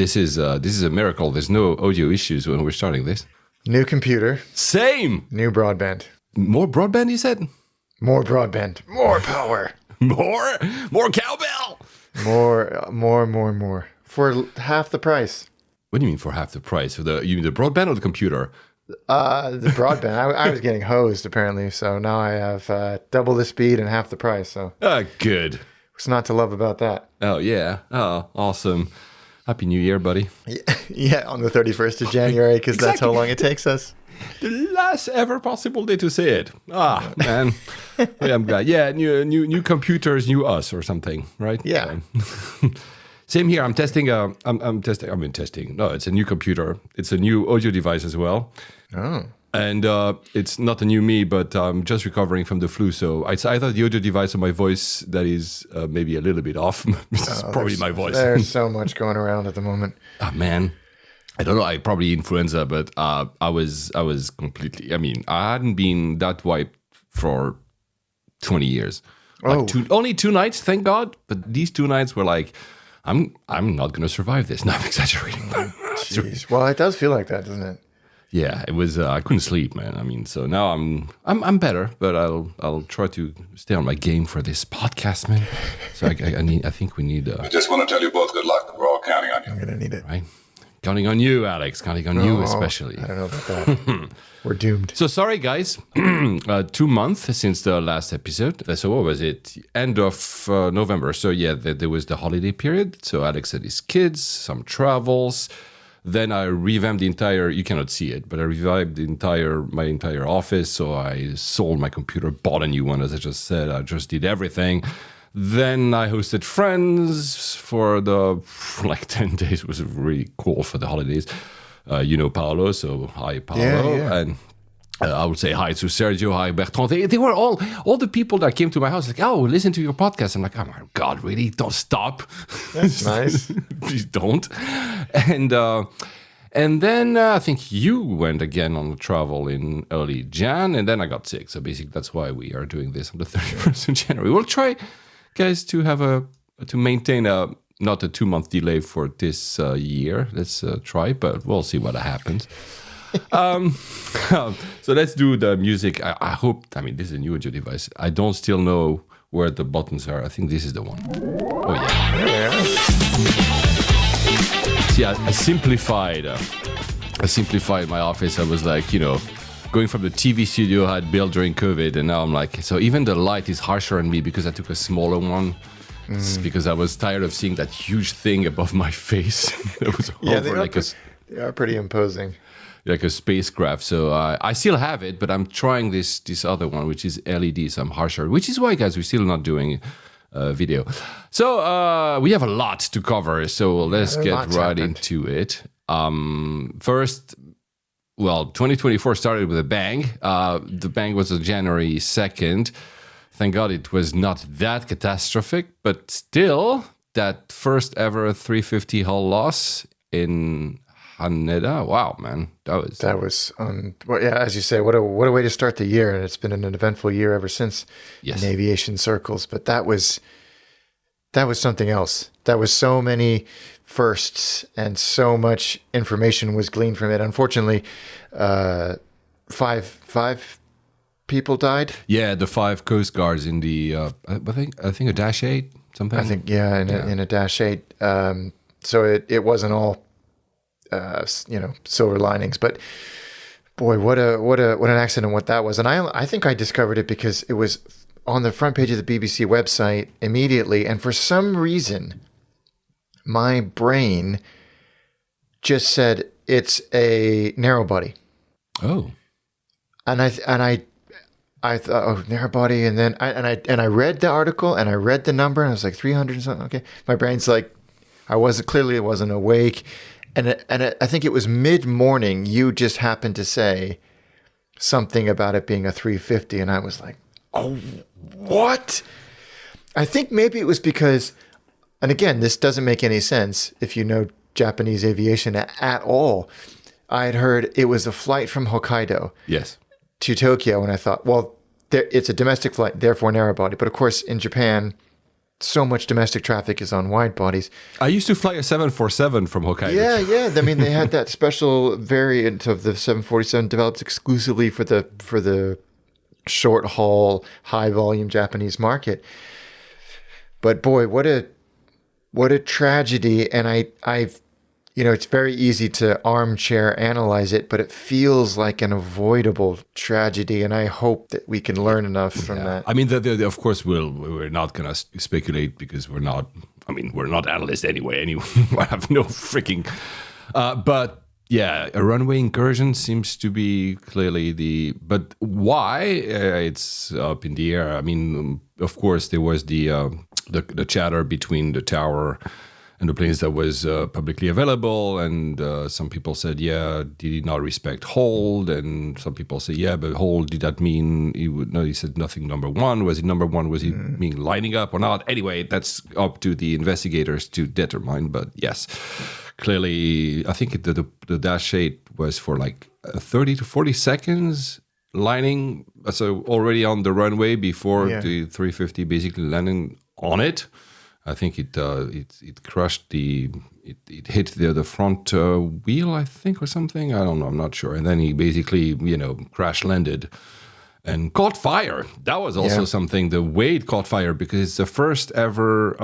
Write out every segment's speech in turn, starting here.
This is a miracle. There's no audio issues when we're starting this. New computer. Same. New broadband. More broadband, you said? More broadband. More power. More cowbell. More. For half the price. What do you mean for half the price? You mean the broadband or the computer? The broadband. I was getting hosed apparently, so now I have double the speed and half the price. So good. What's not to love about that? Oh yeah. Oh, awesome. Happy New Year, buddy. Yeah, on the 31st of January, because That's how long it takes us. The last ever possible day to say it. Man. Yeah, I'm glad. Yeah, new computers, new us or something, right? Yeah. Same here. I'm testing. I'm testing. No, it's a new computer. It's a new audio device as well. Oh. And it's not a new me, but I'm just recovering from the flu. So it's either the audio device or my voice that is maybe a little bit off. It's probably my voice. There's so much going around at the moment. Oh, man. I don't know. I probably influenza, but I was completely. I mean, I hadn't been that wiped for 20 years. Only 2 nights, thank God. But these 2 nights were like, I'm not going to survive this. No, I'm exaggerating. Jeez. Well, it does feel like that, doesn't it? Yeah, it was. I couldn't sleep, man. I mean, so now I'm better, but I'll try to stay on my game for this podcast, man. So I think we need. I just want to tell you both good luck. We're all counting on you. I'm gonna need it. Right, counting on you, Alex. Counting on you especially. I don't know about that. We're doomed. So sorry, guys. 2 months since the last episode. So what was it? End of November. So yeah, there was the holiday period. So Alex had his kids, some travels. Then I revamped the entire, you cannot see it, but I revamped my entire office. So I sold my computer, bought a new one, as I just said. I just did everything. Then I hosted friends for 10 days. It was really cool for the holidays. Paolo, so hi, Paolo. Yeah. And I would say hi to Sergio, hi, Bertrand. They were all the people that came to my house, like, oh, listen to your podcast. I'm like, oh my God, really? Don't stop. That's nice. Please don't. And then I think you went again on the travel in early Jan, and then I got sick. So basically, that's why we are doing this on the 31st of January. We'll try, guys, to maintain not a 2-month delay for this year. Let's try, but we'll see what happens. So let's do the music. I hope, this is a new audio device. I don't still know where the buttons are. I think this is the one. Oh, yeah. See, I simplified my office. I was like, going from the TV studio I had built during COVID, and now I'm like, so even the light is harsher on me because I took a smaller one. It's because I was tired of seeing that huge thing above my face. It was they are pretty imposing. Like a spacecraft. So I still have it, but I'm trying this other one, which is LED, some harsher, which is why, guys, we're still not doing video. So we have a lot to cover, so let's get right into it. First, 2024 started with a bang. The bang was on January 2nd. Thank God it was not that catastrophic, but still, that first ever 350 hull loss in Haneda. Wow, man, that was as you say, what a way to start the year, and it's been an eventful year ever since in aviation circles. But that was something else. That was so many firsts, and so much information was gleaned from it. Unfortunately, five people died. Yeah, the 5 Coast Guards in the I think a Dash 8 something. I think in a Dash 8. So it wasn't all silver linings, but boy, what an accident what that was. And I think I discovered it because it was on the front page of the BBC website immediately, and for some reason my brain just said it's a narrow body. Oh. And I thought, oh, narrow body, and then I read the article, and I read the number, and I was like 300 and something. Okay, my brain's like, I wasn't awake. And I think it was mid-morning, you just happened to say something about it being a 350, and I was like, oh, what? I think maybe it was because, and again, this doesn't make any sense if you know Japanese aviation at all. I had heard it was a flight from Hokkaido to Tokyo, and I thought, well, it's a domestic flight, therefore narrow body. But of course, in Japan, so much domestic traffic is on wide bodies. I used to fly a 747 from Hokkaido. Yeah. I mean, they had that special variant of the 747 developed exclusively for the short haul, high volume Japanese market. But boy, what a tragedy! And I've it's very easy to armchair analyze it, but it feels like an avoidable tragedy. And I hope that we can learn enough from that. I mean, of course, we're not going to speculate because we're not analysts anyway. I have no freaking. But yeah, a runway incursion seems to be clearly but why it's up in the air? I mean, of course, there was the chatter between the tower and the planes that was publicly available, and some people said, yeah, did he not respect hold? And some people say, yeah, but hold, did that mean he would? No, he said nothing. Number one, was he number one? Was he mean lining up or not? Anyway, that's up to the investigators to determine. But yes, clearly, I think the Dash 8 was for like 30 to 40 seconds lining, so already on the runway before the 350 basically landing on it. I think it crushed it hit the front wheel, I think, or something. I don't know. I'm not sure. And then he basically, crash landed and caught fire. That was also something. The way it caught fire, because it's the first ever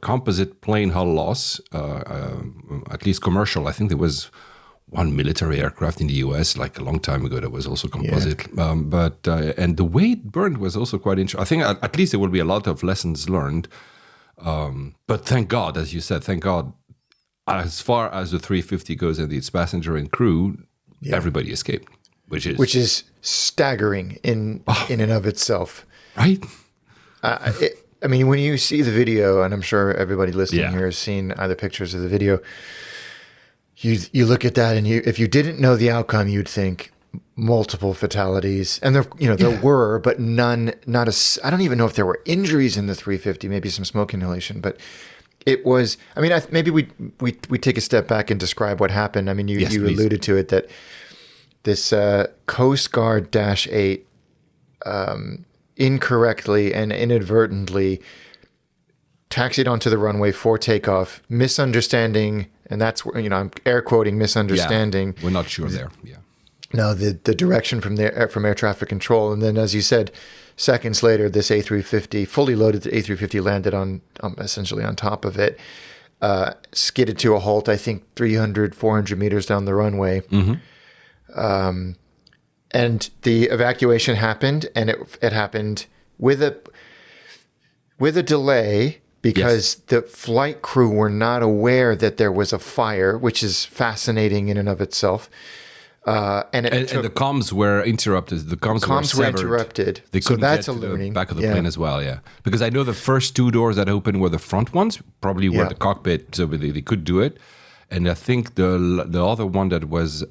composite plane hull loss, at least commercial. I think there was one military aircraft in the US like a long time ago that was also composite. But and the way it burned was also quite interesting. I think at least there will be a lot of lessons learned. But thank God, as you said, as far as the 350 goes and its passenger and crew, everybody escaped, which is staggering in and of itself. Right? I mean, when you see the video, and I'm sure everybody listening here has seen either pictures of the video, you look at that, and if you didn't know the outcome, you'd think multiple fatalities, and there were, but none. I don't even know if there were injuries in the 350. Maybe some smoke inhalation, but it was. I mean, maybe we take a step back and describe what happened. I mean, you alluded to it, that this Coast Guard Dash 8 incorrectly and inadvertently taxied onto the runway for takeoff, misunderstanding, and that's where I'm air quoting misunderstanding. Yeah, we're not sure there. Yeah. No, the direction from air traffic control, and then, as you said, seconds later, this A350, fully loaded A350, landed on essentially on top of it, skidded to a halt. I think 300, 400 meters down the runway, and the evacuation happened, and it happened with a delay because the flight crew were not aware that there was a fire, which is fascinating in and of itself. And the comms were interrupted. The comms were interrupted. They couldn't get to the back of the plane as well, because I know the first two doors that opened were the front ones, probably were the cockpit, so they could do it. And I think the other one that was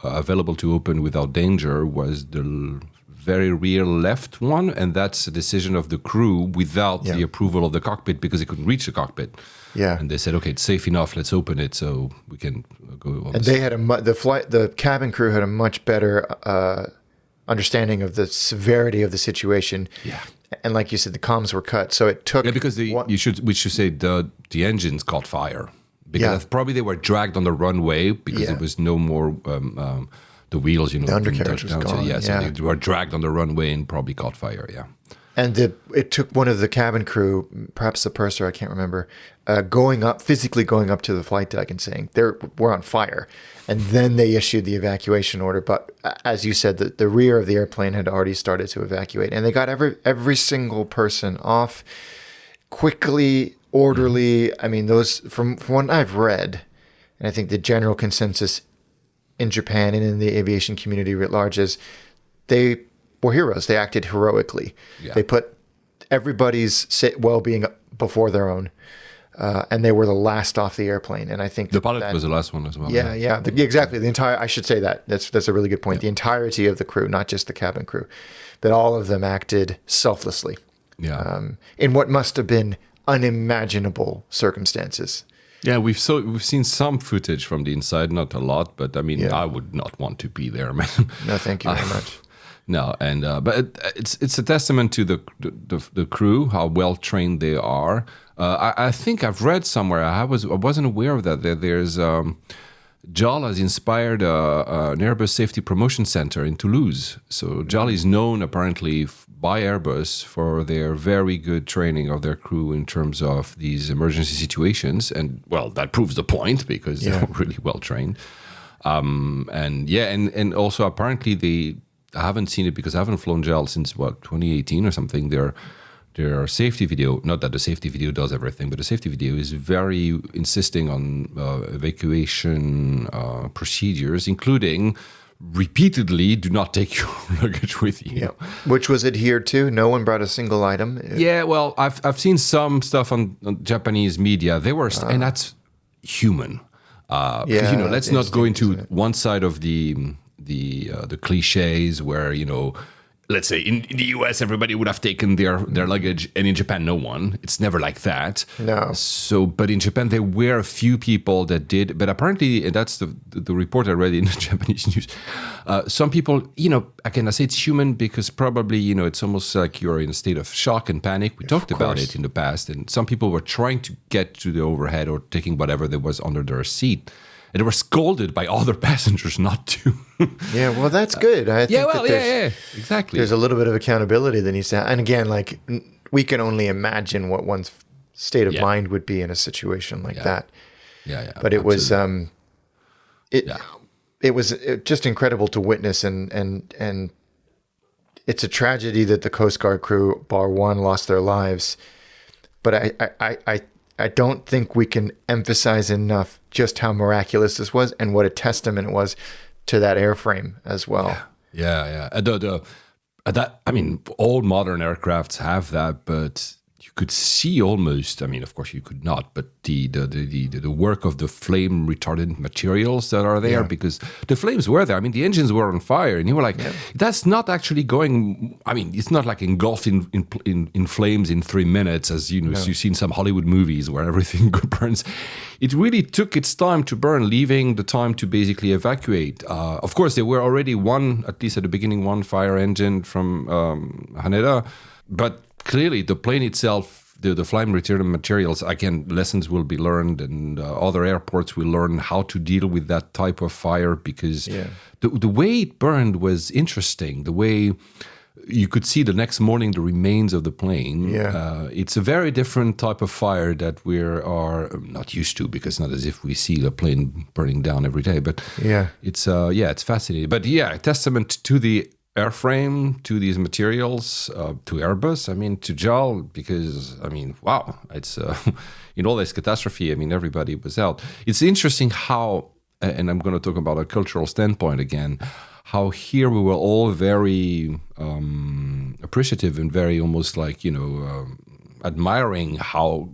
available to open without danger was the very rear left one, and that's a decision of the crew without the approval of the cockpit, because they couldn't reach the cockpit. Yeah, and they said, "Okay, it's safe enough. Let's open it so we can go." And they had the cabin crew had a much better understanding of the severity of the situation. Yeah, and like you said, the comms were cut, so it took. Yeah, because we should say the engines caught fire because probably they were dragged on the runway because there was no more. The wheels, the undercarriage was gone. So they were dragged on the runway and probably caught fire. Yeah, and it took one of the cabin crew, perhaps the purser, I can't remember, physically going up to the flight deck and saying we're on fire, and then they issued the evacuation order. But as you said, the rear of the airplane had already started to evacuate, and they got every single person off quickly, orderly. I mean, those from what I've read, and I think the general consensus in Japan and in the aviation community writ large is they were heroes. They acted heroically. Yeah. They put everybody's well-being before their own, and they were the last off the airplane. And I think the pilot was the last one as well. Yeah. Exactly. The entire. I should say that. That's a really good point. Yeah. The entirety of the crew, not just the cabin crew, that all of them acted selflessly. Yeah. In what must have been unimaginable circumstances. Yeah, we've seen some footage from the inside, not a lot, but I mean, I would not want to be there, man. No, thank you very much. No, and but it's a testament to the crew, how well trained they are. I think I've read somewhere, I wasn't aware of that there's JAL has inspired an Airbus Safety Promotion Center in Toulouse. So JAL is known apparently by Airbus for their very good training of their crew in terms of these emergency situations. And well, that proves the point because they're really well trained. And also apparently I haven't seen it because I haven't flown JAL since 2018 or something. Their safety video, not that the safety video does everything, but the safety video is very insisting on evacuation procedures, including repeatedly do not take your luggage with you. Yeah. Which was adhered to. No one brought a single item. Yeah, well, I've seen some stuff on Japanese media. They were, and that's human. Let's not go into one side of the cliches where, let's say in the US, everybody would have taken their luggage, and in Japan, no one. It's never like that. No. So, but in Japan, there were a few people that did. But apparently, and that's the report I read in the Japanese news. Some people, again, I say it's human because probably, it's almost like you're in a state of shock and panic. We talked about it in the past. And some people were trying to get to the overhead or taking whatever there was under their seat. And they were scolded by other passengers not to. Yeah, well, that's good. I think exactly. There's a little bit of accountability that needs to happen. And again, like, we can only imagine what one's state of mind would be in a situation like that. Yeah. But it was, it was just incredible to witness, and it's a tragedy that the Coast Guard crew, bar one, lost their lives. But I don't think we can emphasize enough just how miraculous this was and what a testament it was to that airframe as well. Yeah. All modern aircrafts have that, but you could see almost, of course you could not, but the work of the flame retardant materials that are there, because the flames were there. The engines were on fire, and you were like, that's not actually going, it's not like engulfed in flames in 3 minutes, as you've seen some Hollywood movies where everything burns. It really took its time to burn, leaving the time to basically evacuate. Of course, there were already at least at the beginning, one fire engine from Haneda, but clearly, the plane itself, the flame retardant materials, again, lessons will be learned, and other airports will learn how to deal with that type of fire, because the way it burned was interesting. The way you could see the next morning the remains of the plane. It's a very different type of fire that we are not used to, because it's not as if we see the plane burning down every day. But it's fascinating. But a testament to the airframe, to these materials, to Airbus, to JAL, because, wow, it's, in all this catastrophe, everybody was out. It's interesting how, and I'm going to talk about a cultural standpoint again, how here we were all very appreciative and very almost like, admiring how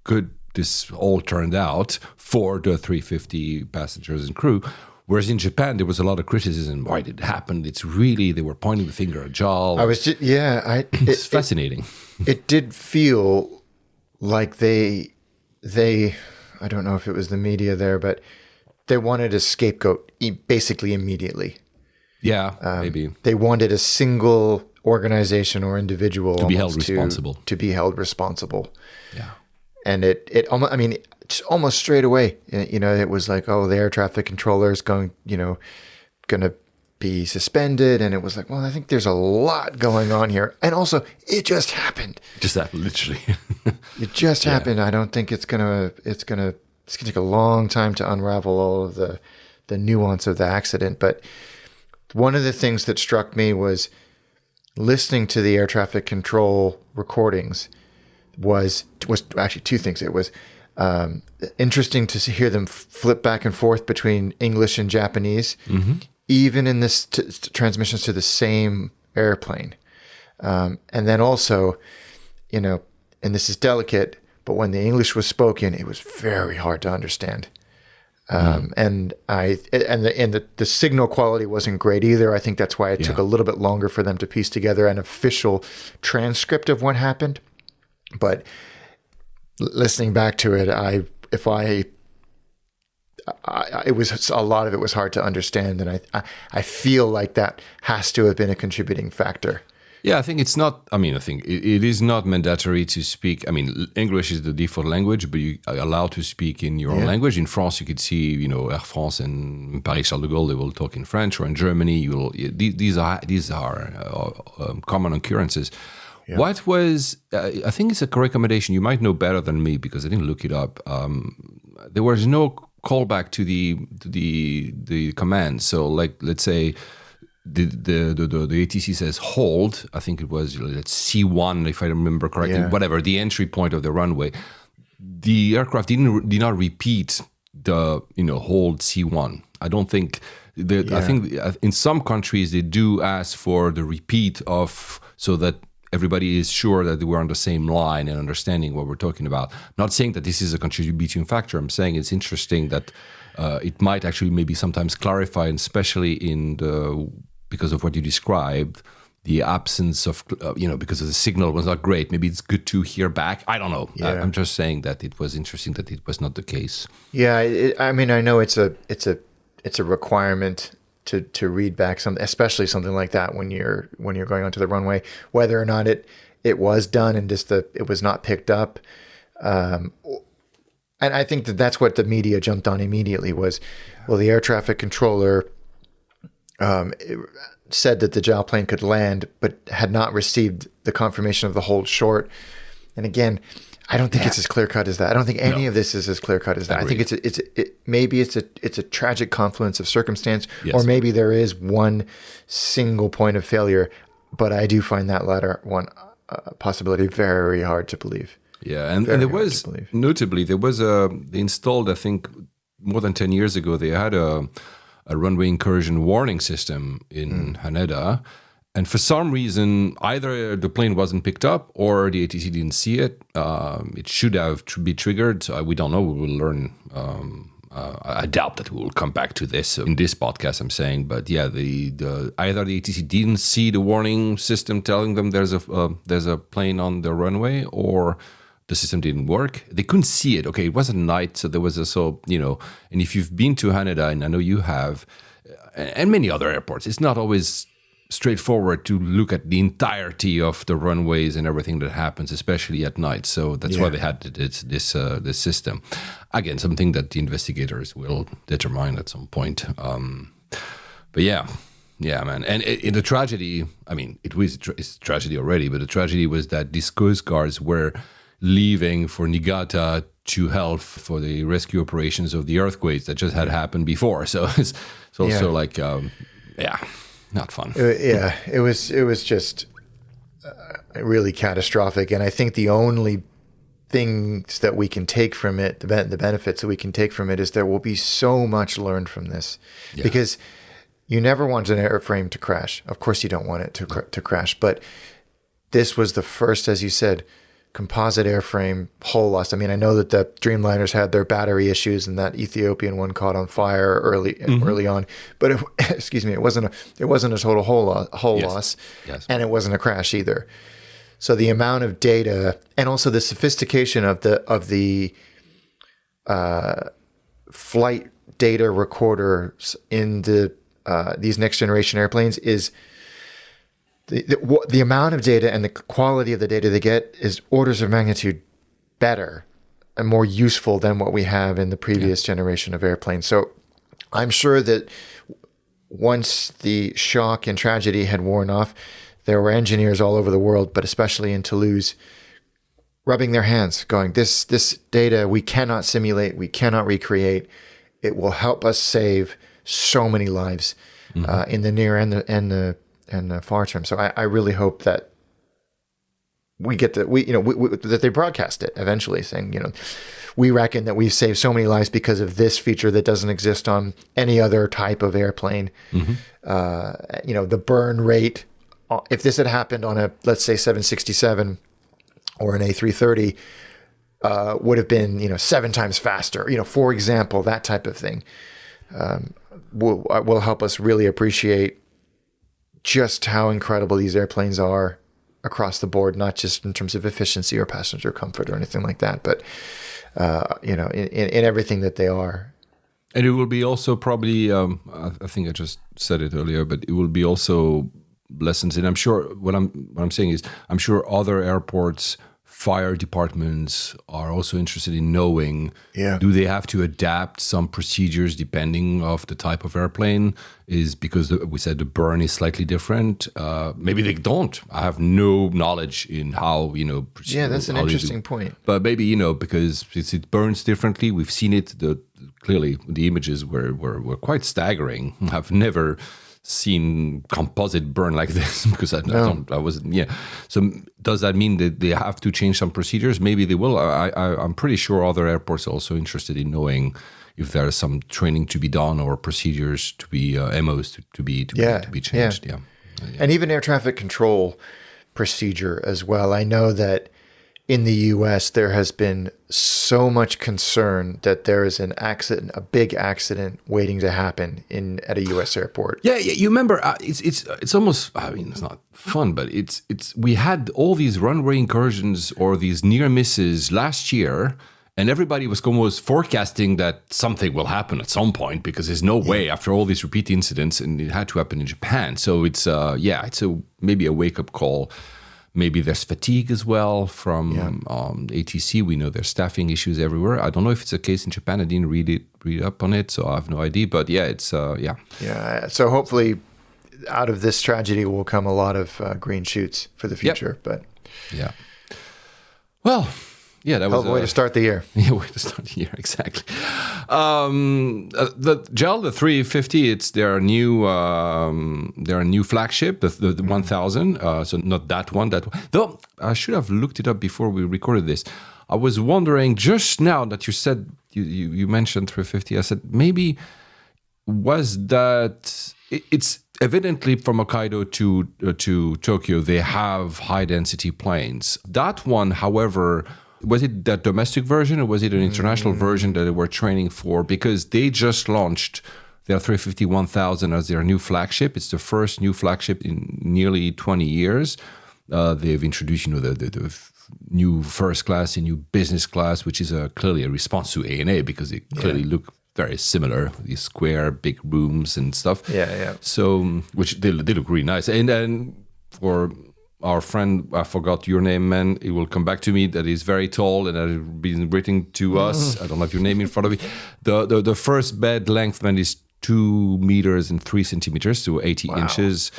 good this all turned out for the 350 passengers and crew. Whereas in Japan, there was a lot of criticism. Why did it happen? It's really, they were pointing the finger at JAL. It's fascinating. It did feel like they, I don't know if it was the media there, but they wanted a scapegoat basically immediately. Yeah, maybe. They wanted a single organization or individual to be held responsible. To be held responsible. Yeah. And it almost straight away, it was like, the air traffic controller is going to be suspended. And it was like, well, I think there's a lot going on here. And also, it just happened. Just that, literally. It just happened. I don't think it's gonna take a long time to unravel all of the nuance of the accident. But one of the things that struck me was listening to the air traffic control recordings was actually two things. It was interesting to hear them flip back and forth between English and Japanese, even in this transmissions to the same airplane. And then also, and this is delicate, but when the English was spoken, it was very hard to understand. And the signal quality wasn't great either. I think that's why it took a little bit longer for them to piece together an official transcript of what happened. But listening back to it, it was a lot of it was hard to understand, and I feel like that has to have been a contributing factor. Yeah, I think it's not. I mean, I think it is not mandatory to speak. I mean, English is the default language, but you are allowed to speak in your own language. In France, you could see, Air France and Paris-Charles de Gaulle, they will talk in French, or in Germany, these are common occurrences. Yeah. What was? I think it's a recommendation. You might know better than me because I didn't look it up. There was no callback to the command. So, like, let's say. The ATC says hold. I think it was C1, if I remember correctly. Yeah. Whatever, the entry point of the runway. The aircraft did not repeat the hold C1. I don't think. I think in some countries they do ask for the repeat of so that everybody is sure that we're on the same line and understanding what we're talking about. Not saying that this is a contributing factor. I'm saying it's interesting that it might actually maybe sometimes clarify, and especially because of what you described, the absence of, because the signal was not great. Maybe it's good to hear back. I don't know. Yeah. I'm just saying that it was interesting that it was not the case. Yeah, I mean, I know it's a requirement to read back especially something like that when you're going onto the runway, whether or not it was done and just it was not picked up. And I think that's what the media jumped on immediately was, well, the air traffic controller said that the JAL plane could land, but had not received the confirmation of the hold short. And again, I don't think it's as clear cut as that. I don't think any of this is as clear cut as that. Agreed. I think maybe it's a tragic confluence of circumstance, or maybe there is one single point of failure. But I do find that latter one possibility very hard to believe. Yeah, and there was notably they installed, I think, more than 10 years ago. They had a runway incursion warning system in Haneda. And for some reason, either the plane wasn't picked up or the ATC didn't see it. It should have be triggered. So we don't know. We will learn. I doubt that we will come back to this in this podcast, I'm saying. But yeah, either the ATC didn't see the warning system telling them there's a plane on the runway, or the system didn't work. They couldn't see it. Okay, it wasn't night, so there was and if you've been to Haneda, and I know you have, and many other airports, it's not always straightforward to look at the entirety of the runways and everything that happens, especially at night. So that's why they had this system. Again, something that the investigators will determine at some point. But yeah, man. And in the tragedy, I mean, it's tragedy already, but the tragedy was that these Coast Guards were leaving for Niigata to help for the rescue operations of the earthquakes that just had happened before. So it's also not fun. It was just really catastrophic. And I think the only things that we can take from it, the benefits that we can take from it, is there will be so much learned from this. Yeah. Because you never want an airframe to crash. Of course you don't want it to crash. But this was the first, as you said, composite airframe hull loss. I mean, I know that the Dreamliners had their battery issues, and that Ethiopian one caught on fire early on. But it wasn't a total hull loss, and it wasn't a crash either. So the amount of data, and also the sophistication of the flight data recorders in these next generation airplanes is. The amount of data and the quality of the data they get is orders of magnitude better and more useful than what we have in the previous generation of airplanes. So I'm sure that once the shock and tragedy had worn off, there were engineers all over the world, but especially in Toulouse, rubbing their hands, going, this data we cannot simulate, we cannot recreate. It will help us save so many lives in the near and the far term. So I really hope that we get that they broadcast it eventually, saying, we reckon that we've saved so many lives because of this feature that doesn't exist on any other type of airplane. The burn rate, if this had happened on a, let's say, 767 or an A330, would have been, 7 times faster, for example, that type of thing, will help us really appreciate just how incredible these airplanes are across the board, not just in terms of efficiency or passenger comfort or anything like that, but in everything that they are. And it will be also probably, I think I just said it earlier, but it will be also lessons. And I'm sure what I'm saying is, I'm sure other airports, fire departments are also interested in knowing, do they have to adapt some procedures depending of the type of airplane? Is because we said the burn is slightly different. Maybe they don't. I have no knowledge in how, that's an interesting point. But maybe, because it burns differently. We've seen it. Clearly, the images were quite staggering. I've never seen composite burn like this because I wasn't. Yeah. So does that mean that they have to change some procedures? Maybe they will. I'm pretty sure other airports are also interested in knowing if there is some training to be done or procedures to be MOs to be changed. Yeah. And even air traffic control procedure as well. I know that in the U.S., there has been so much concern that there is an accident, a big accident waiting to happen at a U.S. airport. Yeah. You remember? It's almost. I mean, it's not fun, but it's. We had all these runway incursions or these near misses last year, and everybody was almost forecasting that something will happen at some point because there's no way after all these repeat incidents, and it had to happen in Japan. So it's maybe a wake up call. Maybe there's fatigue as well from ATC. We know there's staffing issues everywhere. I don't know if it's a case in Japan. I didn't read up on it, so I have no idea. But it's Yeah. So hopefully, out of this tragedy will come a lot of green shoots for the future. But well. Yeah, that was a way to start the year. Yeah, way to start the year, exactly. The GEL, the 350, it's their new flagship, the 1000. So not that one. Though I should have looked it up before we recorded this. I was wondering just now that you said you mentioned 350. I said maybe was that it's evidently from Hokkaido to Tokyo they have high density planes. That one, however. Was it that domestic version or was it an international version that they were training for? Because they just launched their 350-1000 as their new flagship. It's the first new flagship in nearly 20 years. They've introduced, the new first class and new business class, which is clearly a response to ANA because they clearly look very similar. These square, big rooms and stuff. Yeah. So, which they look really nice. And then for our friend, I forgot your name, man. It will come back to me. That is very tall and that has been written to us. I don't have your name in front of me. The first bed length, man, is 2 meters and 3 centimeters, so 80 inches.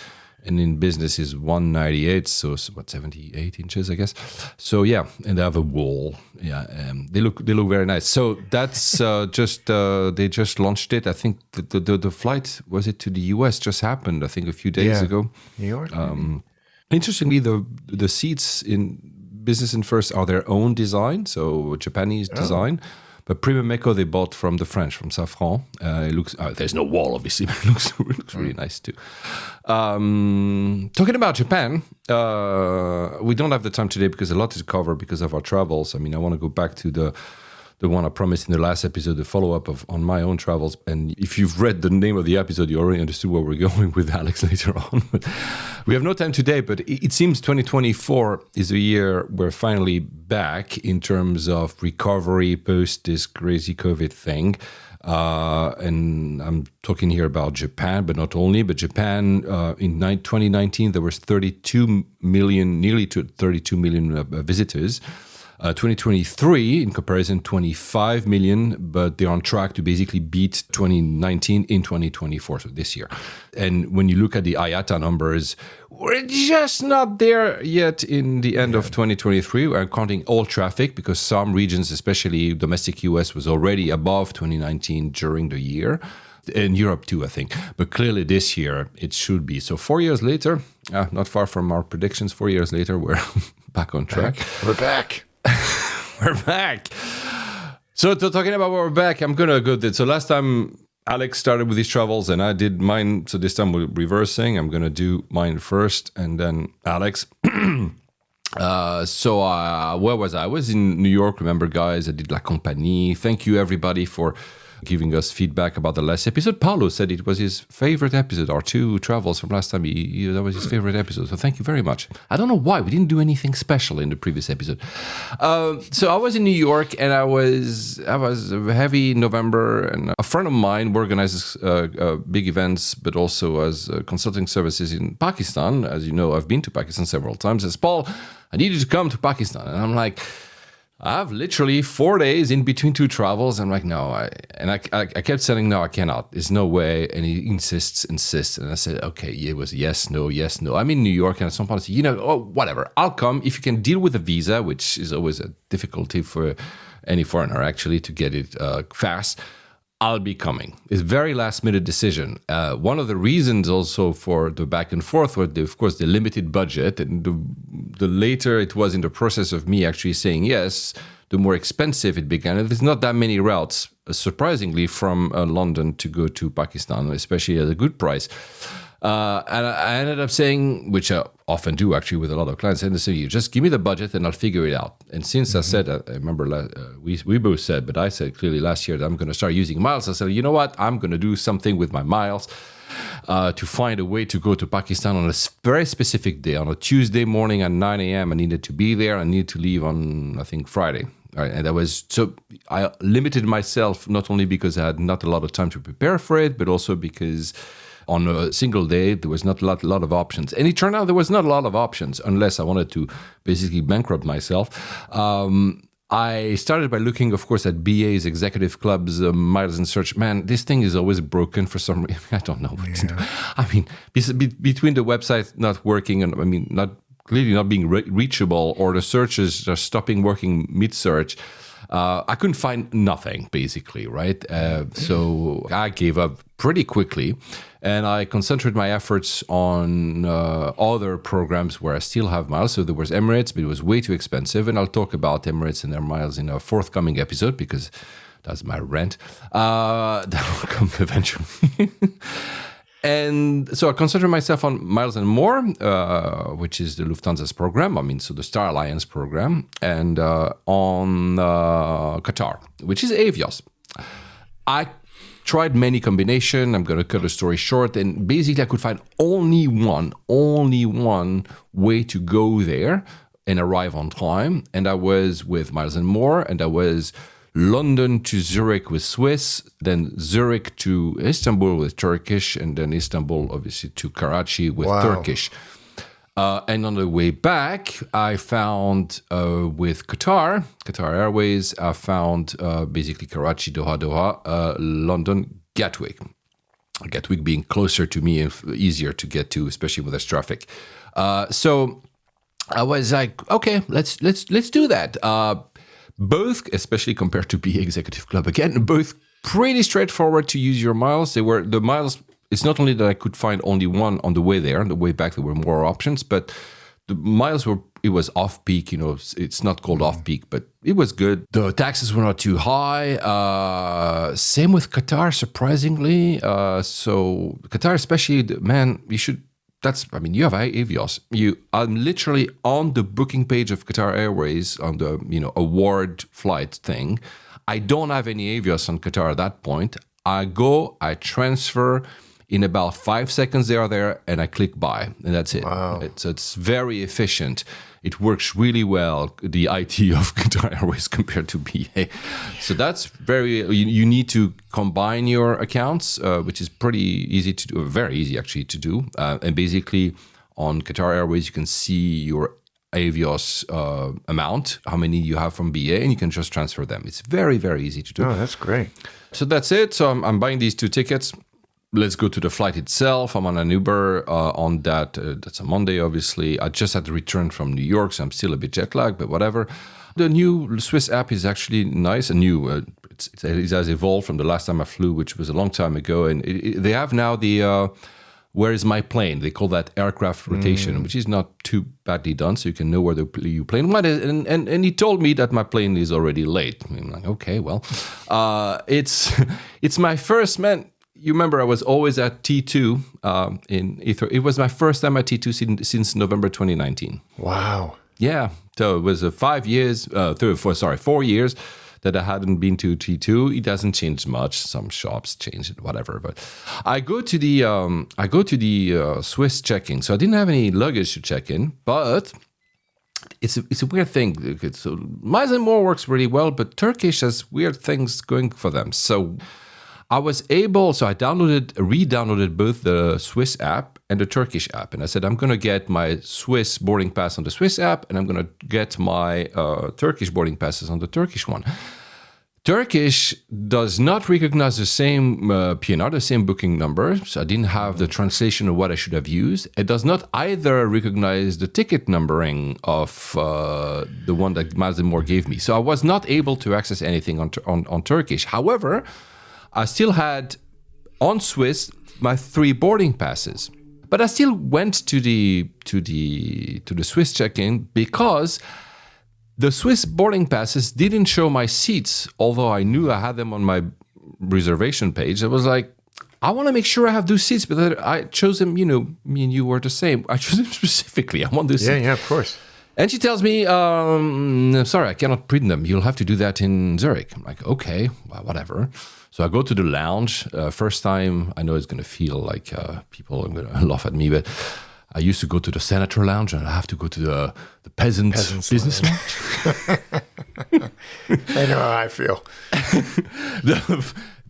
And in business is 198, so what, 78 inches, I guess. So yeah, and they have a wall. Yeah, they look very nice. So that's they just launched it. I think the flight, was it to the US, just happened. I think a few days ago. New York. Interestingly, the seats in business and first are their own design, so Japanese design. But Premium Eco they bought from the French, from Safran. It looks there's no wall, obviously, but it looks really nice too. Talking about Japan, we don't have the time today because a lot to cover because of our travels. I mean, I want to go back to the one I promised in the last episode, the follow-up on my own travels. And if you've read the name of the episode, you already understood where we're going with Alex later on. But we have no time today, but it seems 2024 is a year we're finally back in terms of recovery post this crazy COVID thing. And I'm talking here about Japan, but not only. But Japan, in 2019, there was 32 million, nearly 32 million visitors. 2023, in comparison, 25 million, but they're on track to basically beat 2019 in 2024, so this year. And when you look at the IATA numbers, we're just not there yet in the end of 2023. We're counting all traffic because some regions, especially domestic US, was already above 2019 during the year. In Europe too, I think. But clearly this year, it should be. So 4 years later, not far from our predictions, 4 years later, we're back on track. We're back. We're back. So talking about we're back, I'm going to go there. So last time Alex started with his travels and I did mine. So this time we're reversing. I'm going to do mine first and then Alex. So where was I? I was in New York. Remember, guys, I did La Compagnie. Thank you, everybody, for giving us feedback about the last episode. Paulo said it was his favorite episode. Our 2 travels from last time, that was his favorite episode. So thank you very much. I don't know why. We didn't do anything special in the previous episode. So I was in New York, and I was heavy in November, and a friend of mine organizes big events, but also as consulting services in Pakistan. As you know, I've been to Pakistan several times. Says, Paul, I need you to come to Pakistan. And I'm like, I have literally 4 days in between 2 travels. I'm like, no. I kept saying, no, I cannot. There's no way. And he insists. And I said, okay, it was yes, no. I'm in New York, and at some point I said, whatever. I'll come if you can deal with the visa, which is always a difficulty for any foreigner, actually, to get it fast. I'll be coming. It's a very last-minute decision. One of the reasons also for the back and forth was, of course, the limited budget. And the later it was in the process of me actually saying yes, the more expensive it began. And there's not that many routes, surprisingly, from London to go to Pakistan, especially at a good price. And I ended up saying, which I often do actually with a lot of clients, and they say, you just give me the budget and I'll figure it out. And since I said, I remember we both said, but I said clearly last year that I'm going to start using miles. I said, you know what? I'm going to do something with my miles to find a way to go to Pakistan on a very specific day. On a Tuesday morning at 9 a.m. I needed to be there. I needed to leave on, I think, Friday. Right, and so I limited myself not only because I had not a lot of time to prepare for it, but also because on a single day, there was not a lot of options. And it turned out there was not a lot of options unless I wanted to basically bankrupt myself. I started by looking, of course, at BA's Executive Club's Miles and Search. Man, this thing is always broken for some reason. I don't know what to do. I mean, between the website not working and, clearly not being reachable, or the searches just stopping working mid-search, I couldn't find nothing, basically, right? So I gave up pretty quickly, and I concentrated my efforts on other programs where I still have miles. So there was Emirates, but it was way too expensive, and I'll talk about Emirates and their miles in a forthcoming episode, because that's my rant. That will come eventually. And so I concentrated myself on Miles and More, which is the Lufthansa's program. So the Star Alliance program, and on Qatar, which is Avios. I tried many combinations. I'm going to cut the story short. And basically, I could find only one way to go there and arrive on time. And I was with Miles and More, and I was London to Zurich with Swiss, then Zurich to Istanbul with Turkish, and then Istanbul, obviously, to Karachi with Turkish. And on the way back, I found with Qatar Airways, I found basically Karachi, Doha, London, Gatwick. Gatwick being closer to me and easier to get to, especially with this traffic. So I was like, okay, let's do that. Both, especially compared to BA Executive Club, again, both pretty straightforward to use your miles. The miles, it's not only that I could find only one on the way there, on the way back there were more options, but the miles it was off-peak, it's not called off-peak, but it was good. The taxes were not too high. Same with Qatar, surprisingly. So Qatar especially, man, you have Avios. I'm literally on the booking page of Qatar Airways on the, award flight thing. I don't have any Avios on Qatar at that point. I go, I transfer. In about 5 seconds, they are there, and I click buy, and that's it. Wow. It's very efficient. It works really well, the IT of Qatar Airways compared to BA. So that's you need to combine your accounts, which is pretty easy to do, very easy actually to do. And basically on Qatar Airways, you can see your Avios amount, how many you have from BA, and you can just transfer them. It's very, very easy to do. Oh, that's great. So that's it. So I'm buying these 2 tickets. Let's go to the flight itself. I'm on an Uber on that. That's a Monday, obviously. I just had to return from New York, so I'm still a bit jet lagged, but whatever. The new Swiss app is actually nice and new. It has evolved from the last time I flew, which was a long time ago. And they have now the where is my plane? They call that aircraft rotation, which is not too badly done, so you can know where your plane went. And he told me that my plane is already late. I'm like, okay, well, it's my first, man. You remember I was always at T2 in Ether. It was my first time at T2 since November 2019. Wow. Yeah. So it was 4 years. that I hadn't been to T2. It hasn't changed much. Some shops changed it, whatever. But I go to the Swiss check-in. So I didn't have any luggage to check in, but it's a weird thing. So Miles & More works really well, but Turkish has weird things going for them. So I re-downloaded both the Swiss app and the Turkish app. And I said, I'm going to get my Swiss boarding pass on the Swiss app, and I'm going to get my Turkish boarding passes on the Turkish one. Turkish does not recognize the same PNR, the same booking number. So I didn't have the translation of what I should have used. It does not either recognize the ticket numbering of the one that Miles & More gave me. So I was not able to access anything on Turkish. However, I still had on Swiss my 3 boarding passes, but I still went to the Swiss check-in because the Swiss boarding passes didn't show my seats, although I knew I had them on my reservation page. I was like, I want to make sure I have those seats, but I chose them. Me and you were the same. I chose them specifically. I want this. Yeah, of course. And she tells me, sorry, I cannot print them. You'll have to do that in Zurich. I'm like, okay, well, whatever. So I go to the lounge. First time, I know it's going to feel like people are going to laugh at me, but I used to go to the senator lounge, and I have to go to the peasants business lounge. I know how I feel.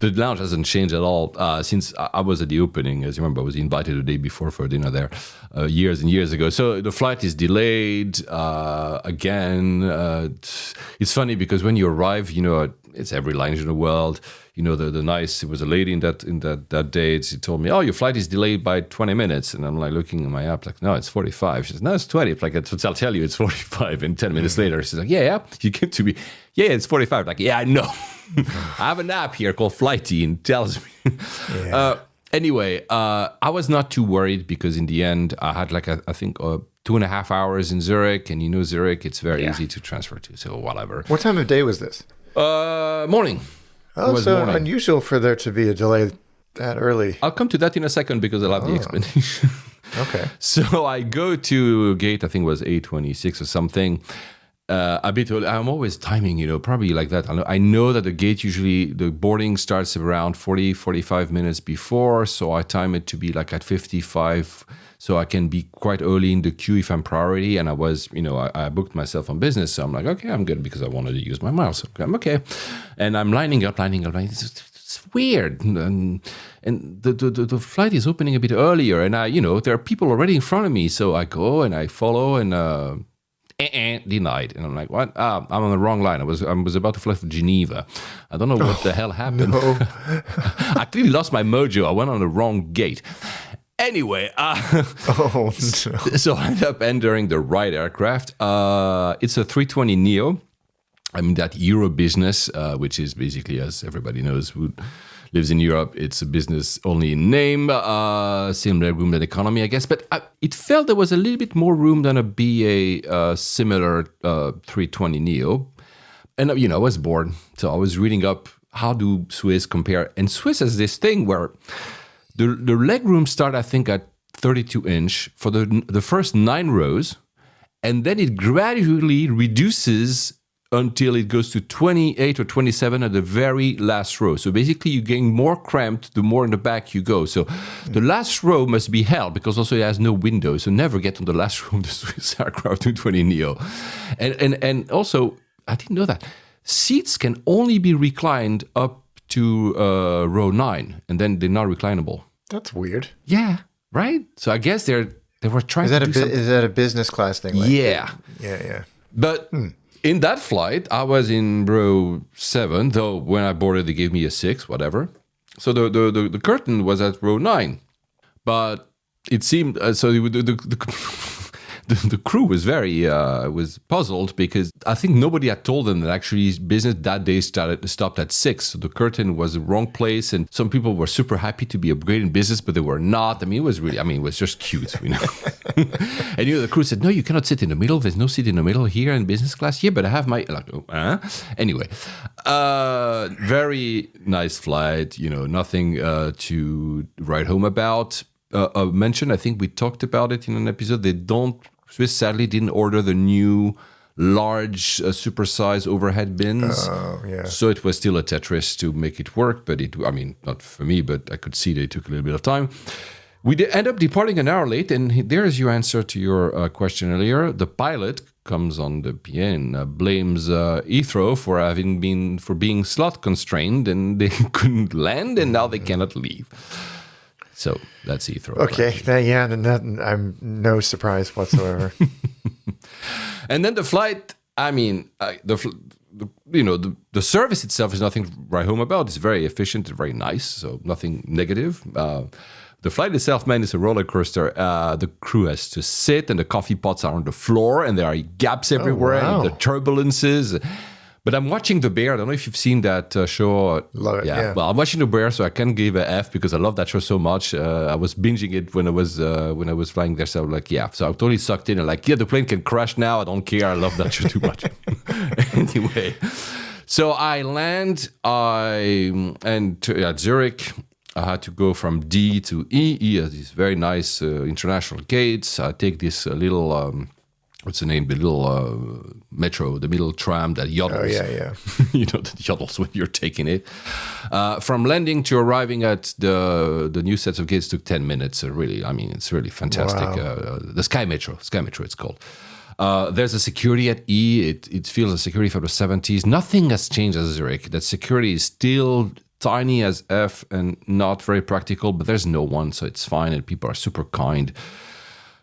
The lounge hasn't changed at all since I was at the opening. As you remember, I was invited the day before for dinner there years and years ago. So the flight is delayed again. It's funny because when you arrive, it's every lounge in the world. It was a lady in that day. She told me, "Oh, your flight is delayed by 20 minutes." And I'm like looking at my app, like, "No, it's 45." She says, "No, it's 20." Like, I'll tell you, it's 45. And 10 minutes later, she's like, "Yeah." You came to me, "Yeah, it's 45." Like, "Yeah, I know." I have an app here called Flighty and tells me. Yeah. Anyway, I was not too worried because in the end, I had I think 2.5 hours in Zurich, and Zurich, it's very easy to transfer to. So whatever. What time of day was this? Morning. Oh, so morning. Unusual for there to be a delay that early. I'll come to that in a second because I'll have the explanation. Okay. So I go to gate, I think it was 8:26 or something. A bit early. I'm always timing, probably like that. I know that the gate usually, the boarding starts around 45 minutes before. So I time it to be like at 55. So I can be quite early in the queue if I'm priority. And I was, I booked myself on business. So I'm like, okay, I'm good because I wanted to use my miles. Okay, I'm okay. And I'm lining up. It's weird. And the flight is opening a bit earlier. And there are people already in front of me. So I go and I follow and denied. And I'm like, what? I'm on the wrong line. I was about to fly to Geneva. I don't know what the hell happened. No. I clearly lost my mojo. I went on the wrong gate. Anyway, so I ended up entering the right aircraft. It's a 320neo. I mean, that Euro business, which is basically, as everybody knows, who lives in Europe, it's a business only in name, same legroom than economy, I guess. But it felt there was a little bit more room than a BA similar 320neo. And, I was bored. So I was reading up how do Swiss compare. And Swiss has this thing where the legroom start, I think, at 32-inch for the first 9 rows. And then it gradually reduces until it goes to 28 or 27 at the very last row. So basically, you're getting more cramped the more in the back you go. So the last row must be held because also it has no window. So never get on the last row of the Swiss aircraft 220neo. And also, I didn't know that. Seats can only be reclined up to row 9, and then they're not reclinable. That's weird. Yeah, right? So I guess they were trying to do something. Is that a business class thing? Yeah. Yeah. But in that flight, I was in row 7, though when I boarded, they gave me a 6, whatever. So the curtain was at row 9. But it seemed, the crew was very was puzzled because I think nobody had told them that actually business that day stopped at 6. So the curtain was the wrong place, and some people were super happy to be upgraded in business, but they were not. It was just cute, And the crew said, "No, you cannot sit in the middle. There's no seat in the middle here in business class." Yeah, but I have my Anyway, very nice flight. Nothing to write home about. Mention, I think we talked about it in an episode. Swiss sadly didn't order the new large, supersized overhead bins. Oh, yeah. So it was still a Tetris to make it work, but not for me, but I could see they took a little bit of time. We did end up departing an hour late, and there's your answer to your question earlier. The pilot comes on the PA and blames Heathrow for being slot constrained, and they couldn't land, and now they cannot leave. So that's Heathrow. Okay, I'm no surprise whatsoever. And then the flight. I mean, the service itself is nothing to write home about. It's very efficient and very nice, so nothing negative. The flight itself, man, is a roller coaster. The crew has to sit, and the coffee pots are on the floor, and there are gaps everywhere, and the turbulences. But I'm watching The Bear. I don't know if you've seen that show. Love it. Yeah. Well, I'm watching The Bear, so I can give a F because I love that show so much. I was binging it when I was flying there. So I'm like, yeah. So I'm totally sucked in. And like, yeah, the plane can crash now. I don't care. I love that show too much. Anyway, so I land. At Zurich. I had to go from D to E. E has these very nice international gates. I take this little, what's the name? The little metro, the middle tram that yoddles. Oh, yeah. That yoddles when you're taking it. From landing to arriving at the new sets of gates took 10 minutes. Really, it's really fantastic. Wow. The Sky Metro it's called. There's a security at E. It feels a security from the 70s. Nothing has changed at Zurich. That security is still tiny as F and not very practical, but there's no one, so it's fine, and people are super kind.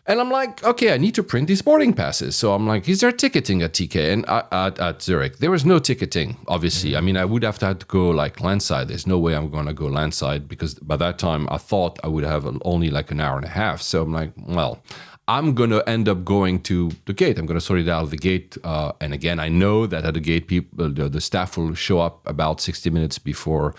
And I'm like, okay, I need to print these boarding passes. So I'm like, is there ticketing at TK? And at Zurich, there was no ticketing, obviously. I would have to go like landside. There's no way I'm going to go landside because by that time I thought I would have only like an hour and a half. So I'm like, well, I'm going to end up going to the gate. I'm going to sort it out of the gate. And again, I know that at the gate, people, the staff will show up about 60 minutes before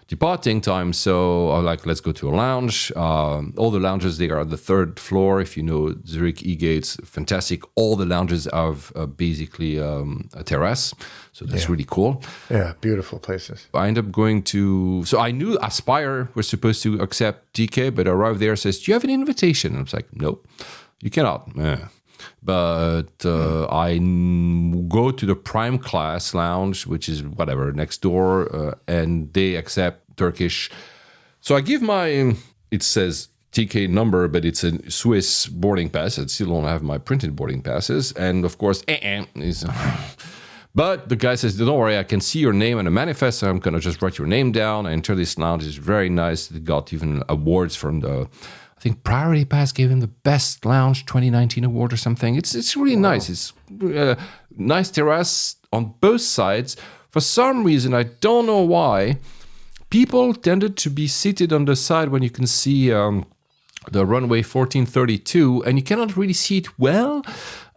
departing time. So I'm like, let's go to a lounge. All the lounges, they are on the third floor. If you know Zurich E-gates, fantastic. All the lounges have basically a terrace. So that's really cool. Yeah, beautiful places. I end up going to... So I knew Aspire was supposed to accept DK, but I arrived there and says, do you have an invitation? And I was like, nope, you cannot. But I go to the prime class lounge, which is whatever, next door, and they accept Turkish. So I give it says TK number, but it's a Swiss boarding pass. I still don't have my printed boarding passes. And of course, but the guy says, don't worry, I can see your name on the manifest. So I'm going to just write your name down. I enter this lounge. It's very nice. They got even awards from I think Priority Pass gave him the Best Lounge 2019 award or something. It's really nice. It's nice terrace on both sides. For some reason, I don't know why, people tended to be seated on the side when you can see the runway 1432, and you cannot really see it well.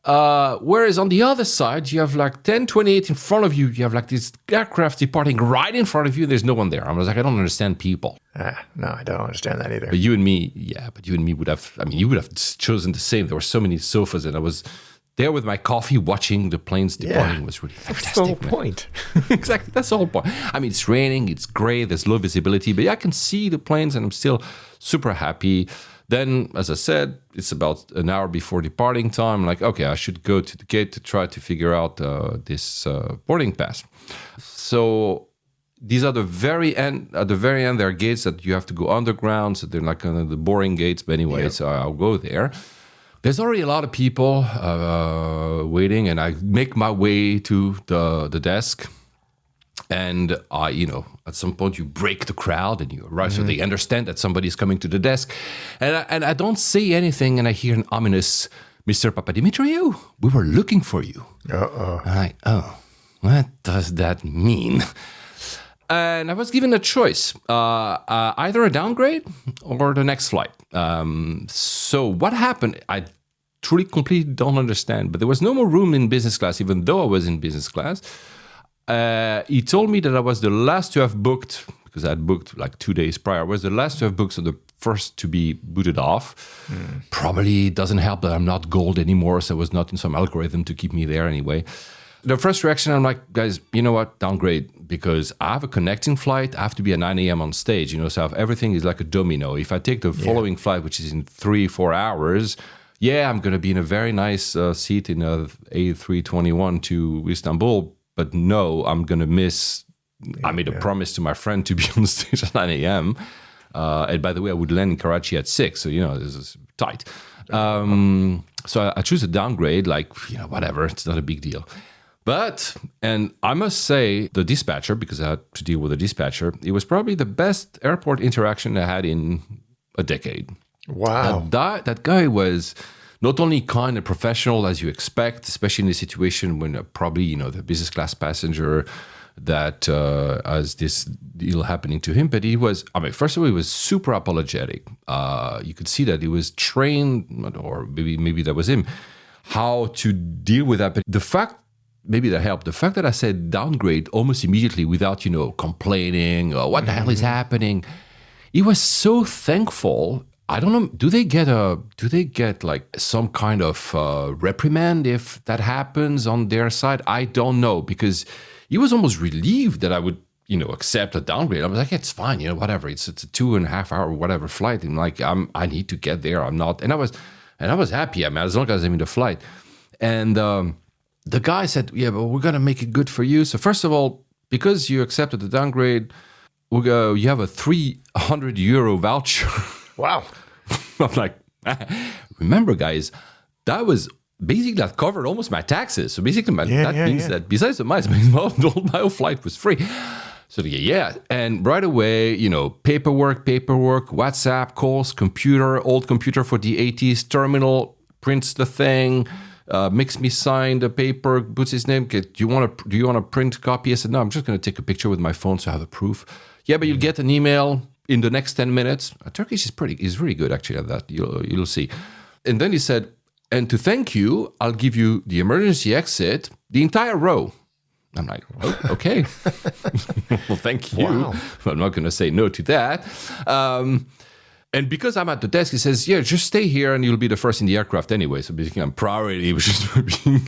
Whereas on the other side, you have like 1028 in front of you. You have like this aircraft departing right in front of you. There's no one there. I was like, I don't understand people. No, I don't understand that either. But you and me would have, you would have chosen the same. There were so many sofas, and I was there with my coffee watching the planes departing. It was really fantastic. That's the whole point. Exactly. That's the whole point. It's raining, it's gray, there's low visibility, but I can see the planes, and I'm still super happy. Then, as I said, it's about an hour before departing time. I'm like, okay, I should go to the gate to try to figure out this boarding pass. So these are at the very end, there are gates that you have to go underground. So they're like the boring gates. But anyway, so I'll go there. There's already a lot of people waiting, and I make my way to the desk. And at some point you break the crowd and you arrive, so they understand that somebody's coming to the desk. And I don't say anything, and I hear an ominous, Mr. Papadimitriou, we were looking for you. Uh-oh. I'm like, what does that mean? And I was given a choice, either a downgrade or the next flight. So what happened, I truly completely don't understand, but there was no more room in business class, even though I was in business class. He told me that I was the last to have booked, because I had booked like 2 days prior. I was the last to have booked, so the first to be booted off. Probably doesn't help that I'm not gold anymore, so I was not in some algorithm to keep me there anyway. The first reaction, I'm like, guys, you know what? Downgrade, because I have a connecting flight. I have to be at 9 a.m. on stage, so everything is like a domino. If I take the following flight, which is in 3-4 hours, yeah, I'm going to be in a very nice seat in a A321 to Istanbul, but no, I'm going to miss. I made a promise to my friend to be on stage at 9 a.m. And by the way, I would land in Karachi at 6, so this is tight. So I choose a downgrade, like whatever, it's not a big deal. But, and I must say, the dispatcher, because I had to deal with a dispatcher, it was probably the best airport interaction I had in a decade. Wow. That guy was not only kind and professional as you expect, especially in a situation when probably, the business class passenger that has this deal happening to him, but he was, first of all, he was super apologetic. You could see that he was trained, or maybe that was him, how to deal with that. But the fact, maybe that helped, the fact that I said downgrade almost immediately without, complaining, or what the hell is happening, he was so thankful. I don't know. Do they get like some kind of reprimand if that happens on their side? I don't know, because he was almost relieved that I would, accept a downgrade. I was like, it's fine, whatever. It's a 2.5 hour whatever flight, and like I need to get there. I'm not, and I was happy. As long as I'm in the flight, and the guy said, yeah, but we're gonna make it good for you. So first of all, because you accepted the downgrade, you have a 300 euro voucher. Wow. I'm like, remember, guys, that was basically that covered almost my taxes. So basically, that means that besides the miles, my whole flight was free. So yeah, and right away, paperwork, WhatsApp calls, old computer for the 80s, terminal, prints the thing, makes me sign the paper, puts his name. Do you want to print copy? I said, no, I'm just going to take a picture with my phone so I have a proof. Yeah, but you'll get an email in the next 10 minutes. Turkish is really good actually at that. You'll see. And then he said, and to thank you, I'll give you the emergency exit, the entire row. I'm like, oh, okay. Well, thank you. Wow. I'm not going to say no to that. And because I'm at the desk, he says, yeah, just stay here and you'll be the first in the aircraft anyway. So basically, I'm priority, which is being...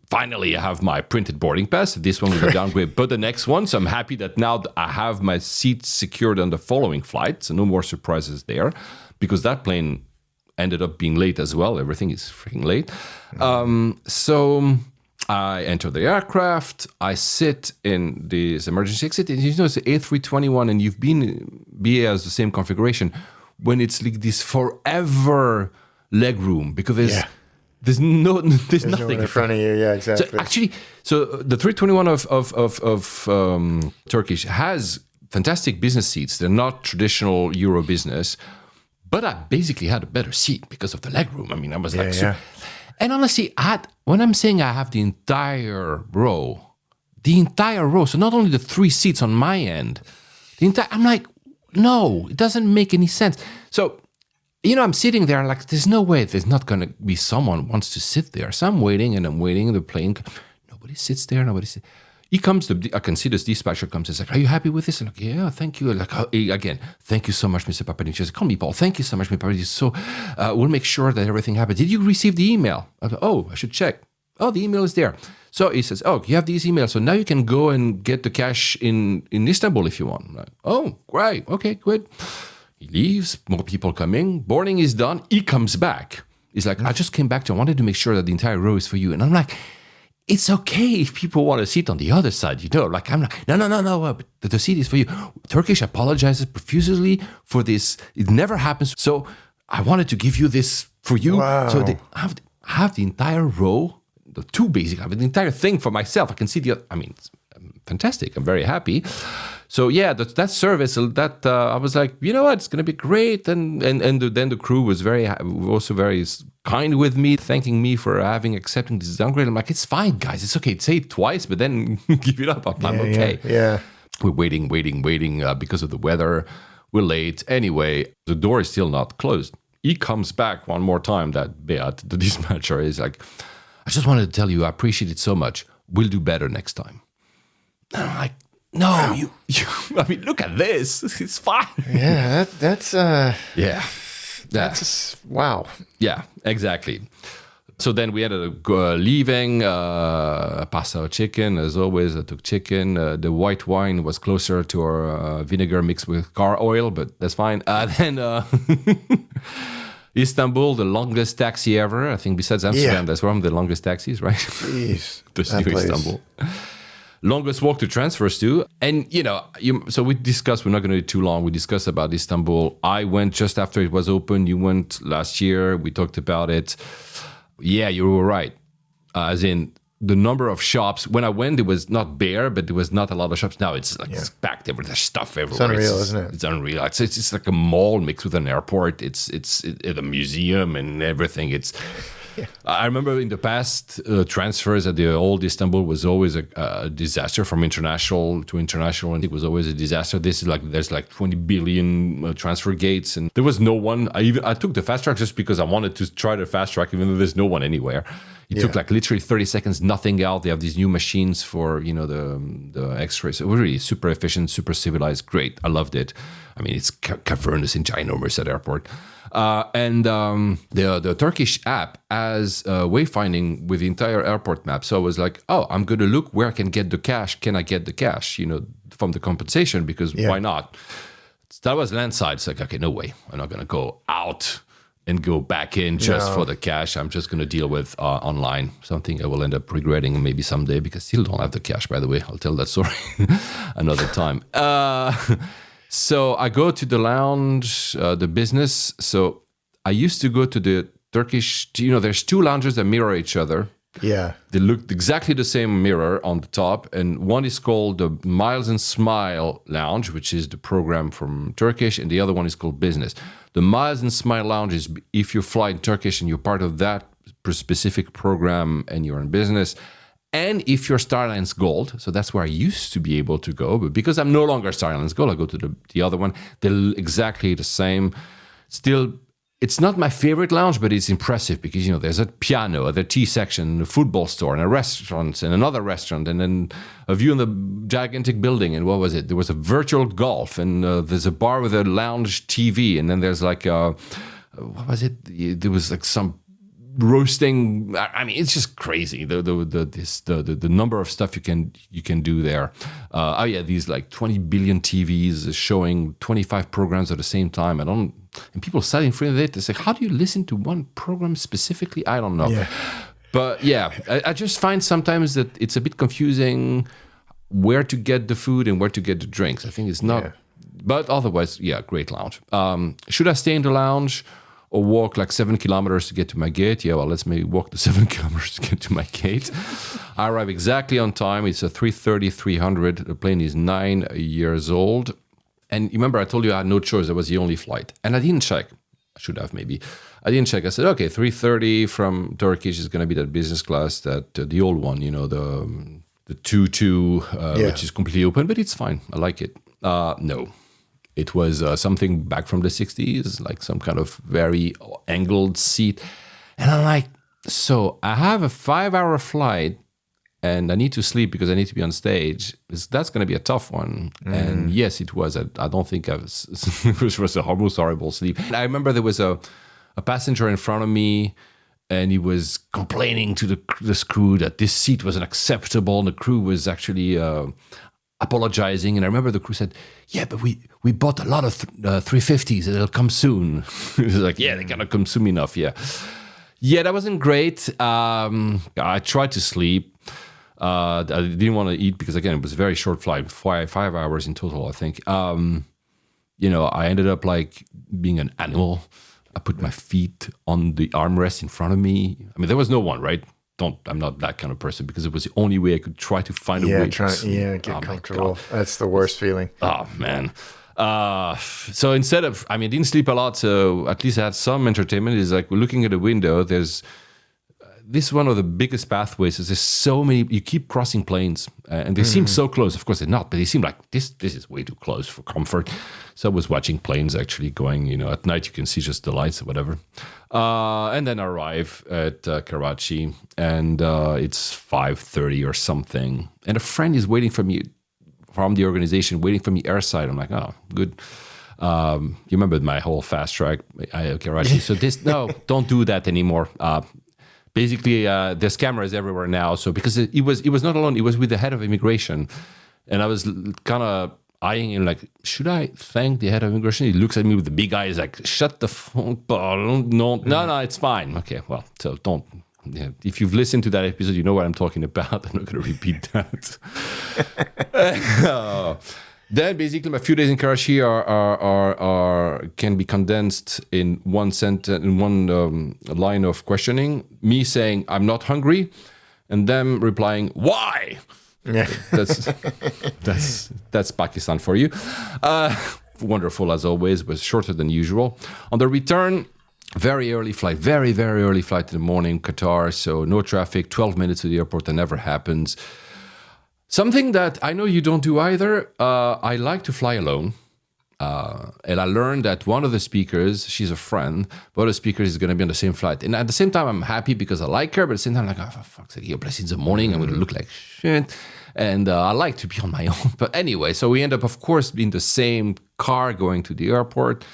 finally, I have my printed boarding pass. This one was a downgrade, but the next one. So I'm happy that now I have my seats secured on the following flight. So no more surprises there, because that plane ended up being late as well. Everything is freaking late. So I enter the aircraft. I sit in this emergency exit. And it's the A321, and you've been BA has the same configuration when it's like this forever leg room, because there's nothing no in front of you. Yeah, exactly. So actually, the 321 of Turkish has fantastic business seats. They're not traditional Euro business, but I basically had a better seat because of the leg room. I was like, and honestly, when I'm saying I have the entire row, so not only the 3 seats on my end, I'm like, no, it doesn't make any sense. So, I'm sitting there like, there's no way there's not going to be someone who wants to sit there. So I'm waiting and the plane. Nobody sits there. He comes, I can see this dispatcher comes. He's like, are you happy with this? I'm like, yeah, thank you. Like, again, thank you so much, Mr. Papadimos. He says, call me Paul. Thank you so much, Mr. Papadimos. So we'll make sure that everything happens. Did you receive the email? I thought, I should check. Oh, the email is there. So he says, you have these emails. So now you can go and get the cash in Istanbul if you want. I'm like, oh, great. Okay, good. He leaves, more people coming, boarding is done, he comes back. He's like, I just came back I wanted to make sure that the entire row is for you. And I'm like, it's okay if people want to sit on the other side, Like, I'm like, no, the seat is for you. Turkish apologizes profusely for this. It never happens. So I wanted to give you this for you. Wow. So they have the entire row, the 2 basic, I have the entire thing for myself. I can see it's fantastic. I'm very happy. So yeah, that service, I was like, you know what, it's going to be great. And then the crew was also very kind with me, thanking me for accepting this downgrade. I'm like, it's fine, guys, it's okay. Say it twice, but then give it up. I'm okay. Yeah. We're waiting because of the weather. We're late. Anyway, the door is still not closed. He comes back one more time, that Beat, the dispatcher, is like, I just wanted to tell you, I appreciate it so much. We'll do better next time. And I'm like, no, wow. you look at this. It's fine. Yeah, that's wow. Yeah, exactly. So then we ended up leaving. Passed out chicken, as always. I took chicken. The white wine was closer to our vinegar mixed with car oil, but that's fine. Then Istanbul, the longest taxi ever. I think besides Amsterdam, that's one of the longest taxis, right? Jeez, Just that to place. Istanbul. Longest walk to transfers too. And, so we discussed, we're not going to do it too long. We discussed about Istanbul. I went just after it was open. You went last year. We talked about it. Yeah, you were right. As in the number of shops. When I went, it was not bare, but there was not a lot of shops. Now it's like it's packed everywhere. There's stuff everywhere. It's unreal, isn't it? It's unreal. It's like a mall mixed with an airport. It's a museum and everything. I remember in the past, transfers at the old Istanbul was always a disaster from international to international, and it was always a disaster. This is there's 20 billion transfer gates, and there was no one. I took the fast track just because I wanted to try the fast track, even though there's no one anywhere. It took literally 30 seconds, nothing out. They have these new machines for the X-rays. It was really super efficient, super civilized, great. I loved it. I mean, it's cavernous and ginormous at airport. And the Turkish app has wayfinding with the entire airport map. So I was like, oh, I'm going to look where I can get the cash. Can I get the cash, from the compensation? Because why not? So that was landside. It's like, okay, no way. I'm not going to go out and go back in just for the cash. I'm just going to deal with online. Something I will end up regretting maybe someday because I still don't have the cash, by the way. I'll tell that story another time. So I go to the lounge, the business. So I used to go to the Turkish, there's two lounges that mirror each other. Yeah. They look exactly the same mirror on the top. And one is called the Miles and Smile Lounge, which is the program from Turkish. And the other one is called Business. The Miles and Smile Lounge is if you fly in Turkish and you're part of that specific program and you're in business. And if you're Star Alliance Gold, so that's where I used to be able to go. But because I'm no longer Star Alliance Gold, I go to the other one. They're exactly the same. Still, it's not my favorite lounge, but it's impressive because, there's a piano, the tea section, a football store, and a restaurant, and another restaurant, and then a view in the gigantic building. And what was it? There was a virtual golf, and there's a bar with a lounge TV, and then there's what was it? There was some roasting. I mean, it's just crazy. The number of stuff you can do there. These 20 billion TVs showing 25 programs at the same time. And people sat in front of it. They say, how do you listen to one program specifically? I don't know. Yeah. But I just find sometimes that it's a bit confusing where to get the food and where to get the drinks. I think it's not. Yeah. But otherwise, great lounge. Should I stay in the lounge? Or walk 7 kilometers to get to my gate? Yeah, well, let's maybe walk the 7 kilometers to get to my gate. I arrive exactly on time. It's a 3:30-300. The plane is 9 years old. And you remember I told you I had no choice. That was the only flight. And I didn't check. I should have maybe. I didn't check. I said, okay, 3:30 from Turkish is going to be that business class, that the old one, the 2-2, which is completely open, but it's fine. I like it. No. It was something back from the 60s, some kind of very angled seat. And I'm like, so I have a 5-hour flight and I need to sleep because I need to be on stage. That's going to be a tough one. And yes, it was. I don't think it was a almost horrible sleep. I remember there was a passenger in front of me and he was complaining to the crew that this seat was unacceptable. And the crew was actually apologizing. And I remember the crew said, yeah, but we bought a lot of 350s and they'll come soon. It was like, yeah, they cannot come soon enough. Yeah, that wasn't great. I tried to sleep. I didn't want to eat because, again, it was a very short flight, 5 hours in total, I think. I ended up being an animal. I put my feet on the armrest in front of me. I mean, there was no one, right? I'm not that kind of person because it was the only way I could try to find a way to get comfortable. That's the worst feeling. Oh, man. So instead of, I didn't sleep a lot, so at least I had some entertainment. It's we're looking at a window. This is one of the biggest pathways. There's so many, you keep crossing planes and they seem so close. Of course they're not, but they seem like this is way too close for comfort. So I was watching planes actually going, at night you can see just the lights or whatever. And then I arrive at Karachi and it's 5:30 or something. And a friend is waiting for me from the organization, waiting for me airside. I'm like, oh, good. You remember my whole fast track, Karachi. So don't do that anymore. Basically, there's cameras everywhere now. So because it was not alone, it was with the head of immigration. And I was kind of eyeing him like, should I thank the head of immigration? He looks at me with the big eyes like, shut the phone. No, it's fine. Okay, well, so don't. Yeah, if you've listened to that episode, you know what I'm talking about. I'm not going to repeat that. Then basically my few days in Karachi can be condensed in one sentence, in one line of questioning. Me saying, I'm not hungry, and them replying, why? Yeah. That's Pakistan for you. Wonderful as always, was shorter than usual. On the return, very early flight, very, very early flight in the morning, Qatar, so no traffic, 12 minutes to the airport, that never happens. Something that I know you don't do either, I like to fly alone. And I learned that one of the speakers, she's a friend, but one of the speakers is going to be on the same flight. And at the same time, I'm happy because I like her, but at the same time, I'm like, oh, for fuck's sake, you're blessed in the morning, I'm going to look like shit. And I like to be on my own. But anyway, so we end up, of course, in the same car going to the airport.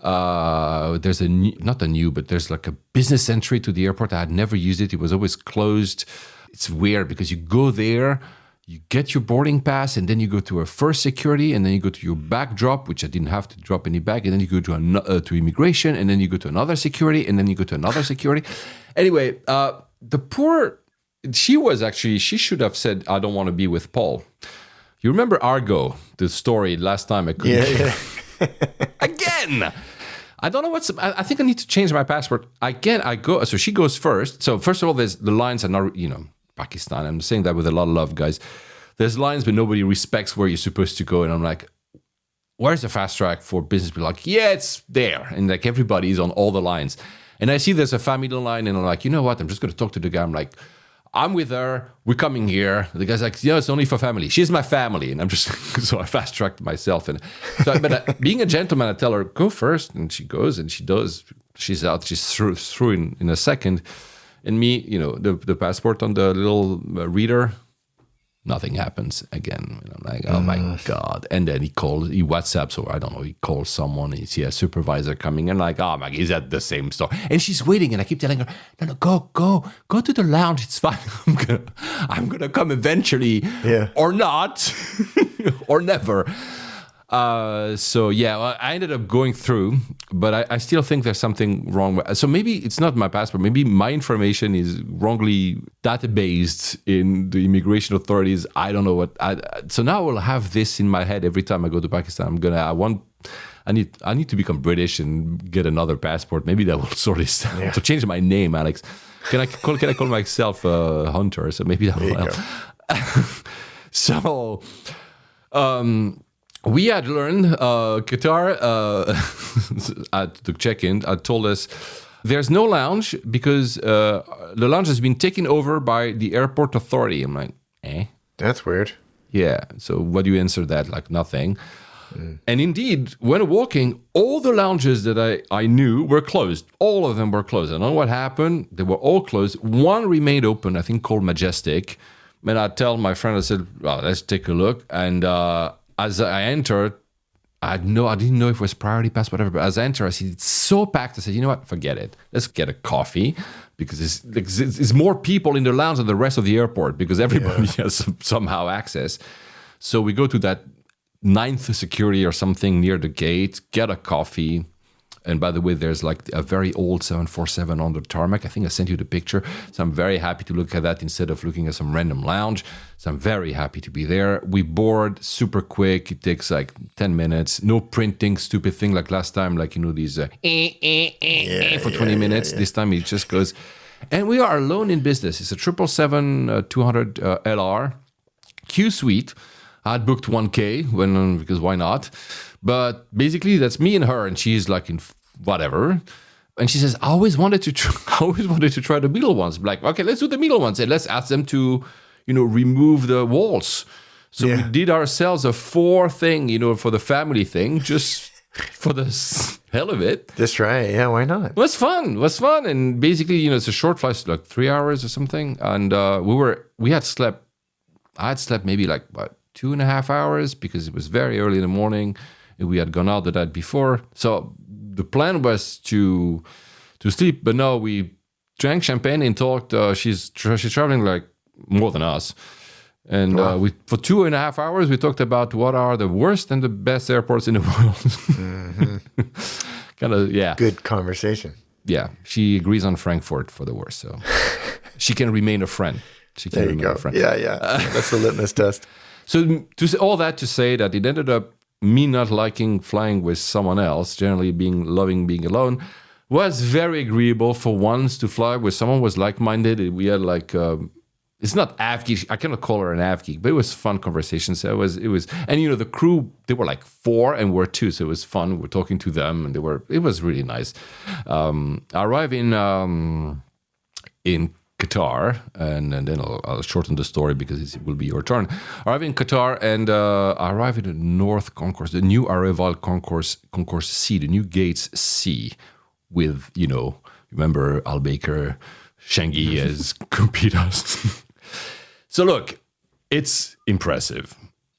There's there's like a business entry to the airport. I had never used it. It was always closed. It's weird because you go there, you get your boarding pass, and then you go to a first security, and then you go to your bag drop, which I didn't have to drop any bag, and then you go to immigration, and then you go to another security, and then you go to another security. Anyway, she should have said, I don't want to be with Paul. You remember Argo, the story last time I couldn't. Yeah. Again! I don't know I think I need to change my passport. Again, so she goes first. So first of all, the lines are not, Pakistan. I'm saying that with a lot of love, guys. There's lines, but nobody respects where you're supposed to go. And I'm like, where's the fast track for business? Be like, yeah, it's there. And like everybody's on all the lines. And I see there's a family line, and I'm like, you know what? I'm just going to talk to the guy. I'm like, I'm with her. We're coming here. The guy's like, it's only for family. She's my family. And I'm just, so I fast tracked myself. And so, but being a gentleman, I tell her, go first. And she goes and she does. She's out. She's through in a second. And me, the passport on the little reader, nothing happens again. And I'm like, oh my God. And then he WhatsApps, or I don't know, he calls someone, and you see a supervisor coming in, like, oh my God, is that the same store? And she's waiting, and I keep telling her, no, go to the lounge, it's fine. I'm gonna come eventually, or not, or never. So I ended up going through, but I still think there's something wrong. So maybe it's not my passport. Maybe my information is wrongly databased in the immigration authorities. I don't know what. So now I will have this in my head every time I go to Pakistan. I need to become British and get another passport. Maybe that will sort this out. Yeah. So change my name, Alex. Can I call myself Hunter? So maybe that will help. So. We had learned Qatar at the check-in told us there's no lounge because the lounge has been taken over by the airport authority. I'm like, That's weird. Yeah. So what do you answer that? Like nothing. And indeed, when walking, all the lounges that I knew were closed. All of them were closed. I don't know what happened. They were all closed. One remained open, I think called Majestic. And I tell my friend, I said, well, let's take a look. And as I entered, I didn't know if it was priority pass, whatever. But as I entered, I see it's so packed. I said, you know what? Forget it. Let's get a coffee because it's more people in the lounge than the rest of the airport because everybody has somehow access. So we go to that 9th security or something near the gate, get a coffee. And by the way, there's like a very old 747 on the tarmac. I think I sent you the picture. So I'm very happy to look at that instead of looking at some random lounge. So I'm very happy to be there. We board super quick. It takes like 10 minutes. No printing, stupid thing like last time, like, these for 20 minutes. This time it just goes. And we are alone in business. It's a 777-200 LR Q suite. I had booked 1K because why not? But basically, that's me and her, and she's like in whatever. And she says, I always wanted to try the middle ones. I'm like, okay, let's do the middle ones, and let's ask them to, remove the walls. So we did ourselves a 4 thing, for the family thing, just for the hell of it. Just right, yeah, why not? It was fun, and basically, it's a short flight, like 3 hours or something, and I had slept maybe like what 2.5 hours because it was very early in the morning. We had gone out the night before. So the plan was to sleep, but no, we drank champagne and talked. She's traveling like more than us. And we for 2.5 hours, we talked about what are the worst and the best airports in the world. Kind of, yeah. Good conversation. Yeah, she agrees on Frankfurt for the worst, so she can remain a friend. She can There you remain go. a friend. Yeah. That's the litmus test. So all that to say that it ended up me not liking flying with someone else, generally loving being alone, was very agreeable for once to fly with someone who was like-minded. We had like it's not avgeek. I cannot call her an avgeek, but it was fun conversation. So it was, and you know the crew, they were like 4 and we're 2, so it was fun. We're talking to them, and it was really nice. I arrive in Qatar, and then I'll shorten the story because it will be your turn. I arrive in Qatar, and I arrive in the North Concourse, the new Arrival Concourse C, the new gates C, with remember Al Baker, Shanghai as Cupidos. So look, it's impressive.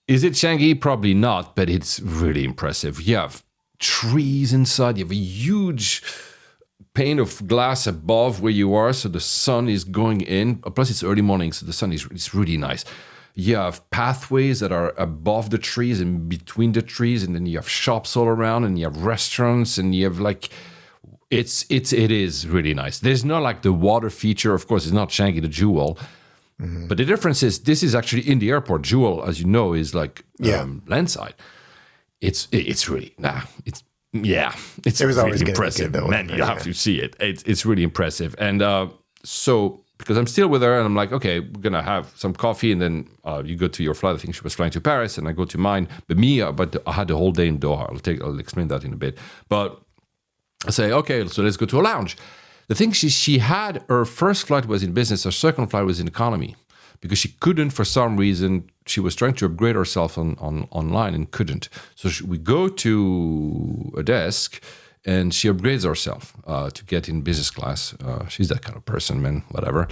Is it Shanghai? Probably not, but it's really impressive. You have trees inside. You have a huge pane of glass above where you are, so the sun is going in. Plus, it's early morning, so the sun it's really nice. You have pathways that are above the trees and between the trees, and then you have shops all around, and you have restaurants, and you have like... It is really nice. There's not like the water feature. Of course, it's not Shanghai the Jewel. Mm-hmm. But the difference is this is actually in the airport. Jewel, as you know, is like landside. It's really it's really impressive. Man, you have to see it. It's really impressive. And so because I'm still with her, and I'm like, okay, we're gonna have some coffee, and then you go to your flight. I think she was flying to Paris, and I go to mine. But I had the whole day in Doha. I'll explain that in a bit. But I say, okay, so let's go to a lounge. The thing she had, her first flight was in business, her second flight was in economy, because she couldn't, for some reason, she was trying to upgrade herself online and couldn't. So we go to a desk, and she upgrades herself to get in business class. She's that kind of person, man, whatever.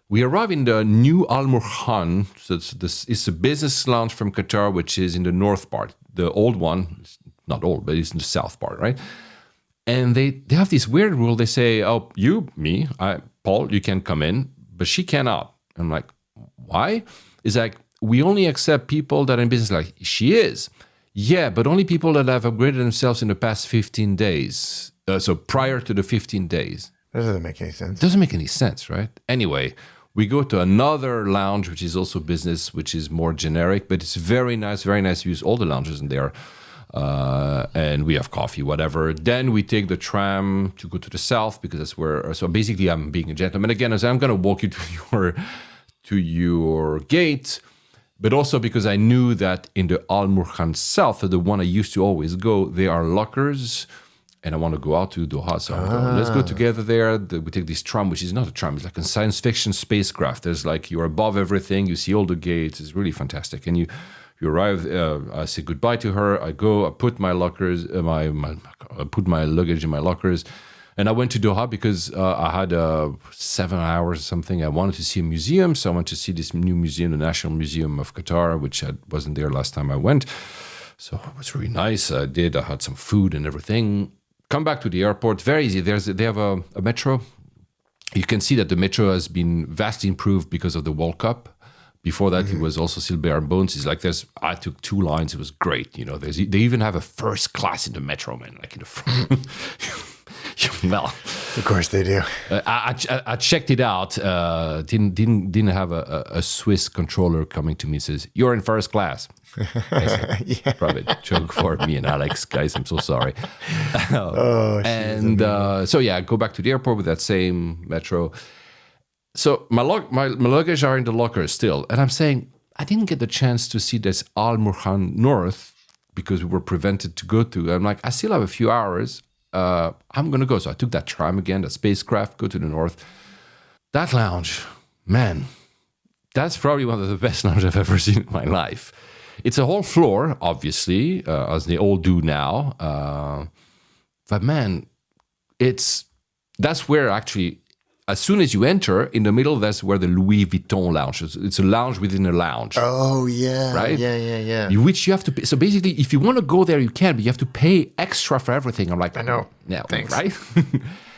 We arrive in the new Al Mourjan. So it's a business lounge from Qatar, which is in the north part. The old one, not old, but it's in the south part, right? And they have this weird rule. They say, oh, Paul, you can come in, but she cannot. I'm like, why? It's like, we only accept people that are in business. Like, she is. Yeah, but only people that have upgraded themselves in the past 15 days. So prior to the 15 days. That doesn't make any sense. Doesn't make any sense, right? Anyway, we go to another lounge, which is also business, which is more generic, but it's very nice to use all the lounges in there. And we have coffee, whatever. Then we take the tram to go to the south, because that's where. So basically, I'm being a gentleman again. As I'm going to walk you to your gate, but also because I knew that in the Al Mourjan South, the one I used to always go, there are lockers, and I want to go out to Doha. So let's go together there. We take this tram, which is not a tram; it's like a science fiction spacecraft. There's like, you're above everything. You see all the gates. It's really fantastic, and you arrive. I say goodbye to her. I go. I put my lockers, I put my luggage in my lockers, and I went to Doha because I had 7 hours or something. I wanted to see a museum, so I went to see this new museum, the National Museum of Qatar, which wasn't there last time I went. So it was really nice. I had some food and everything. Come back to the airport. Very easy. They have a metro. You can see that the metro has been vastly improved because of the World Cup. Before that, it was also still bare bones. It's like I took 2 lines. It was great. You know, they even have a first class in the metro, man. Like in the front. Well, of course they do. I checked it out. Didn't have a Swiss controller coming to me and says, "You're in first class." Yeah. Probably a joke for me and Alex, guys. I'm so sorry. So I go back to the airport with that same metro. So my luggage are in the locker still, and I'm saying I didn't get the chance to see this Al Mourjan North because we were prevented to go to. I'm like, I still have a few hours. I'm gonna go. So I took that tram again, that spacecraft, go to the north. That lounge, man, that's probably one of the best lounges I've ever seen in my life. It's a whole floor, obviously, as they all do now. But man, that's where actually. As soon as you enter, in the middle, that's where the Louis Vuitton lounge is. It's a lounge within a lounge. Oh, yeah. Right? Yeah. Which you have to pay. So basically, if you want to go there, you can, but you have to pay extra for everything. I'm like, I know. Yeah, thanks. Right?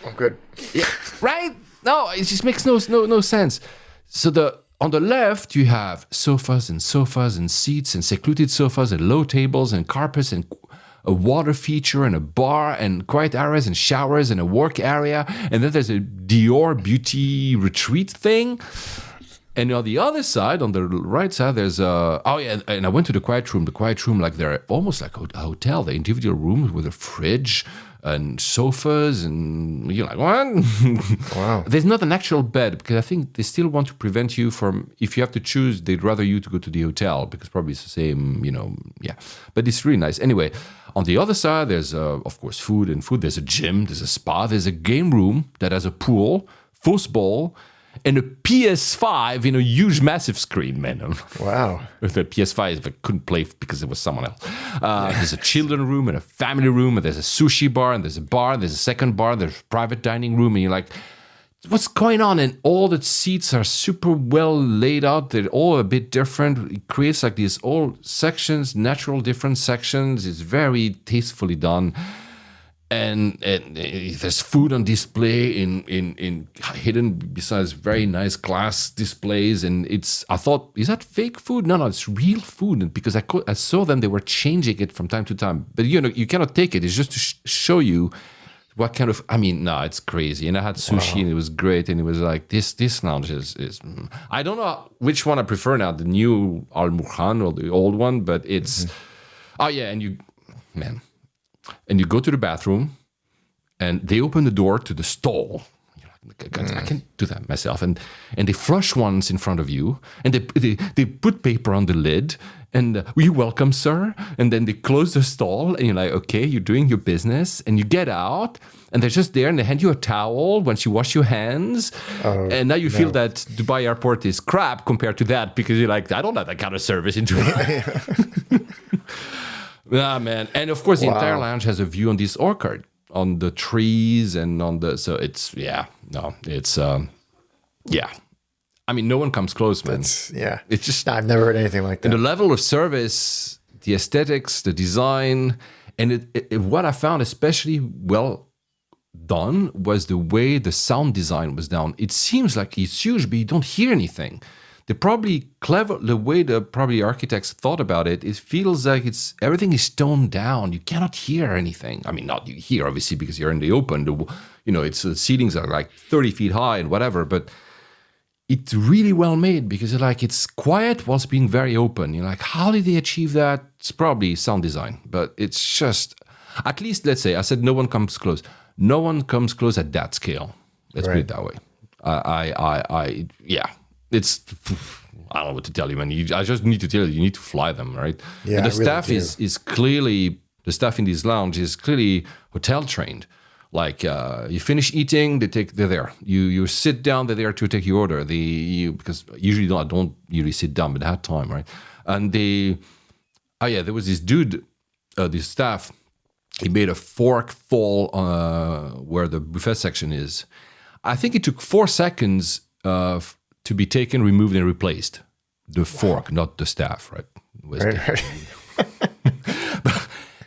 I'm good. Yeah, right? No, it just makes no sense. So on the left, you have sofas and seats and secluded sofas and low tables and carpets and a water feature and a bar and quiet areas and showers and a work area. And then there's a Dior beauty retreat thing. And on the other side, on the right side, there's and I went to the quiet room. The quiet room, like they're almost like a hotel. They're individual rooms with a fridge and sofas, and you're like, what? Wow. There's not an actual bed because I think they still want to prevent you from, if you have to choose, they'd rather you to go to the hotel because probably it's the same, yeah. But it's really nice. Anyway, on the other side, there's, of course, food. There's a gym, there's a spa, there's a game room that has a pool, football, and a PS5 in a huge, massive screen, man. Wow. The PS5 I couldn't play because it was someone else. There's a children room and a family room, and there's a sushi bar, and there's a bar, and there's a second bar, there's a private dining room, and you're like, what's going on? And all the seats are super well laid out. They're all a bit different. It creates like these all sections, natural different sections. It's very tastefully done. And there's food on display in hidden besides very nice glass displays. And I thought, is that fake food? No, it's real food. And because I saw them, they were changing it from time to time. But you cannot take it. It's just to show you what kind of. It's crazy. And I had sushi, and it was great. And it was like this lounge is. I don't know which one I prefer now, the new Al Mourjan or the old one, but it's. Oh yeah, and you go to the bathroom, and they open the door to the stall. You're like, I can't do that myself. And they flush once in front of you, and they put paper on the lid, and you're welcome, sir. And then they close the stall, and you're like, okay, you're doing your business, and you get out, and they're just there, and they hand you a towel once you wash your hands. And now you feel that Dubai airport is crap compared to that, because you're like, I don't have that kind of service in Dubai. Ah, man. And of course, the entire lounge has a view on this orchard, on the trees and on the, so it's, no one comes close, man. It's just, I've never heard anything like that. And the level of service, the aesthetics, the design, and what I found especially well done was the way the sound design was done. It seems like it's huge, but you don't hear anything. They're probably clever, the way the probably architects thought about it. It feels like everything is toned down. You cannot hear anything. Not you hear, obviously, because you're in the open. It's the ceilings are like 30 feet high and whatever, but it's really well made because it's quiet whilst being very open. You're like, how did they achieve that? It's probably sound design, but it's just, at least, let's say, I said no one comes close. No one comes close at that scale. Let's put it that way. It's, I don't know what to tell you, man. I just need to tell you, you need to fly them, right? Yeah, and the staff is clearly, the staff in this lounge is clearly hotel trained. Like you finish eating, they're there. You sit down, they're there to take your order. Because usually I don't usually sit down, but I had time, right? And there was this dude, this staff. He made a fork fall where the buffet section is. I think it took 4 seconds to be taken, removed, and replaced. The fork, not the staff, right? Right.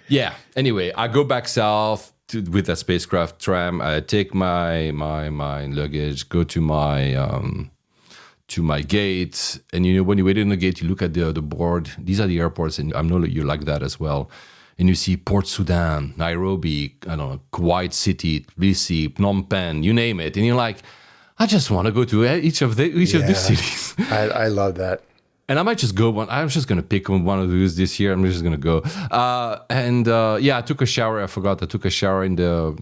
Yeah. Anyway, I go back south with that spacecraft tram. I take my luggage, go to my gate, and when you wait in the gate, you look at the board. These are the airports, and I know that you like that as well. And you see Port Sudan, Nairobi, Kuwait City, Tbilisi, Phnom Penh, you name it, and you're like, I just want to go to each of these cities. I love that. And I might just go one. I'm just going to pick one of those this year. I'm just going to go. I took a shower. I forgot. I took a shower in the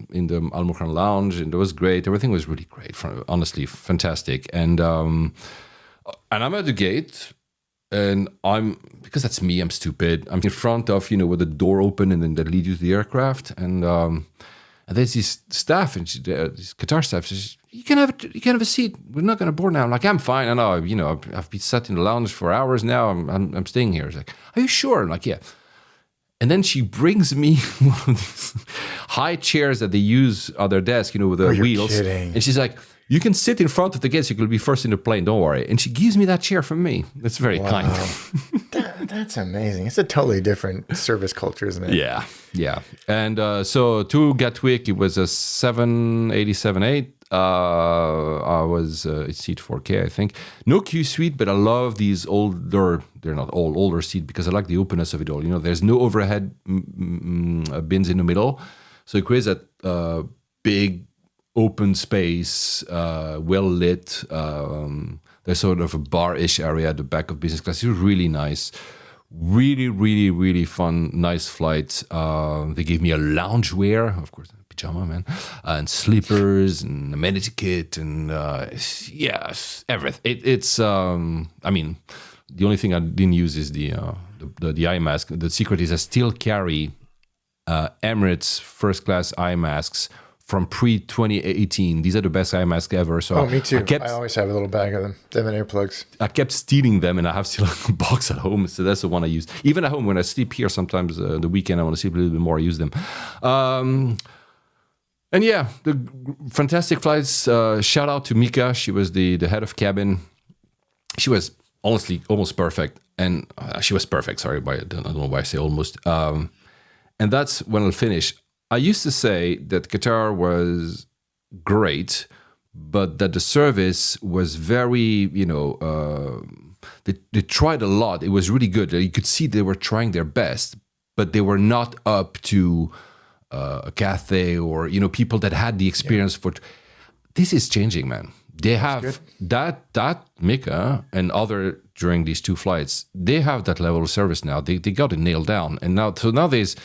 Al Mourjan Lounge, and it was great. Everything was really great. Honestly, fantastic. And I'm at the gate, and because that's me. I'm stupid. I'm in front of with the door open, and then that leads you to the aircraft. And there's this staff, and this Qatar staff says, You can have a seat. We're not going to board now. I'm like, I'm fine. I know. I've been sat in the lounge for hours now. I'm staying here. It's like, are you sure? I'm like, yeah. And then she brings me one of these high chairs that they use on their desk, with the wheels. Kidding. And she's like, you can sit in front of the guests. You will be first in the plane. Don't worry. And she gives me that chair for me. That's very kind. That's amazing. It's a totally different service culture, isn't it? Yeah. And so to Gatwick, it was a 787-8. I was it's seat 4K, I think. No Q suite, but I love these older. They're not all older seat because I like the openness of it all. There's no overhead bins in the middle, so it creates that big open space, well lit. There's sort of a bar-ish area at the back of business class. It's really nice. Really, really, really fun, nice flight. They gave me a loungewear, of course, pajama, man, and slippers and amenity kit and yes, everything. It's I mean, the only thing I didn't use is the eye mask. The secret is I still carry Emirates first class eye masks from pre-2018. These are the best eye masks ever. So me too. I always have a little bag of them and earplugs. I kept stealing them, and I have still a box at home. So that's the one I use. Even at home, when I sleep here, sometimes the weekend I want to sleep a little bit more, I use them. And yeah, the fantastic flights. Shout out to Mika. She was the head of cabin. She was honestly almost perfect. And she was perfect. Sorry, I don't know why I say almost. And that's when I'll finish. I used to say that Qatar was great, but that the service was very, they tried a lot. It was really good. You could see they were trying their best, but they were not up to a Cathay or, people that had the experience for. This is changing, man. They have that Mika and other during these two flights, they have that level of service now. They got it nailed down. And nowadays,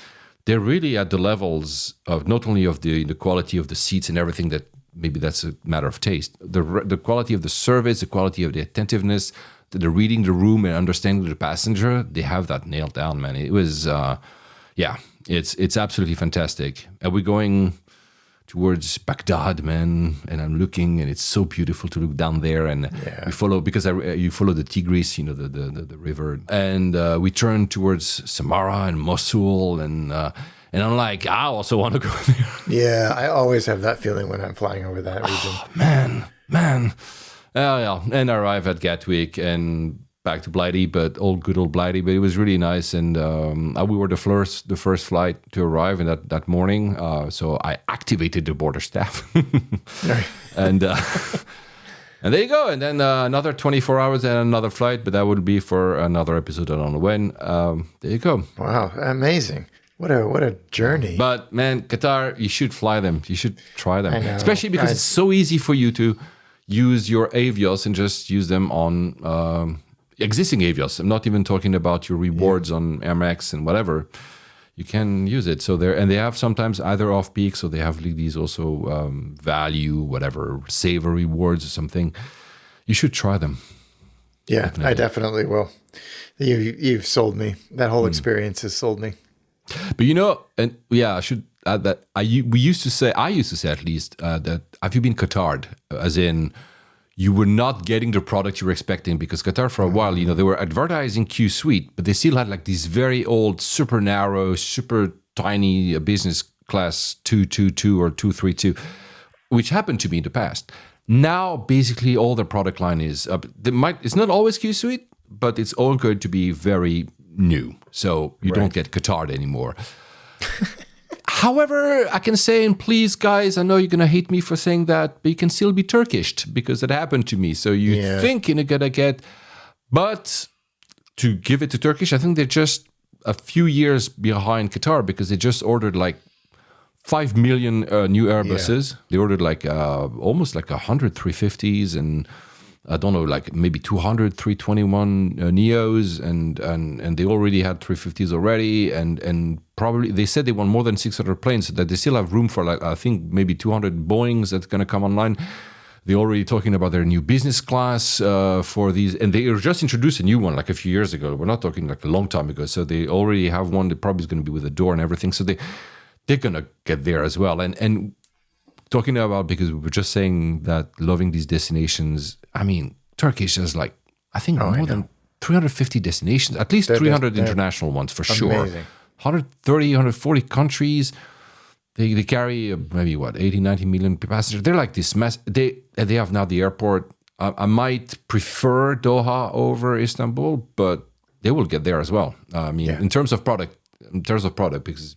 they're really at the levels of not only of the quality of the seats and everything, that maybe that's a matter of taste, the quality of the service, the quality of the attentiveness, the reading the room and understanding the passenger. They have that nailed down, man. It was, it's absolutely fantastic. And we're going towards Baghdad, man, and I'm looking, and it's so beautiful to look down there. And we follow, because you follow the Tigris, the river, and we turn towards Samarra and Mosul, and I'm like, I also want to go there. Yeah, I always have that feeling when I'm flying over that region. Oh, man. Yeah, and I arrive at Gatwick and back to Blighty, but good old Blighty. But it was really nice, and we were the first flight to arrive in that morning. So I activated the border staff, and there you go. And then another 24 hours and another flight, but that would be for another episode. I don't know when. There you go. Wow, amazing! What a journey. But man, Qatar, you should fly them. You should try them, especially because it's so easy for you to use your Avios and just use them on existing Avios. I'm not even talking about your rewards on Amex and whatever. You can use it. So they have sometimes either off peak, so they have these also value, whatever, saver rewards or something. You should try them. Yeah, definitely. I definitely will. You've sold me. That whole experience has sold me. But and I should add that I used to say at least that have you been Qatar'd, as in you were not getting the product you were expecting, because Qatar for a while, they were advertising Q Suite, but they still had like these very old, super narrow, super tiny business class 222 or 232, which happened to me in the past. Now, basically, all the product line is it's not always Q Suite, but it's all going to be very new. So you don't get Qatar'd anymore. However, I can say, and please, guys, I know you're going to hate me for saying that, but you can still be Turkish'd, because it happened to me. So you think you're going to get, but to give it to Turkish, I think they're just a few years behind Qatar, because they just ordered like 5 million new Airbuses. They ordered like almost like 100 350s and I don't know, like maybe 200 321 Neos, and they already had 350s already, and probably they said they want more than 600 planes, so that they still have room for like I think maybe 200 Boeings that's going to come online. They're already talking about their new business class for these, and they just introduced a new one like a few years ago. We're not talking like a long time ago, so they already have one that probably is going to be with a door and everything. So they're going to get there as well, and talking about, because we were just saying that loving these destinations. I mean, Turkish has like, I think more than 350 destinations, at least 300 international ones for sure. Amazing. 130, 140 countries. They carry maybe 80, 90 million passengers. They're like this mess. They have now the airport. I might prefer Doha over Istanbul, but they will get there as well. I mean, in terms of product, because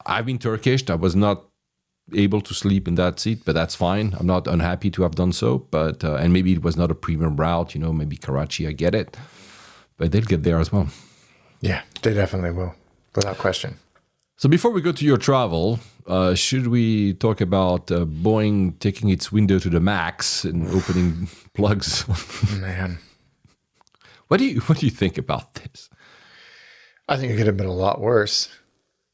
I've been Turkish. I was not able to sleep in that seat, but that's fine. I'm not unhappy to have done so. But and maybe it was not a premium route, maybe Karachi, I get it. But they'll get there as well. Yeah, they definitely will, without question. So before we go to your travel, should we talk about Boeing taking its window to the max and opening plugs? Man. What do you think about this? I think it could have been a lot worse.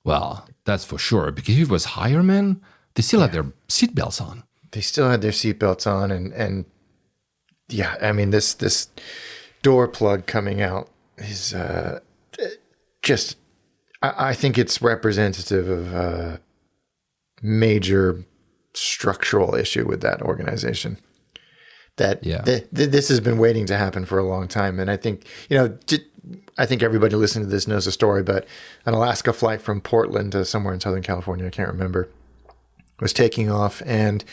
Well, that's for sure. Because if it was higher, man, they still had their seatbelts on. They still had their seatbelts on, and yeah, I mean this door plug coming out is just. I think it's representative of a major structural issue with that organization. That this has been waiting to happen for a long time, and I think I think everybody listening to this knows the story. But an Alaska flight from Portland to somewhere in Southern California, I can't remember, was taking off, and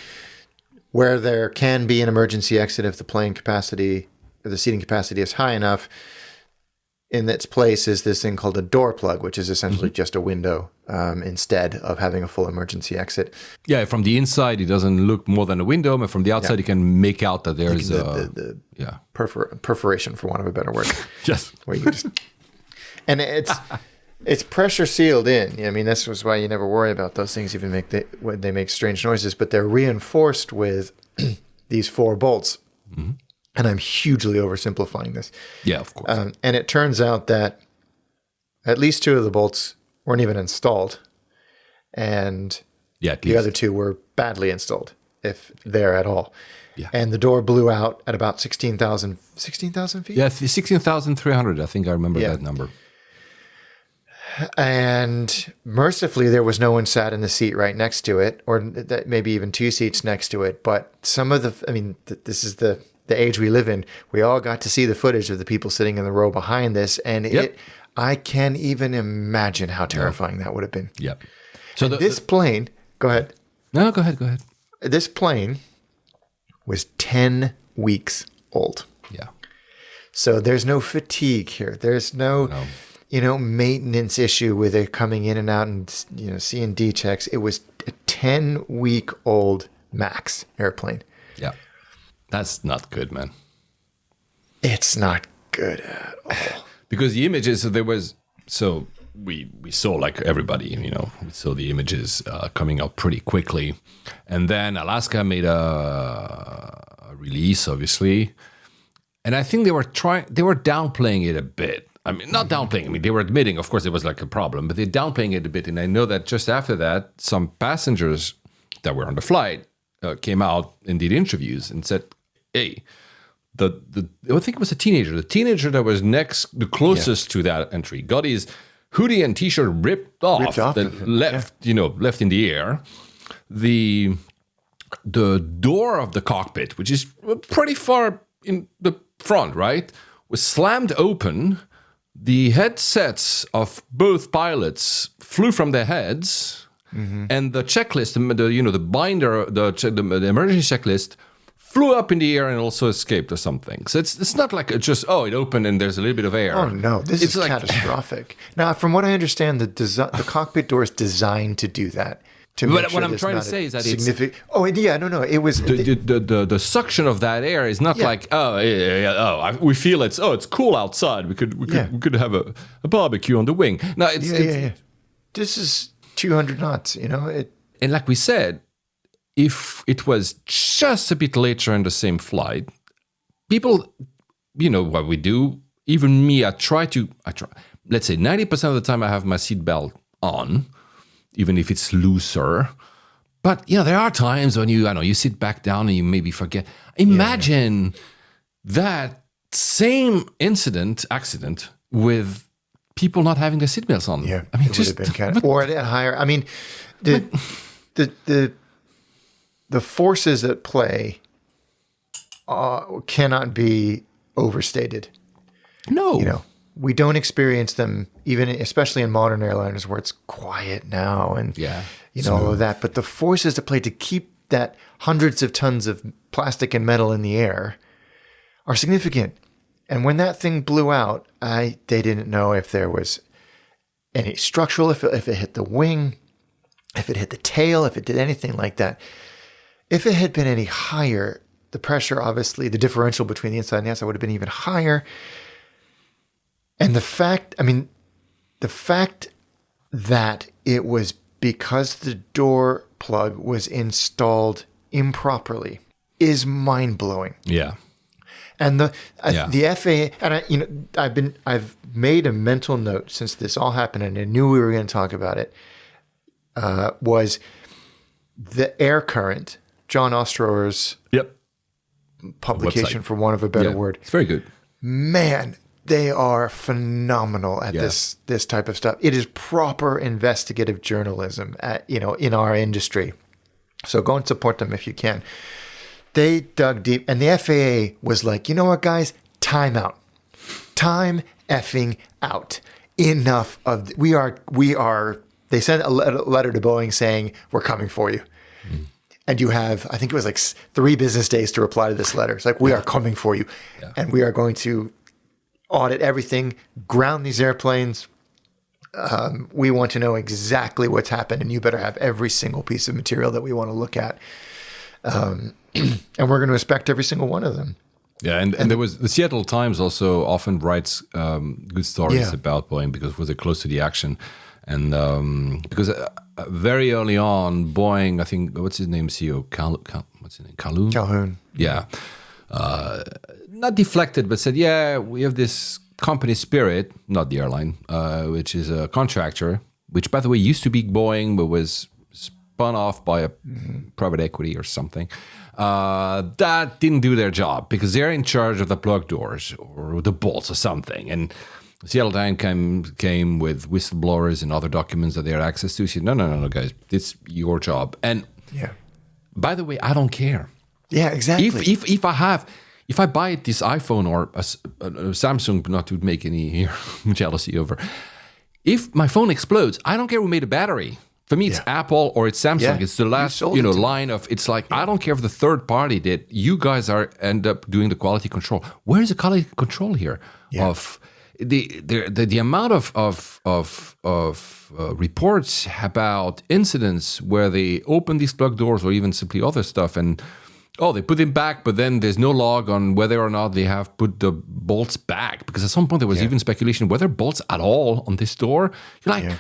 where there can be an emergency exit if the plane capacity or the seating capacity is high enough. In its place is this thing called a door plug, which is essentially just a window instead of having a full emergency exit. Yeah, from the inside, it doesn't look more than a window, but from the outside, you can make out that there's the perforation, for want of a better word. Yes. Where you just, and it's pressure sealed in. I mean, this was why you never worry about those things, even when they make strange noises, but they're reinforced with these 4 bolts. Mm-hmm. And I'm hugely oversimplifying this. Yeah, of course. And it turns out that at least 2 of the bolts weren't even installed. And the other 2 were badly installed, if they're at all. Yeah. And the door blew out at about 16,000 feet? Yeah, 16,300. I think I remember that number. And mercifully, there was no one sat in the seat right next to it, or maybe even 2 seats next to it. But some of this is the age we live in. We all got to see the footage of the people sitting in the row behind this, and I can't even imagine how terrifying that would have been. Yep. So this plane, go ahead. No, go ahead. This plane was 10 weeks old. Yeah. So there's no fatigue here. There's no maintenance issue with it coming in and out and, C&D checks. It was a 10-week-old MAX airplane. Yeah. That's not good, man. It's not good at all. Because the images, we saw, like everybody, we saw the images coming out pretty quickly. And then Alaska made a release, obviously. And I think they were downplaying it a bit. I mean, not downplaying. I mean, they were admitting, of course, it was like a problem, but they're downplaying it a bit. And I know that just after that, some passengers that were on the flight came out and did interviews and said, hey, I think it was a teenager. The teenager that was the closest to that entry, got his hoodie and t-shirt ripped off left in the air. The door of the cockpit, which is pretty far in the front, right, was slammed open. The headsets of both pilots flew from their heads, and the checklist, the binder, the emergency checklist, flew up in the air and also escaped or something. So it's not like it opened and there's a little bit of air. Oh no, this is like catastrophic. Now, from what I understand, the cockpit door is designed to do that. But what I'm trying to say is that significant. It was the suction of that air is not like we feel it's cool outside. We could have a barbecue on the wing. No, it's this is 200 knots. And like we said, if it was just a bit later in the same flight, people, what we do. Even me, I try. Let's say 90% of the time, I have my seatbelt on, even if it's looser. But there are times when you sit back down and you maybe forget. Imagine that same accident with people not having their seatbelts on. Yeah, I mean, it would have been or at higher. I mean, the forces at play cannot be overstated. No. We don't experience them, especially in modern airliners where it's quiet now and all of that. But the forces at play to keep that hundreds of tons of plastic and metal in the air are significant. And when that thing blew out, they didn't know if there was any structural, if it hit the wing. if it hit the tail, if it did anything like that. If it had been any higher, the pressure, obviously, the differential between the inside and the outside would have been even higher. And the fact that it was because the door plug was installed improperly is mind-blowing. Yeah. And the FAA, and I've made a mental note since this all happened, and I knew we were going to talk about it. Was the air current, John Ostrower's publication, for want of a better word. It's very good. Man, they are phenomenal at this type of stuff. It is proper investigative journalism in our industry. So go and support them if you can. They dug deep, and the FAA was like, you know what, guys? Time out. Time effing out. Enough of we are. They sent a letter to Boeing saying, we're coming for you. Mm. And you have, I think it was like 3 business days to reply to this letter. It's like, we are coming for you. Yeah. And we are going to audit everything, ground these airplanes. We want to know exactly what's happened, and you better have every single piece of material that we want to look at. And we're going to inspect every single one of them. Yeah, and there was the Seattle Times also often writes good stories about Boeing because it was close to the action. And because very early on, Boeing, I think, what's his name, CEO? What's his name? Calhoun? Yeah. Not deflected, but said, we have this company Spirit, not the airline, which is a contractor, which, by the way, used to be Boeing, but was spun off by a private equity or something. That didn't do their job because they're in charge of the plug doors or the bolts or something. And Seattle Times came with whistleblowers and other documents that they had access to. Said, no, guys, it's your job. And by the way, I don't care. Yeah, exactly. If I buy this iPhone or a Samsung, not to make any jealousy over, if my phone explodes, I don't care who made a battery. For me, it's Apple or it's Samsung. Yeah. It's the last line of. It's like I don't care if the third party that you guys end up doing the quality control. Where is the quality control here? Yeah. Of the amount of reports about incidents where they open these plug doors or even simply other stuff and they put them back, but then there's no log on whether or not they have put the bolts back, because at some point there was even speculation whether bolts at all on this door. You're like,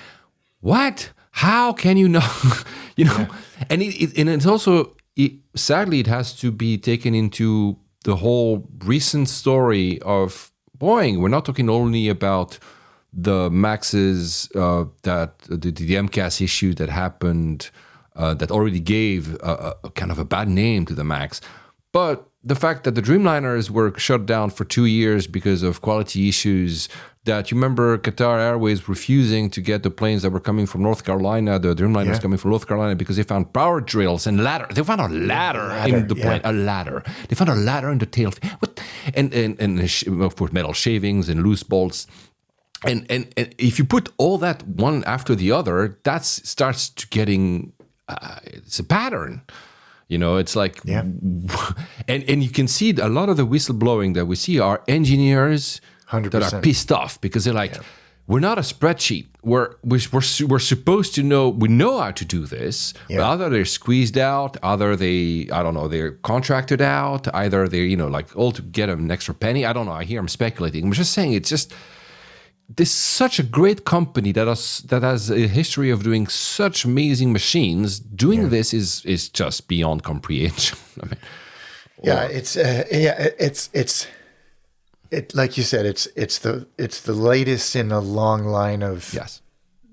what? How can you know? And it's also sadly it has to be taken into the whole recent story of Boeing. We're not talking only about the Maxes, that the MCAS issue that happened, that already gave a kind of a bad name to the Max, but the fact that the Dreamliners were shut down for 2 years because of quality issues. That you remember Qatar Airways refusing to get the planes that were coming from North Carolina, the Dreamliners coming from North Carolina, because they found power drills and ladder. They found a ladder in the plane. A ladder. They found a ladder in the tail. What? And of course metal shavings and loose bolts. And if you put all that one after the other, that starts to getting it's a pattern. It's like, and you can see a lot of the whistleblowing that we see are engineers 100%. That are pissed off because they're like, we're not a spreadsheet. We're supposed to know. We know how to do this. But either they're squeezed out, either they're contracted out, either they're like all to get an extra penny. I don't know. I hear I'm speculating. I'm just saying it's just. This is such a great company that has a history of doing such amazing machines. Doing this is just beyond comprehension. I mean, it's like you said, it's the latest in a long line of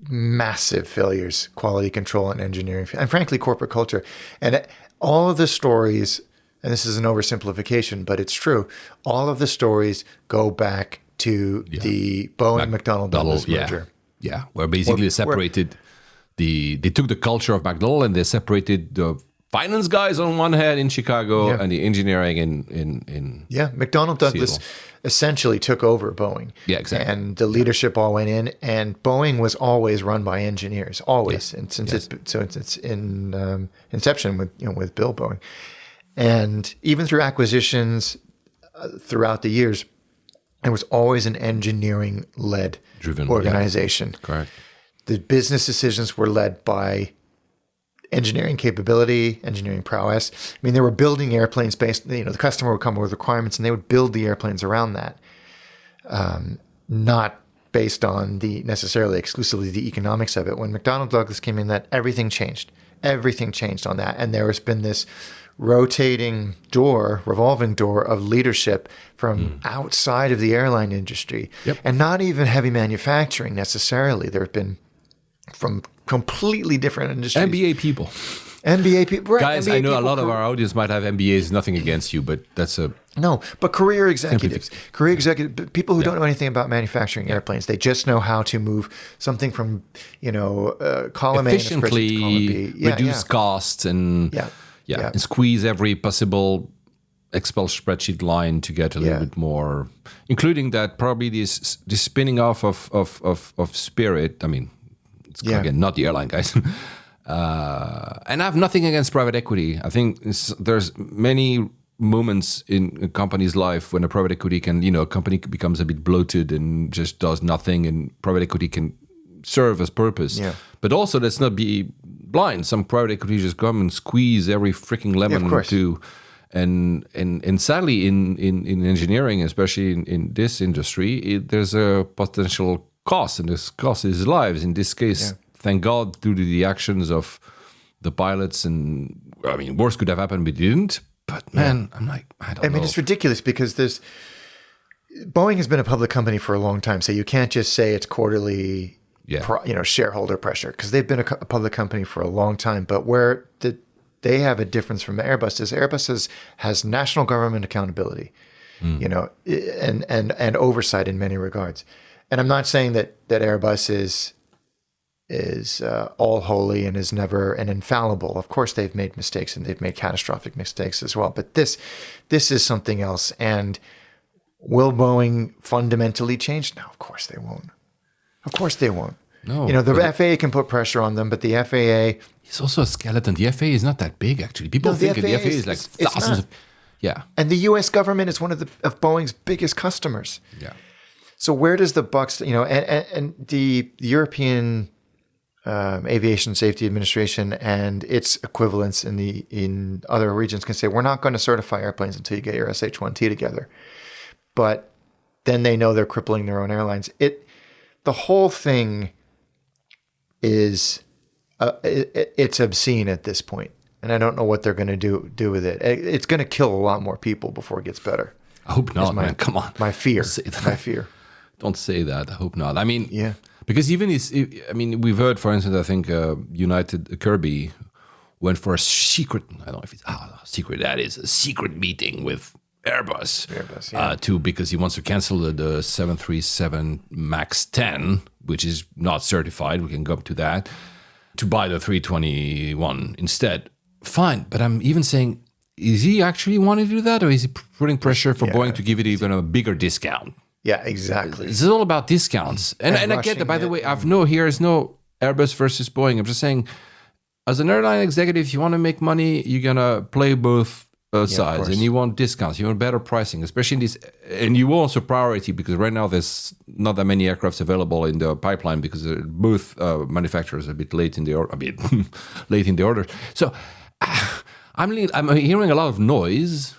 massive failures, quality control and engineering, and frankly, corporate culture. And all of the stories, and this is an oversimplification, but it's true. All of the stories go back to the Boeing McDonnell Douglas merger. Yeah, where basically they separated they took the culture of McDonnell and they separated the finance guys on one hand in Chicago and the engineering in McDonnell Douglas essentially took over Boeing. Yeah, exactly. And the leadership all went in, and Boeing was always run by engineers, always. And since it's in inception with Bill Boeing, and even through acquisitions throughout the years. It was always an engineering-led organization. Correct. The business decisions were led by engineering capability, engineering prowess. I mean, they were building airplanes based, the customer would come with requirements and they would build the airplanes around that. Not based on necessarily exclusively the economics of it. When McDonnell Douglas came in, that everything changed. Everything changed on that. And there has been this revolving door of leadership from outside of the airline industry. Yep. And not even heavy manufacturing necessarily. There have been from completely different industries. MBA people. MBA people. Right, Guys, MBA I know a people, lot of our audience might have MBAs, nothing against you, but that's a... No, but career executives, people who don't know anything about manufacturing airplanes, they just know how to move something from, column efficiently A to column B. reduce costs and and squeeze every possible Excel spreadsheet line to get a little bit more, including that probably this spinning off of Spirit. I mean, it's again not the airline guys. And I have nothing against private equity. I think there's many moments in a company's life when a private equity a company becomes a bit bloated and just does nothing, and private equity can serve as purpose. Yeah. But also, let's not be blind. Some private equity just come and squeeze every freaking lemon into. And sadly, in engineering, especially in this industry, there's a potential cost, and this cost is lives. In this case, thank God, due to the actions of the pilots, and I mean, worse could have happened, but it didn't. But man, I'm like, I don't know. I mean, it's ridiculous because Boeing has been a public company for a long time, so you can't just say it's quarterly, shareholder pressure, because they've been a public company for a long time. But where they have a difference from Airbus is Airbus has national government accountability, and oversight in many regards. And I'm not saying that Airbus is all holy and is never an infallible. Of course, they've made mistakes and they've made catastrophic mistakes as well. But this is something else. And will Boeing fundamentally change? No, of course they won't. Of course they won't. No, the FAA can put pressure on them, but the FAA... It's also a skeleton. The FAA is not that big, actually. People think the FAA is like thousands of... Yeah. And the U.S. government is one of Boeing's biggest customers. Yeah. So where does the buck... and the European... Aviation Safety Administration and its equivalents in other regions can say, we're not going to certify airplanes until you get your SH-1T together. But then they know they're crippling their own airlines. The whole thing is it's obscene at this point, and I don't know what they're going to do with it. It's going to kill a lot more people before it gets better. I hope not, man. Come on. My fear. My fear. Don't say that. I hope not. I mean, because we've heard, for instance, I think United Kirby went for a secret. I don't know if it's secret. That is a secret meeting with Airbus. Because he wants to cancel the 737 MAX 10, which is not certified. We can go up to that, to buy the 321 instead. Fine, but I'm even saying, is he actually wanting to do that, or is he putting pressure for Boeing to give it even a bigger discount? Yeah, exactly. This is all about discounts. And I get that, by the way, here is no Airbus versus Boeing. I'm just saying, as an airline executive, if you want to make money, you're going to play both sides. And you want discounts. You want better pricing, especially in this. And you want also priority, because right now there's not that many aircrafts available in the pipeline, because both manufacturers are a bit late in the order. So I'm hearing a lot of noise,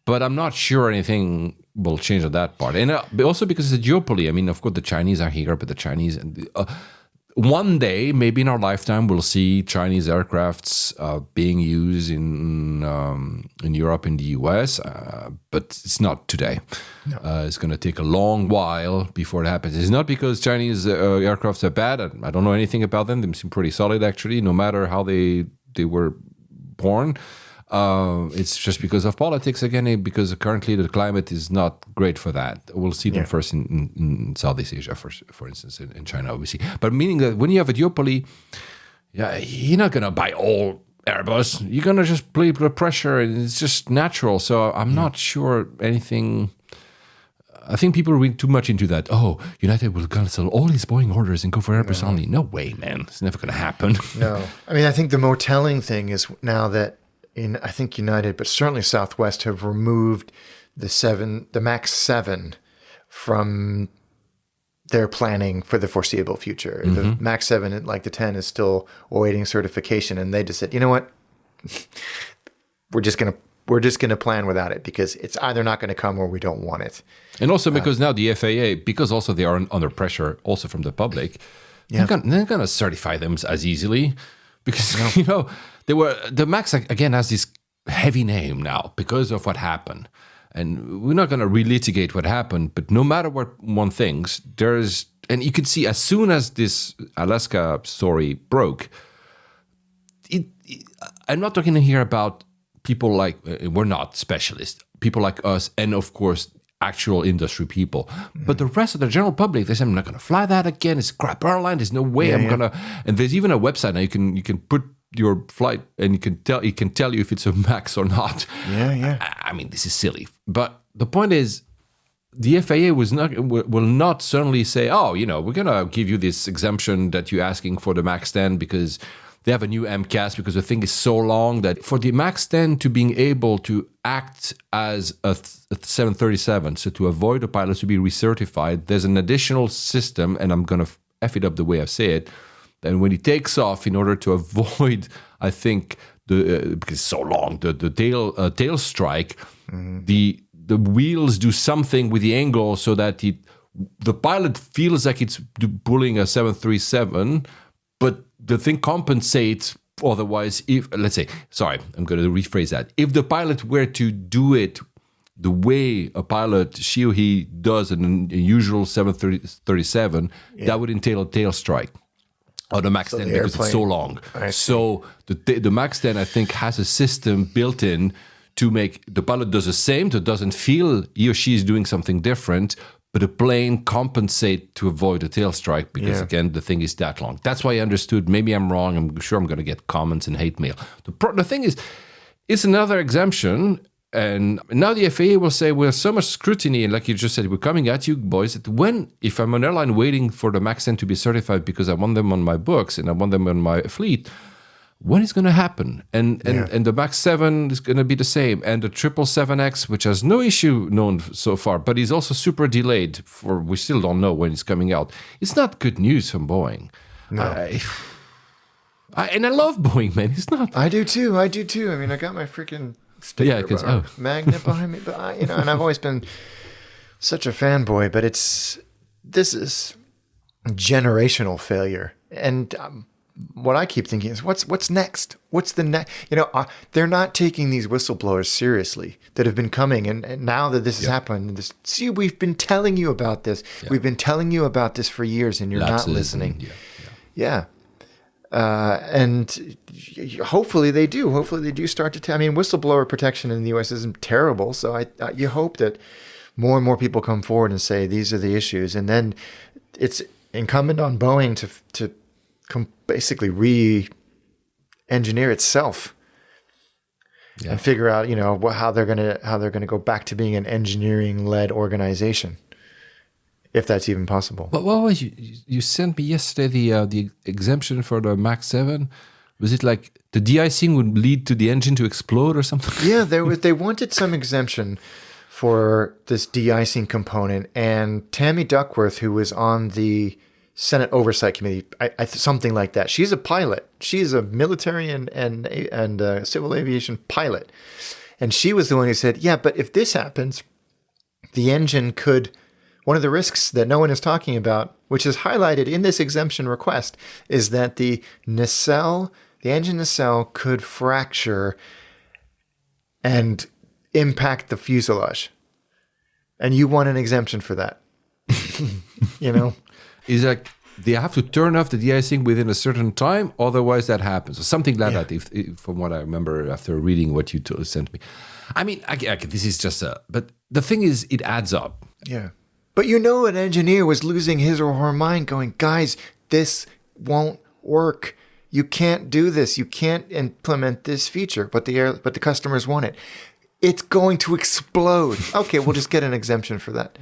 but I'm not sure anything will change on that part. And also because it's a duopoly. I mean, of course, the Chinese are here, but the Chinese... one day, maybe in our lifetime, we'll see Chinese aircrafts being used in Europe, in the US, but it's not today. No. It's going to take a long while before it happens. It's not because Chinese aircrafts are bad. I don't know anything about them. They seem pretty solid, actually, no matter how they were born. It's just because of politics, again, because currently the climate is not great for that. We'll see them first in Southeast Asia, for instance, in China, obviously. But meaning that when you have a duopoly, you're not going to buy all Airbus. You're going to just play the pressure, and it's just natural. So I'm not sure anything... I think people read too much into that. Oh, United will cancel all these Boeing orders and go for Airbus only. No way, man. It's never going to happen. No. I mean, I think the more telling thing is now that I think United, but certainly Southwest, have removed the MAX 7 from they're planning for the foreseeable future. The Max 7, like the 10, is still awaiting certification, and they just said, you know what, we're just gonna plan without it because it's either not going to come or we don't want it. And also because now the FAA, because also they are under pressure also from the public, they're not going to certify them as easily because the Max again has this heavy name now because of what happened. And we're not going to relitigate what happened, but no matter what one thinks, and you can see as soon as this Alaska story broke, I'm not talking here about people like, we're not specialists, people like us, and of course, actual industry people. But the rest of the general public, they say, I'm not going to fly that again. It's a crap airline. There's no way I'm going to. And there's even a website now you can put your flight and it can tell you if it's a Max or not. I mean, this is silly. But the point is, the FAA will not certainly say, oh, we're going to give you this exemption that you're asking for the Max 10 because they have a new MCAS because the thing is so long that for the Max 10 to being able to act as a 737, so to avoid the pilots to be recertified, there's an additional system, and I'm going to F it up the way I say it, and when he takes off, in order to avoid, I think, because it's so long, the tail strike, the wheels do something with the angle so that the pilot feels like it's pulling a 737, but the thing compensates. Otherwise, I'm going to rephrase that. If the pilot were to do it the way a pilot, she or he, does a usual 737, that would entail a tail strike. Or the Max 10 because it's so long. So the Max 10, I think, has a system built in to make the pilot does the same, so it doesn't feel he or she is doing something different, but the plane compensate to avoid a tail strike because, again, the thing is that long. That's why I understood. Maybe I'm wrong. I'm sure I'm going to get comments and hate mail. The thing is, it's another exemption. And now the FAA will say, well, so much scrutiny, and like you just said, we're coming at you, boys. That if I'm an airline waiting for the Max 10 to be certified because I want them on my books and I want them on my fleet, when is going to happen? And the Max 7 is going to be the same. And the 777X, which has no issue known so far, but is also super delayed, we still don't know when it's coming out. It's not good news from Boeing. No. And I love Boeing, man. It's not. I do too. I mean, I got my freaking sticker magnet behind me, but and I've always been such a fanboy, but this is generational failure. And what I keep thinking is, what's next? What's the next? They're not taking these whistleblowers seriously that have been coming, and now that this has happened, we've been telling you about this. Yeah. We've been telling you about this for years, and you're not listening. And hopefully they do. Hopefully they do start to. I mean, whistleblower protection in the U.S. isn't terrible, so you hope that more and more people come forward and say these are the issues, and then it's incumbent on Boeing to basically re-engineer itself and figure out, how they're gonna go back to being an engineering-led organization, if that's even possible. But what was you sent me yesterday the exemption for the Max 7? Was it like the de-icing would lead to the engine to explode or something? Yeah, they wanted some exemption for this de-icing component, and Tammy Duckworth, who was on the Senate Oversight Committee, something like that. She's a pilot. She's a military and civil aviation pilot, and she was the one who said, "Yeah, but if this happens, the engine could." One of the risks that no one is talking about, which is highlighted in this exemption request, is that the engine nacelle could fracture and impact the fuselage. And you want an exemption for that. Is like they have to turn off the de-icing within a certain time, otherwise that happens. Or something like that, if from what I remember after reading what you sent me. I mean, this is just but the thing is, it adds up. Yeah. But an engineer was losing his or her mind going, guys, this won't work. You can't do this. You can't implement this feature, but the customers want it. It's going to explode. Okay, we'll just get an exemption for that.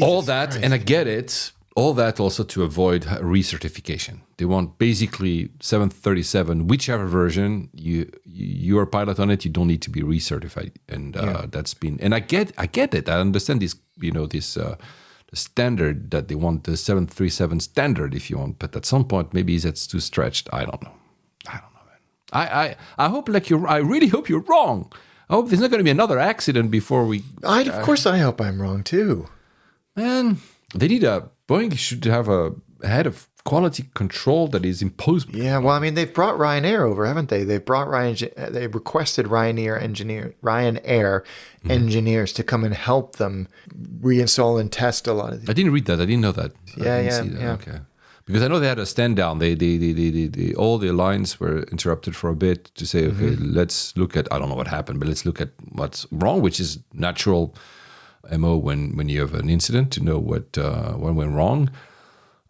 All that, Christ. And I get it, all that also to avoid recertification. They want basically 737, whichever version, you're a pilot on it, you don't need to be recertified. And that's been, and I get it. I understand this, this standard that they want, the 737 standard, if you want. But at some point, maybe that's too stretched. I don't know, man. I hope I really hope you're wrong. I hope there's not going to be another accident before we. Of course, I hope I'm wrong too. Man, Boeing should have a head of quality control that is imposed. Yeah, well, I mean, they've brought Ryanair over, haven't they? They requested Ryanair engineers to come and help them reinstall and test a lot of these. I didn't read that. I didn't know that. Yeah. Okay. Because I know they had a stand down. All the lines were interrupted for a bit to say, okay, let's look at, I don't know what happened, but let's look at what's wrong, which is natural MO when you have an incident to know what went wrong.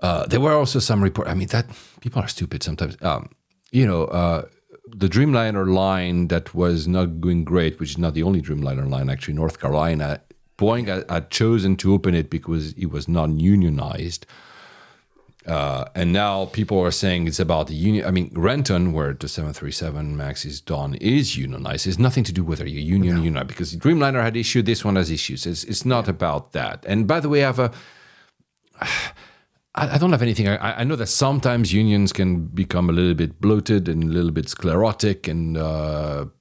There were also some reports. I mean, that people are stupid sometimes. The Dreamliner line that was not going great, which is not the only Dreamliner line, actually, North Carolina, Boeing had chosen to open it because it was non-unionized. And now people are saying it's about the union. I mean, Renton, where the 737 MAX is done, is unionized. It's nothing to do whether you're union or unionized, because Dreamliner had issues. This one has issues. It's not about that. And by the way, I don't have anything. I know that sometimes unions can become a little bit bloated and a little bit sclerotic,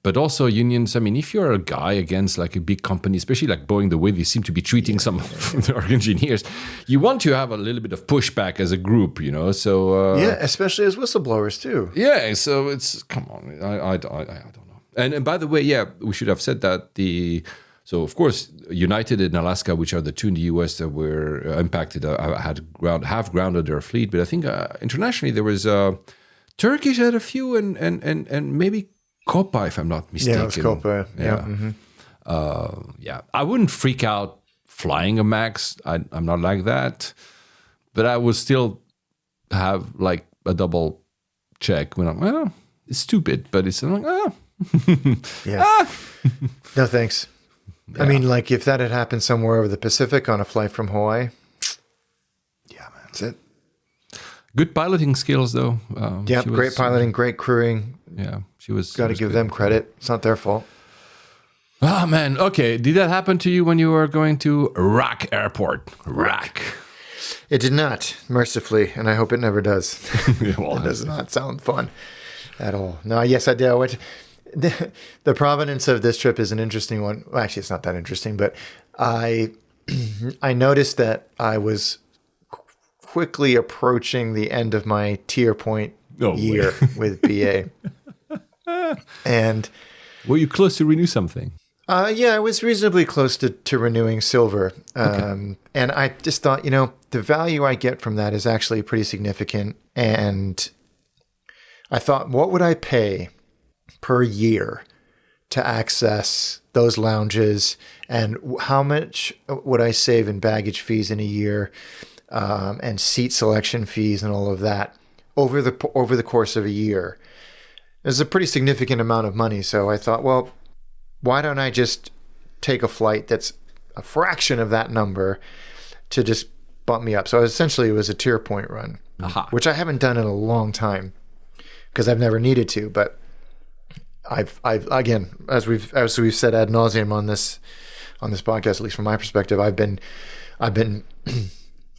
but also unions. I mean, if you're a guy against like a big company, especially like Boeing, the way they seem to be treating some of their engineers, you want to have a little bit of pushback as a group, So especially as whistleblowers too. Yeah, so it's come on. I don't know. And by the way, we should have said that So, of course, United and Alaska, which are the two in the U.S. that were impacted, have grounded their fleet. But I think internationally there was Turkish had a few, and maybe Copa, if I'm not mistaken. Yeah, it was Copa. Yeah. I wouldn't freak out flying a MAX. I'm not like that. But I would still have like a double check when I'm, it's stupid, but it's like, No, thanks. Yeah. I mean, like if that had happened somewhere over the Pacific on a flight from Hawaii. Yeah, man. That's it. Good piloting skills, though. Great piloting, great crewing. Yeah, she was. Got to give them credit. It's not their fault. Ah, man. Okay. Did that happen to you when you were going to RAK Airport? RAK. It did not, mercifully, and I hope it never does. It does not sound fun at all. No, yes, I did. I went. The provenance of this trip is an interesting one. Well, actually, it's not that interesting, but I noticed that I was quickly approaching the end of my tier point year with BA. And were you close to renew something? Yeah, I was reasonably close to renewing silver. Okay. And I just thought, the value I get from that is actually pretty significant. And I thought, what would I pay per year to access those lounges, and how much would I save in baggage fees in a year, and seat selection fees and all of that over the course of a year? It's a pretty significant amount of money. So I thought, well, why don't I just take a flight that's a fraction of that number to just bump me up? So essentially it was a tier point run, which I haven't done in a long time because I've never needed to, but I've again, as we've said ad nauseum on this podcast, at least from my perspective, I've been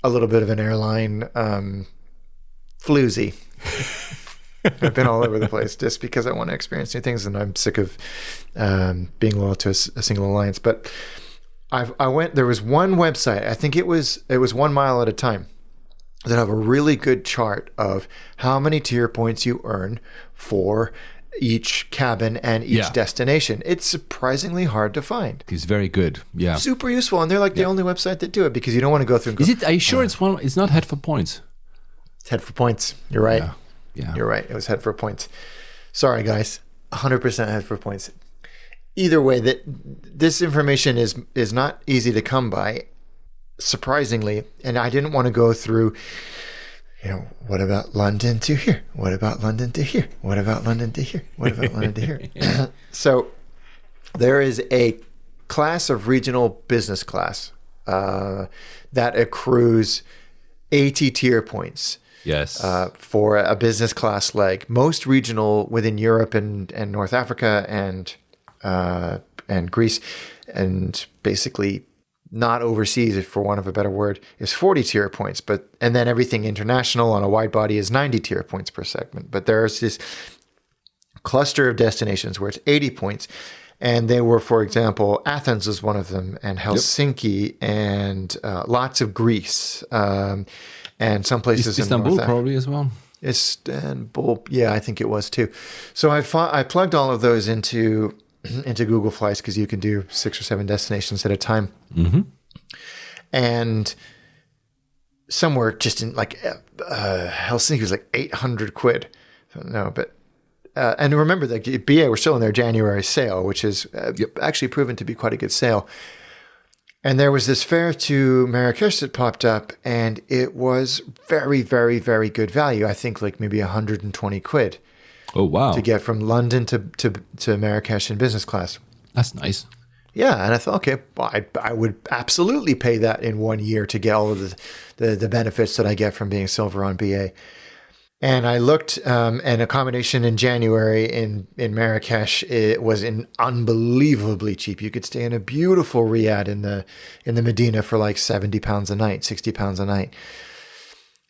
a little bit of an airline floozy. I've been all over the place just because I want to experience new things, and I'm sick of being loyal to a single alliance. But I went. There was one website. I think it was 1 mile at a time that have a really good chart of how many tier points you earn for each cabin and each destination. It's surprisingly hard to find. It's very good. Yeah. Super useful. And they're like the only website that do it, because you don't want to go through and go, are you sure it's not head for points? It's head for points. You're right. Yeah. You're right. It was head for points. Sorry, guys. 100% head for points. Either way, this information is not easy to come by, surprisingly. And I didn't want to go through, what about London to here? What about London to here? What about London to here? What about London to here? So there is a class of regional business class that accrues 80 tier points. Yes. For a business class leg. Most regional within Europe and North Africa and Greece, and basically not overseas, if for want of a better word, is 40 tier points. And then everything international on a wide body is 90 tier points per segment. But there's this cluster of destinations where it's 80 points. And they were, for example, Athens was one of them, and Helsinki, and lots of Greece, and some places in Istanbul North probably as well. Istanbul, yeah, I think it was too. So I plugged all of those into Google Flights because you can do 6 or 7 destinations at a time. Mm-hmm. And somewhere just in like Helsinki was like 800 quid. No, but and remember that BA were still in their January sale, which is actually proven to be quite a good sale. And there was this fare to Marrakesh that popped up, and it was very, very, very good value. I think like maybe 120 quid. Oh, wow. To get from London to Marrakesh in business class. That's nice. Yeah, and I thought, okay, well, I would absolutely pay that in 1 year to get all of the benefits that I get from being silver on BA. And I looked, and accommodation in January in Marrakesh, it was unbelievably cheap. You could stay in a beautiful riad in the Medina for like £70 a night, £60 a night.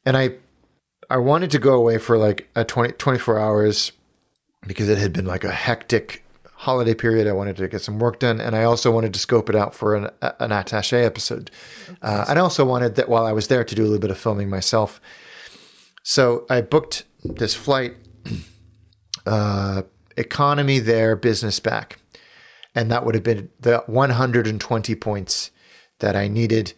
And I wanted to go away for like 24 hours because it had been like a hectic holiday period. I wanted to get some work done. And I also wanted to scope it out for an attaché episode. And I also wanted that while I was there to do a little bit of filming myself. So I booked this flight, economy there, business back. And that would have been the 120 points that I needed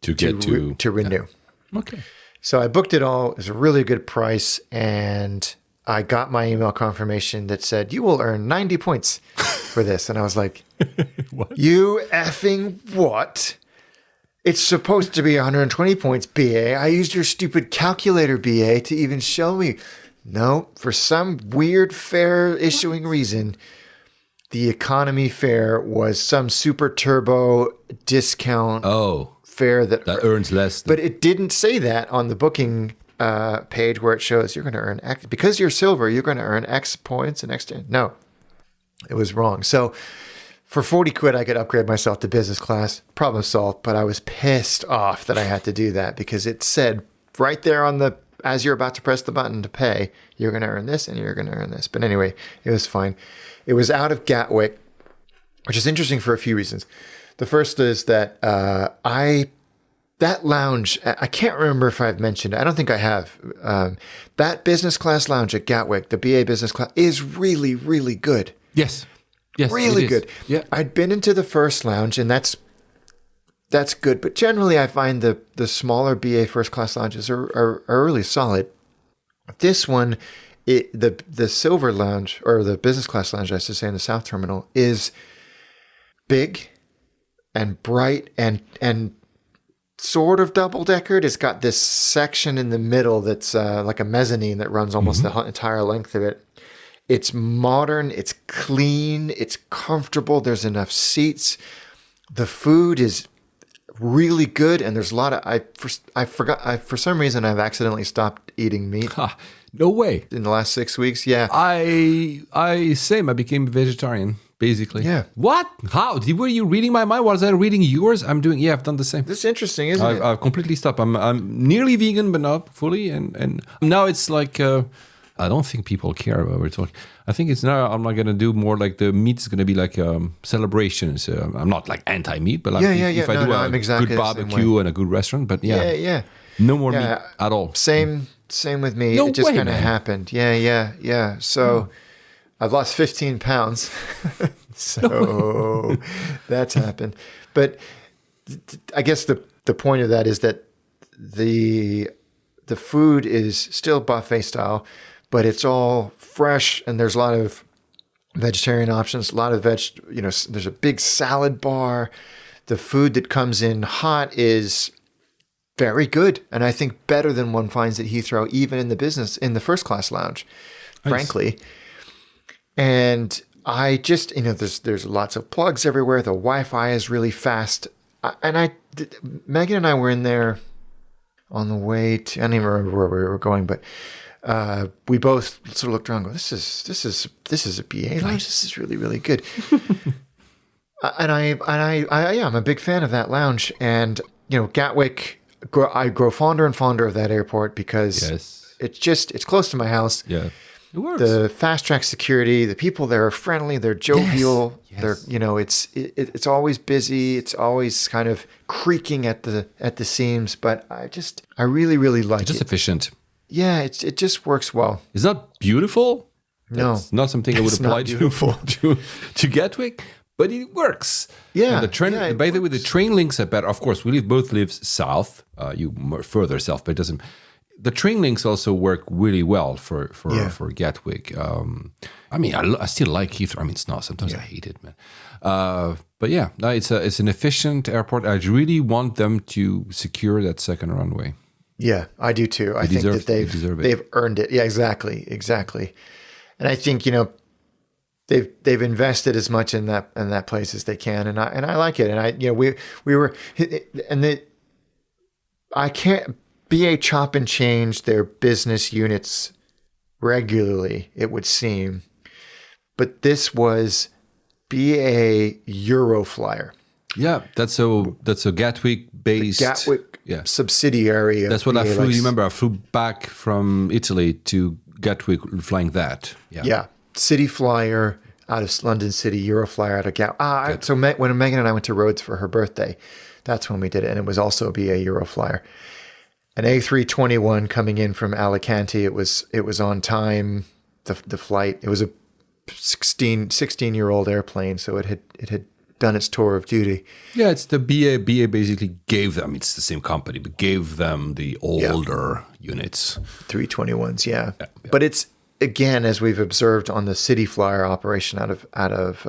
to renew. Yeah. Okay. So I booked it all. It was a really good price. And I got my email confirmation that said, you will earn 90 points for this. And I was like, what? You effing what? It's supposed to be 120 points, BA. I used your stupid calculator, BA, to even show me. No, for some weird fare issuing reason, the economy fare was some super turbo discount fare that earns less. But it didn't say that on the booking page where it shows you're going to earn X. Because you're silver, you're going to earn X points and X. No, it was wrong. So for 40 quid, I could upgrade myself to business class. Problem solved. But I was pissed off that I had to do that because it said right there as you're about to press the button to pay, you're going to earn this and you're going to earn this. But anyway, it was fine. It was out of Gatwick, which is interesting for a few reasons. The first is that that lounge, I can't remember if I've mentioned it. I don't think I have. That business class lounge at Gatwick, the BA business class, is really, really good. Yes, really good. Yeah, I'd been into the first lounge, and that's good. But generally, I find the smaller BA first class lounges are really solid. This one, the silver lounge, or the business class lounge, I should say, in the South Terminal, is big and bright and sort of double-deckered. It's got this section in the middle that's like a mezzanine that runs almost the entire length of it. It's modern, it's clean, it's comfortable, there's enough seats. The food is really good, and there's a lot of... for some reason, I've accidentally stopped eating meat. No way. In the last 6 weeks, yeah. I became a vegetarian. Basically. Yeah. What? How? Were you reading my mind? Was I reading yours? I've done the same. This is interesting, isn't it? I've completely stopped. I'm nearly vegan, but not fully. And now it's like, I don't think people care about what we're talking. I think it's now, I'm not going to do more like the meat is going to be like celebration. So I'm not like anti-meat, but like if I do a good barbecue and a good restaurant, but yeah. No more meat at all. Same with me. No it just way, kind of happened. Yeah. So... I've lost 15 pounds, so that's happened. But I guess the point of that is that the food is still buffet style, but it's all fresh, and there's a lot of vegetarian options, a lot of there's a big salad bar. The food that comes in hot is very good, and I think better than one finds at Heathrow, even in the first class lounge, frankly. And I just, there's lots of plugs everywhere. The Wi-Fi is really fast. Megan and I were in there on the way to, I don't even remember where we were going, but we both sort of looked around and go, this is a BA lounge. This is really, really good. Yeah, I'm a big fan of that lounge. And, Gatwick, I grow fonder and fonder of that airport because Yes. it's close to my house. Yeah. It works. The fast track security, the people there are friendly, they're jovial. Yes. They're, it's always busy. It's always kind of creaking at the seams, but I really, really like Just it. efficient. Yeah, it just works well. It's not beautiful. No. It's not something I would It's not apply beautiful. to Gatwick, but it works. Yeah, And the train. yeah, it by the way, the train links are better. Of course, we both live south. You more further south, but it doesn't. The train links also work really well for Gatwick. I mean, I still like Heathrow. I mean, it's not. Sometimes I hate it, man. But yeah, no, it's an efficient airport. I really want them to secure that second runway. Yeah, I do too. I think that they deserve it. they've earned it. Yeah, exactly. And I think they've invested as much in that place as they can, and I like it. And we were I can't. BA chop and change their business units regularly, it would seem, but this was BA Euroflyer. Yeah, that's a Gatwick based Gatwick subsidiary. That's what I flew. You remember, I flew back from Italy to Gatwick flying that. Yeah. City Flyer out of London City, Euroflyer out of Gatwick. So when Megan and I went to Rhodes for her birthday, that's when we did it. And it was also a BA Euroflyer. An A321 coming in from Alicante. It was on time. The flight. It was a 16-year-old airplane, so it had done its tour of duty. Yeah, it's the BA. BA basically gave them. It's the same company, but gave them the older units. 321s, yeah. But it's again, as we've observed on the City Flyer operation out of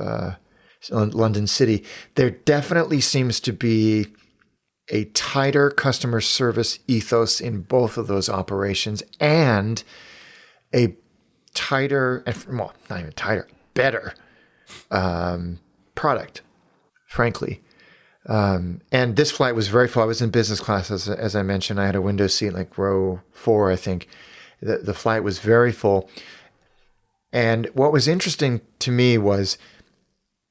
London City, there definitely seems to be a tighter customer service ethos in both of those operations, and a tighter, well, not even tighter, better product, frankly. And this flight was very full. I was in business class, as I mentioned. I had a window seat, like row 4, I think. The flight was very full. And what was interesting to me was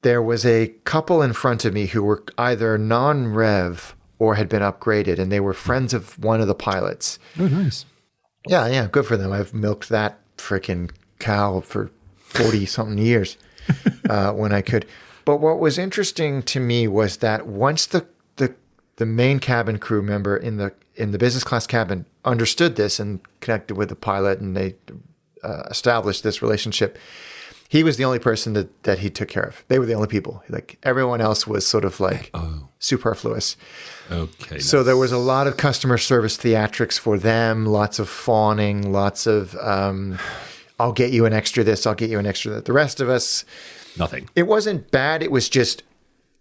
there was a couple in front of me who were either non-rev or had been upgraded, and they were friends of one of the pilots. Oh, nice. Yeah, good for them. I've milked that freaking cow for 40-something years when I could. But what was interesting to me was that once the main cabin crew member in the business class cabin understood this and connected with the pilot, and they established this relationship, he was the only person that he took care of. They were the only people. Like, everyone else was sort of like superfluous. Okay. So there was a lot of customer service theatrics for them, lots of fawning, lots of, I'll get you an extra this, I'll get you an extra that. The rest of us, nothing. It wasn't bad. It was just,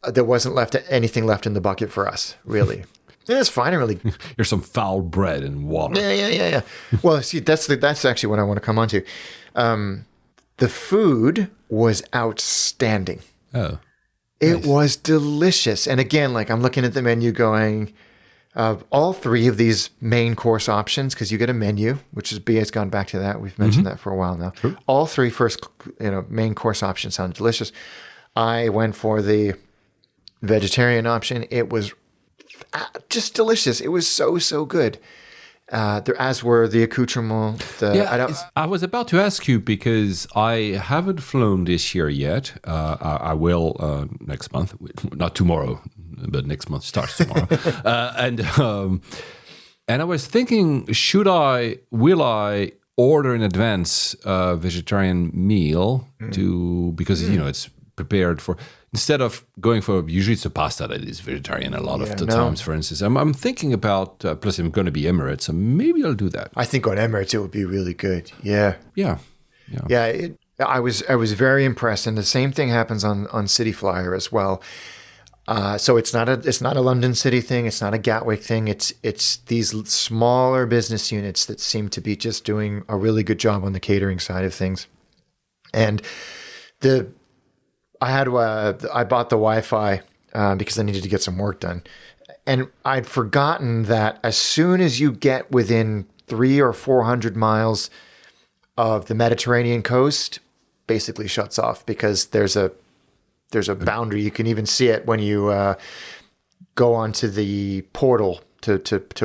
there wasn't anything left in the bucket for us, really. Yeah, it's fine. Really. Here's some foul bread and water. Yeah. Well, see, that's actually what I want to come on to. The food was outstanding. Oh. It was delicious. And again, like, I'm looking at the menu going, all 3 of these main course options, because you get a menu, which is BA's gone back to that. We've mentioned that for a while now. True. All 3 first, main course options sound delicious. I went for the vegetarian option. It was just delicious. It was so good. As were the accoutrements. I was about to ask you, because I haven't flown this year yet. I will next month, not tomorrow, but next month starts tomorrow. And I was thinking, will I order in advance a vegetarian meal because it's prepared for. Instead of going for, usually it's a pasta that is vegetarian a lot of the times, for instance. I'm thinking about, plus I'm going to be Emirates, so maybe I'll do that. I think on Emirates it would be really good. Yeah. I was very impressed, and the same thing happens on City Flyer as well. So it's not a London City thing. It's not a Gatwick thing. It's these smaller business units that seem to be just doing a really good job on the catering side of things. And I bought the Wi-Fi because I needed to get some work done. And I'd forgotten that as soon as you get within 300 or 400 miles of the Mediterranean coast, basically shuts off, because there's a there's a boundary. You can even see it when you go onto the portal to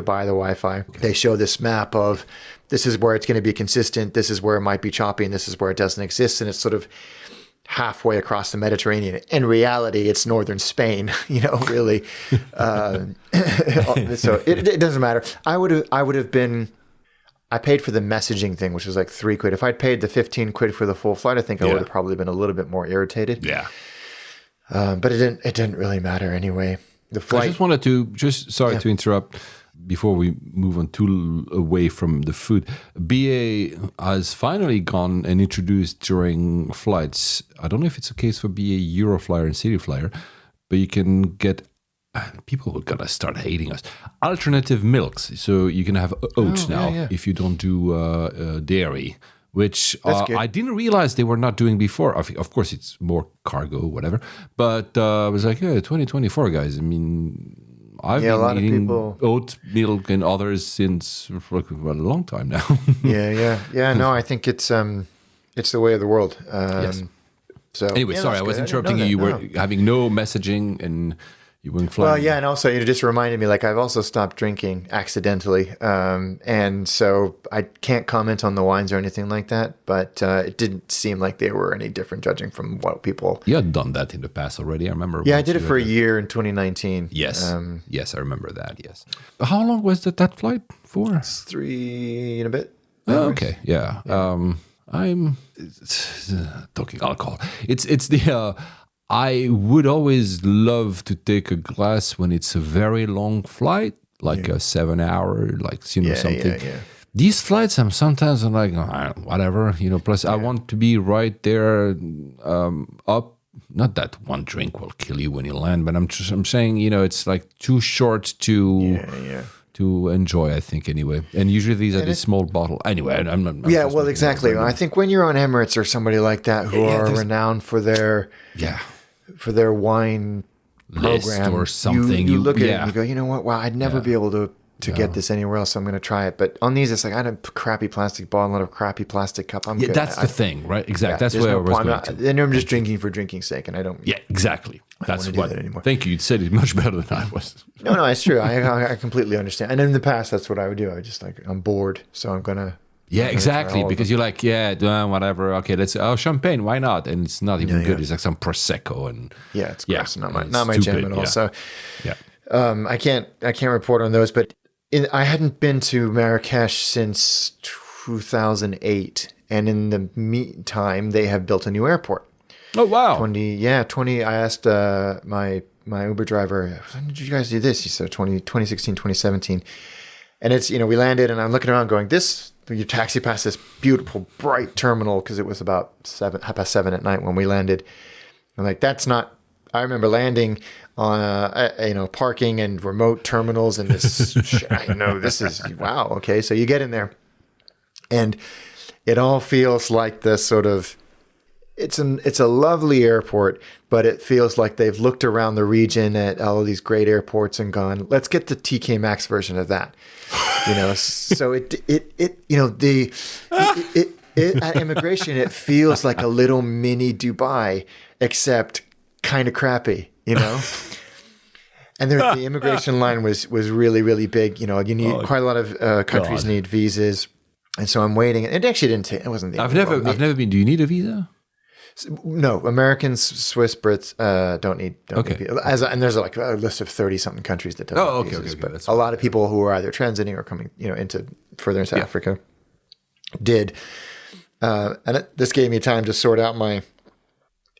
buy the Wi-Fi. Okay. They show this map of this is where it's going to be consistent, this is where it might be choppy, and this is where it doesn't exist, and it's sort of halfway across the Mediterranean. In reality, it's northern Spain, really. So it doesn't matter. I would have been. I paid for the messaging thing, which was like £3. If I'd paid the 15 quid for the full flight, I think I would have probably been a little bit more irritated. Yeah. But it didn't really matter anyway. The flight. I just wanted to sorry to interrupt before we move on too away from the food. BA has finally gone and introduced during flights. I don't know if it's a case for BA Euroflyer and Cityflyer, but you can get. People are gonna start hating us. Alternative milks, so you can have oats now if you don't do dairy, which I didn't realize they were not doing before. Of course, it's more cargo, whatever. But I was like, 2024, guys. I mean, I've been eating oat milk and others since for a long time now. yeah. No, I think it's the way of the world. Yes. So anyway, sorry, I was interrupting you. You were having no messaging and. Well, yeah, and also it just reminded me, like I've also stopped drinking accidentally, and so I can't comment on the wines or anything like that. But it didn't seem like they were any different, judging from what people. You had done that in the past already. I remember. Yeah, I did it for a year in 2019. Yes, yes, I remember that. Yes. How long was that flight for? It's 3 and a bit. Oh, okay, yeah. I'm talking alcohol. It's the. I would always love to take a glass when it's a very long flight, like a 7 hour, like, something. Yeah. These flights, I'm like, whatever, plus I want to be right there up. Not that one drink will kill you when you land, but I'm saying, it's like too short to enjoy, I think, anyway. And usually these are these small bottle. Anyway, I'm well, exactly. I think when you're on Emirates or somebody like that who are renowned for their wine program or something, you look at it and you go, you know what? Wow, I'd never be able to get this anywhere else. So I'm going to try it. But on these, it's like I had a crappy plastic bottle and a crappy plastic cup. I'm good. That's the thing, right? Exactly. That's where I was going to. Then I'm just drinking for drinking's sake, and I don't. Yeah, exactly. That's what. That anymore. Thank you. You said it much better than I was. No, it's true. I completely understand. And in the past, that's what I would do. I would just I'm bored, so I'm gonna. Yeah, exactly. Because you're like, whatever. Okay, let's champagne. Why not? And it's not even good. It's like some prosecco and it's gross. Not my jam at all. So I can't report on those. But I hadn't been to Marrakesh since 2008, and in the meantime, they have built a new airport. Oh wow! 20. I asked my Uber driver, when did you guys do this? He said 2016, 2017, and it's we landed, and I'm looking around going this. You taxi past this beautiful, bright terminal because it was about 7:30 at night when we landed. I'm like, that's not. I remember landing on parking and remote terminals and this. I know this is wow. Okay, so you get in there, and it all feels like this sort of. It's a lovely airport, but it feels like they've looked around the region at all of these great airports and gone, let's get the TK Maxx version of that. So at immigration, it feels like a little mini Dubai, except kind of crappy, And the immigration line was really, really big. You need quite a lot of countries need visas, and so I'm waiting. It actually didn't take. It wasn't. I've never been. Do you need a visa? No, Americans, Swiss, Brits don't need visa. And there's like a list of 30-something countries that don't have visas. But a lot of people who are either transiting or coming, further into Africa did. And this gave me time to sort out my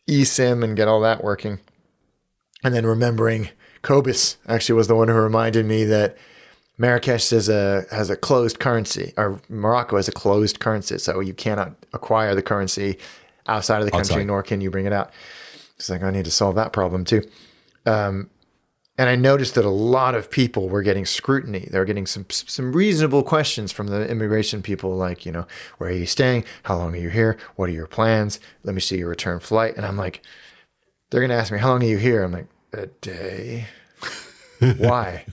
eSIM and get all that working. And then remembering Cobus actually was the one who reminded me that Marrakesh has a closed currency, or Morocco has a closed currency, so you cannot acquire the currency outside of the country, nor can you bring it out. It's like, I need to solve that problem too. And I noticed that a lot of people were getting scrutiny. They were getting some reasonable questions from the immigration people, like, where are you staying? How long are you here? What are your plans? Let me see your return flight. And I'm like, they're going to ask me, how long are you here? I'm like, a day. Why?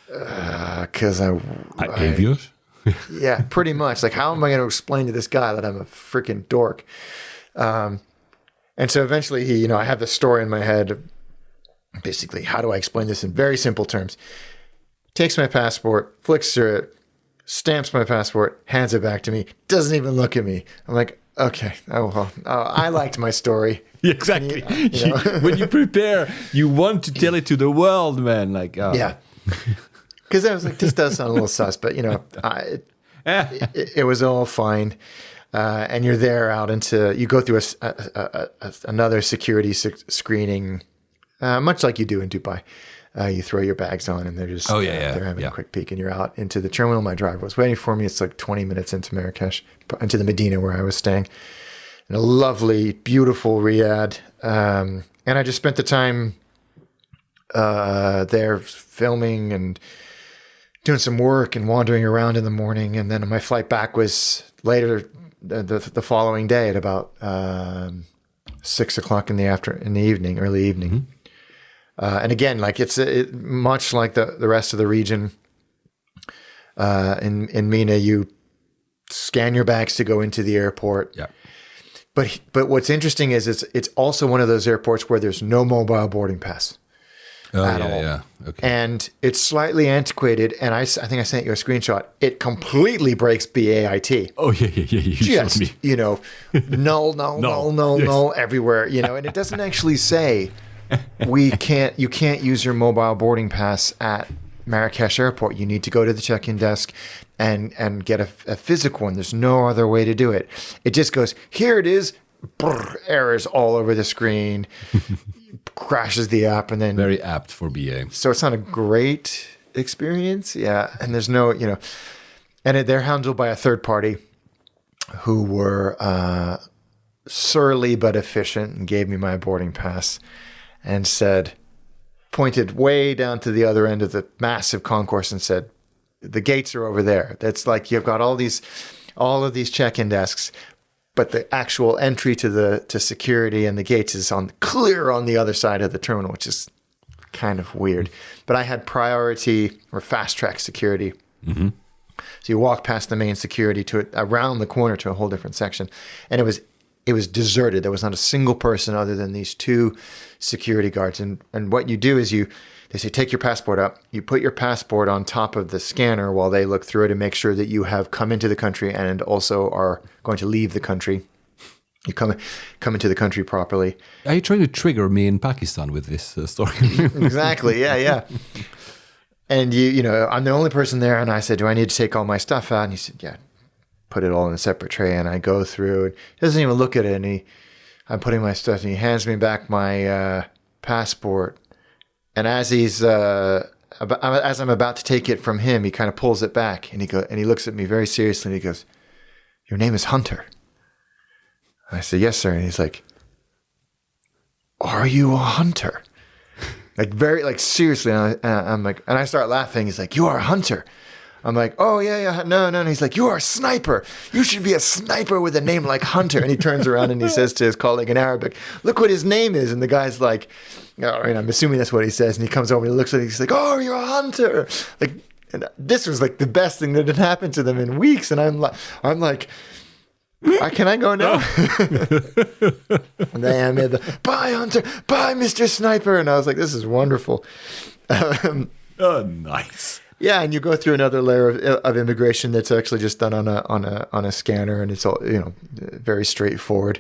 Because I gave you. Yeah, pretty much. Like, how am I going to explain to this guy that I'm a freaking dork? And so eventually I have the story in my head. Basically, how do I explain this in very simple terms? Takes my passport, flicks through it, stamps my passport, hands it back to me, doesn't even look at me. I'm like, okay, I liked my story. Exactly. When you prepare, you want to tell it to the world, man. Like, yeah. Because I was like, this does sound a little sus, but it was all fine. And you're there you go through another security screening, much like you do in Dubai. You throw your bags on and they're just they're having a quick peek, and you're out into the terminal. My driver was waiting for me. It's like 20 minutes into Marrakesh, into the Medina where I was staying, in a lovely, beautiful Riyadh. And I just spent the time there filming and doing some work and wandering around in the morning. And then my flight back was later the following day at about 6 o'clock in the evening, early evening. Mm-hmm. And again, like it's much like the rest of the region. In Mina, you scan your bags to go into the airport. Yeah. But what's interesting is it's also one of those airports where there's no mobile boarding pass at all. Yeah. Okay. And it's slightly antiquated. And I think I sent you a screenshot. It completely breaks BAIT. Oh yeah. You just showed me. null everywhere. And it doesn't actually say you can't use your mobile boarding pass at Marrakesh Airport. You need to go to the check-in desk and get a physical one. There's no other way to do it. It just goes, here it is, errors all over the screen, crashes the app, and then... Very apt for BA. So it's not a great experience, yeah. And there's no, and they're handled by a third party who were surly but efficient and gave me my boarding pass and pointed way down to the other end of the massive concourse and said, the gates are over there. That's like, you've got all of these check-in desks, but the actual entry to security and the gates is clear on the other side of the terminal, which is kind of weird. But I had priority or fast track security. Mm-hmm. So you walk past the main security around the corner to a whole different section. And it was deserted. There was not a single person other than these two security guards. And what you do is they say, take your passport up. You put your passport on top of the scanner while they look through it and make sure that you have come into the country and also are going to leave the country. You come into the country properly. Are you trying to trigger me in Pakistan with this story? Exactly. Yeah. And I'm the only person there. And I said, do I need to take all my stuff out? And he said, yeah. Put it all in a separate tray, and I go through. He doesn't even look at it, and I'm putting my stuff, and he hands me back my passport. And as I'm about to take it from him, he kind of pulls it back, and he looks at me very seriously, and he goes, "Your name is Hunter." I said, "Yes, sir." And he's like, "Are you a hunter?" Like very seriously. And I'm like, and I start laughing. He's like, "You are a hunter." I'm like, oh, yeah, no. And he's like, you are a sniper. You should be a sniper with a name like Hunter. And he turns around and he says to his colleague in Arabic, look what his name is. And the guy's like, I'm assuming that's what he says. And he comes over and he looks at it. He's like, oh, you're a hunter. Like, and this was like the best thing that had happened to them in weeks. And I'm like, can I go now? And then I made bye, Hunter. Bye, Mr. Sniper. And I was like, this is wonderful. Oh, nice. Yeah, and you go through another layer of immigration that's actually just done on a scanner, and it's all very straightforward.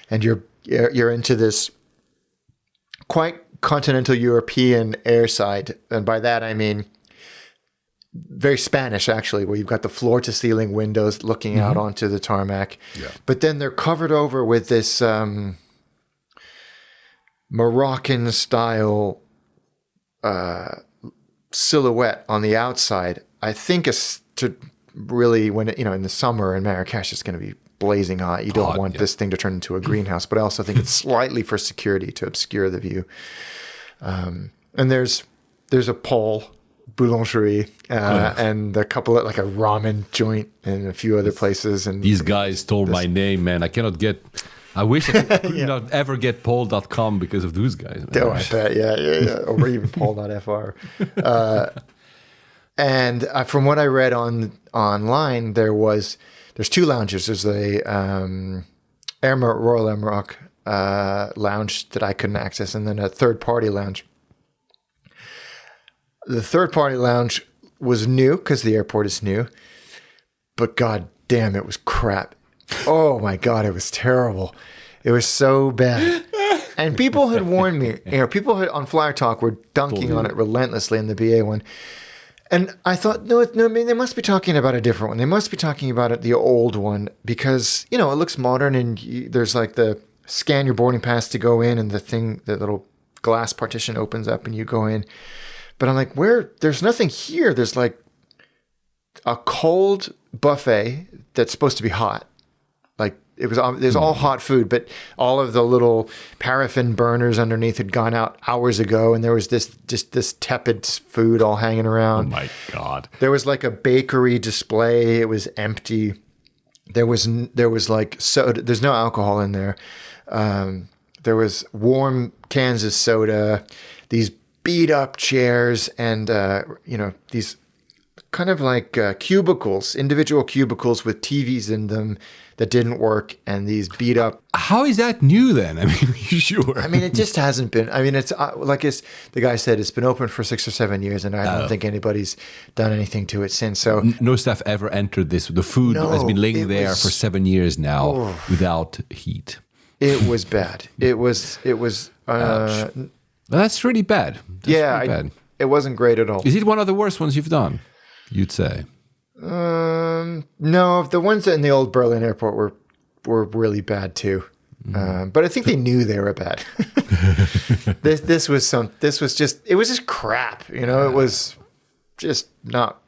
And you're into this quite continental European airside, and by that I mean very Spanish actually, where you've got the floor to ceiling windows looking out onto the tarmac. Yeah. But then they're covered over with this Moroccan style silhouette on the outside. I think it's to really, when in the summer in Marrakesh it's going to be blazing hot. You don't want this thing to turn into a greenhouse, but I also think it's slightly for security to obscure the view. And there's a Paul boulangerie and a couple of like a ramen joint and a few other places. And these guys stole my name, man. I wish I could not ever get Paul.com because of those guys. Oh, I bet. Yeah. Or even Paul.fr. And from what I read online, there's two lounges. There's the Royal lounge that I couldn't access, and then a third-party lounge. The third-party lounge was new because the airport is new, but god damn, it was crap. Oh my god, it was terrible. It was so bad. And people had warned me. People on Flyer Talk were dunking on it relentlessly in the BA one. And I thought, no, I mean, they must be talking about a different one. They must be talking about the old one because, it looks modern and there's like the scan your boarding pass to go in and the little glass partition opens up and you go in. But I'm like, there's nothing here. There's like a cold buffet that's supposed to be hot. Like there's all hot food, but all of the little paraffin burners underneath had gone out hours ago. And there was this tepid food all hanging around. Oh my God. There was like a bakery display. It was empty. There was like soda. There's no alcohol in there. There was warm cans of soda, these beat up chairs, and these kind of like cubicles, individual cubicles with TVs in them that didn't work, and these beat up. How is that new then? I mean, you sure? I mean, it just hasn't been. I mean, it's the guy said, it's been open for 6 or 7 years, and I don't think anybody's done anything to it since. So no staff ever entered this. The food has been laying there for 7 years now without heat. It was bad. It was. That's really bad. Bad. It wasn't great at all. Is it one of the worst ones you've done? You'd say. No, the ones in the old Berlin airport were really bad too. But I think they knew they were bad. This was just crap. It was just not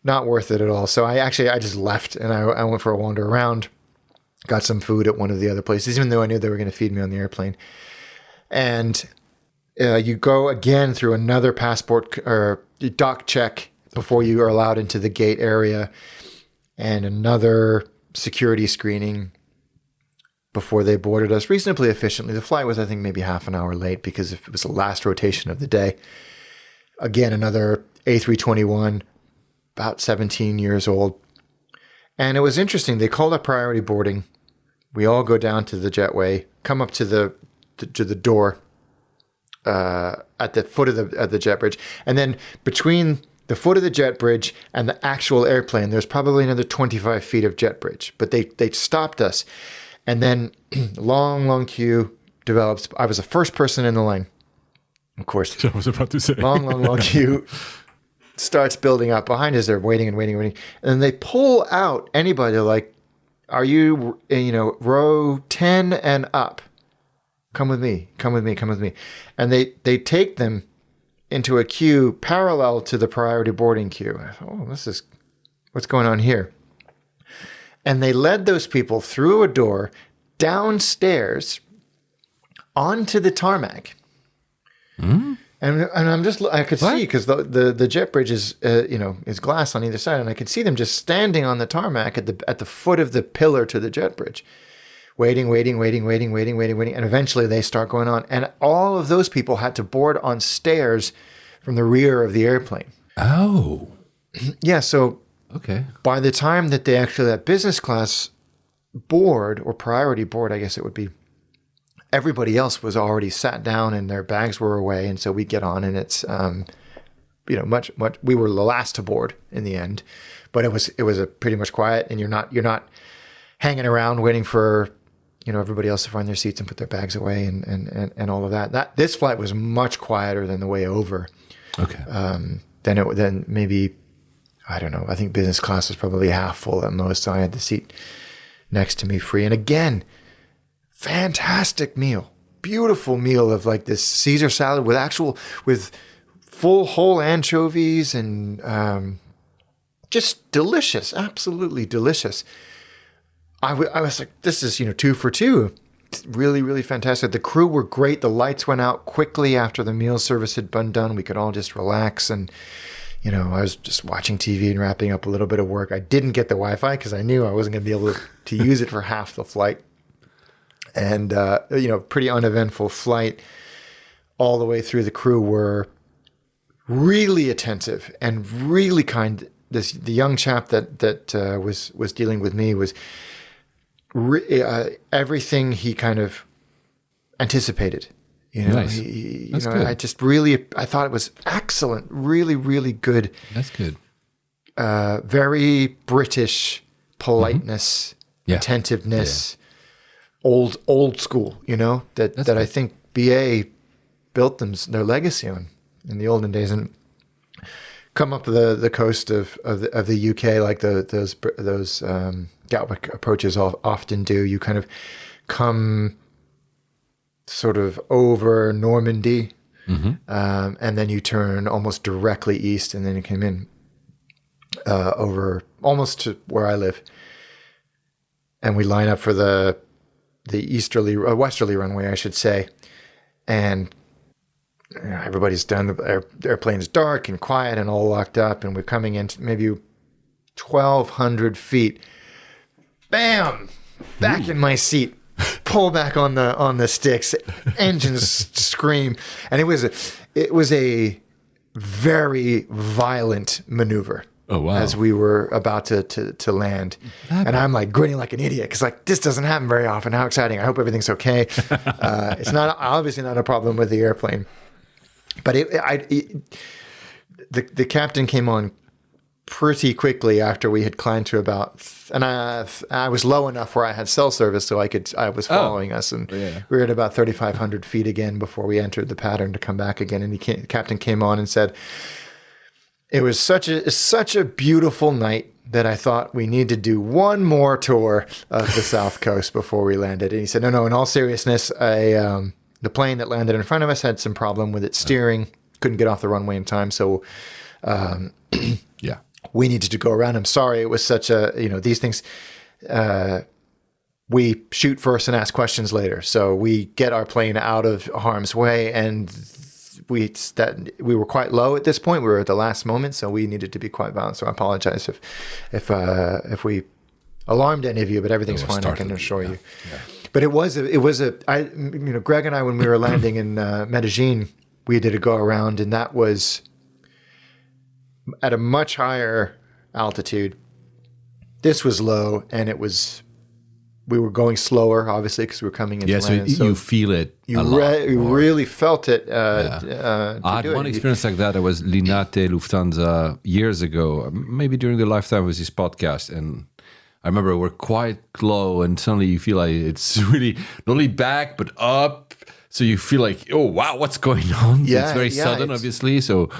worth it at all. So I just left and I went for a wander around, got some food at one of the other places, even though I knew they were going to feed me on the airplane. And you go again through another passport or dock check before you are allowed into the gate area, and another security screening before they boarded us reasonably efficiently. The flight was, I think, maybe half an hour late because it was the last rotation of the day. Again, another A321, about 17 years old. And it was interesting. They called up priority boarding. We all go down to the jetway, come up to the door at the foot of the jet bridge, and then between the foot of the jet bridge and the actual airplane, there's probably another 25 feet of jet bridge. But they stopped us. And then long queue develops. I was the first person in the line. Of course. I was about to say. Long queue starts building up. Behind us, they're waiting. And then they pull out anybody like, are you, row 10 and up? Come with me. And they take them into a queue parallel to the priority boarding queue. I thought, this is what's going on here. And they led those people through a door, downstairs, onto the tarmac. And I could see, because the jet bridge is is glass on either side, and I could see them just standing on the tarmac at the foot of the pillar to the jet bridge. Waiting, and eventually they start going on. And all of those people had to board on stairs from the rear of the airplane. Oh. Yeah, so okay. By the time that they actually, that business class board, or priority board, I guess it would be, everybody else was already sat down and their bags were away. And so we get on, and it's, much, we were the last to board in the end. But it was a pretty much quiet, and you're not hanging around waiting for everybody else to find their seats and put their bags away and all of that. This flight was much quieter than the way over. Okay. Then maybe, I don't know, I think business class was probably half full at most. So I had the seat next to me free. And again, fantastic meal, beautiful meal of like this Caesar salad with full whole anchovies and just delicious, absolutely delicious. I was like, this is, 2 for 2. It's really, really fantastic. The crew were great. The lights went out quickly after the meal service had been done. We could all just relax. And, I was just watching TV and wrapping up a little bit of work. I didn't get the Wi-Fi because I knew I wasn't going to be able to use it for half the flight. And, pretty uneventful flight. All the way through, the crew were really attentive and really kind. The young chap that was dealing with me was... everything he kind of anticipated. You know, Nice. That's good. I thought it was excellent, really, really good. That's good. Very British politeness, attentiveness, old school. You know that I think BA built their legacy on in the olden days, and come up the coast of the UK like those Gatwick approaches often do. You kind of come sort of over Normandy, and then you turn almost directly east, and then you came in over almost to where I live, and we line up for the westerly runway, I should say, and everybody's done. The airplane's dark and quiet and all locked up, and we're coming in maybe 1,200 feet. Bam! Back in my seat. Pull back on the sticks. Engines scream, and it was a very violent maneuver. Oh wow! As we were about to land, and I'm like grinning like an idiot because like this doesn't happen very often. How exciting! I hope everything's okay. It's obviously not a problem with the airplane, but the captain came on pretty quickly after we had climbed to and I was low enough where I had cell service, so I was following us, and we were at about 3,500 feet again before we entered the pattern to come back again. And the captain came on and said, "It was such a beautiful night that I thought we need to do one more tour of the South Coast before we landed." And he said, "No, in all seriousness, the plane that landed in front of us had some problem with its steering, couldn't get off the runway in time, so we needed to go around. I'm sorry, it was such a, these things, we shoot first and ask questions later. So we get our plane out of harm's way, and we were quite low at this point. We were at the last moment, so we needed to be quite violent. So I apologize if we alarmed any of you, but everything's fine. I can assure you." Yeah. But Greg and I, when we were landing in Medellin, we did a go around, and that was at a much higher altitude. This was low, and we were going slower, obviously, because we were coming into land. So you feel it. You really felt it. I had one experience like that. I was Linate Lufthansa years ago, maybe during the lifetime of this podcast, and I remember we're quite low, and suddenly you feel like it's really not only back but up. So you feel like, oh wow, what's going on? Yeah, it's very sudden, obviously. So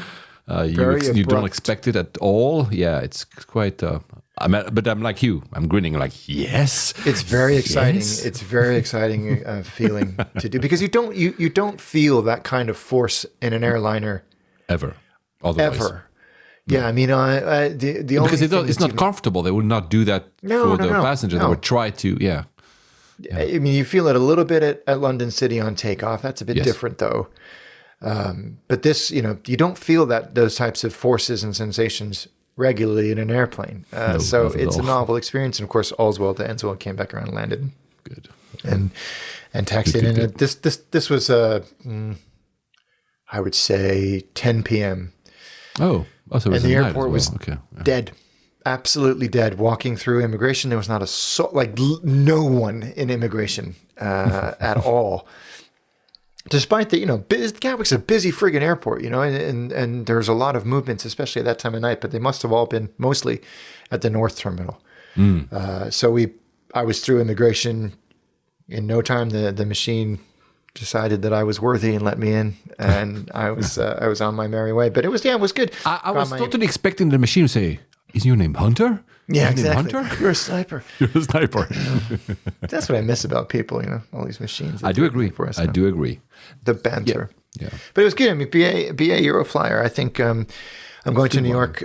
you don't expect it at all. Yeah, it's quite. But I'm like you. I'm grinning like, yes. It's very exciting. Yes. It's very exciting feeling to do, because you don't feel that kind of force in an airliner ever. Otherwise. Ever. Yeah, I mean, the only because it's not comfortable. They would not do that for the passenger. They would try to. Yeah. I mean, you feel it a little bit at London City on takeoff. That's a bit different, though. But this, you don't feel those types of forces and sensations regularly in an airplane. So it's a novel experience. And of course, all's well that ends well. Came back around and landed. Good. And taxied in. And this was, I would say, 10 p.m. Oh, so it was and the airport was okay. dead. Absolutely dead. Walking through immigration, there was not no one in immigration at all. Despite that, Gatwick's a busy friggin' airport, and there's a lot of movements, especially at that time of night. But they must have all been mostly at the North Terminal. So I was through immigration in no time. The machine decided that I was worthy and let me in, and I was on my merry way. But it was good. I was totally expecting the machine to say, "Is your name Hunter?" Yeah, exactly. Hunter? You're a sniper. You're a sniper. That's what I miss about people, all these machines. I do agree. I do agree. The banter. Yeah. But it was good. I mean, BA Euroflyer. I think I'm going to New York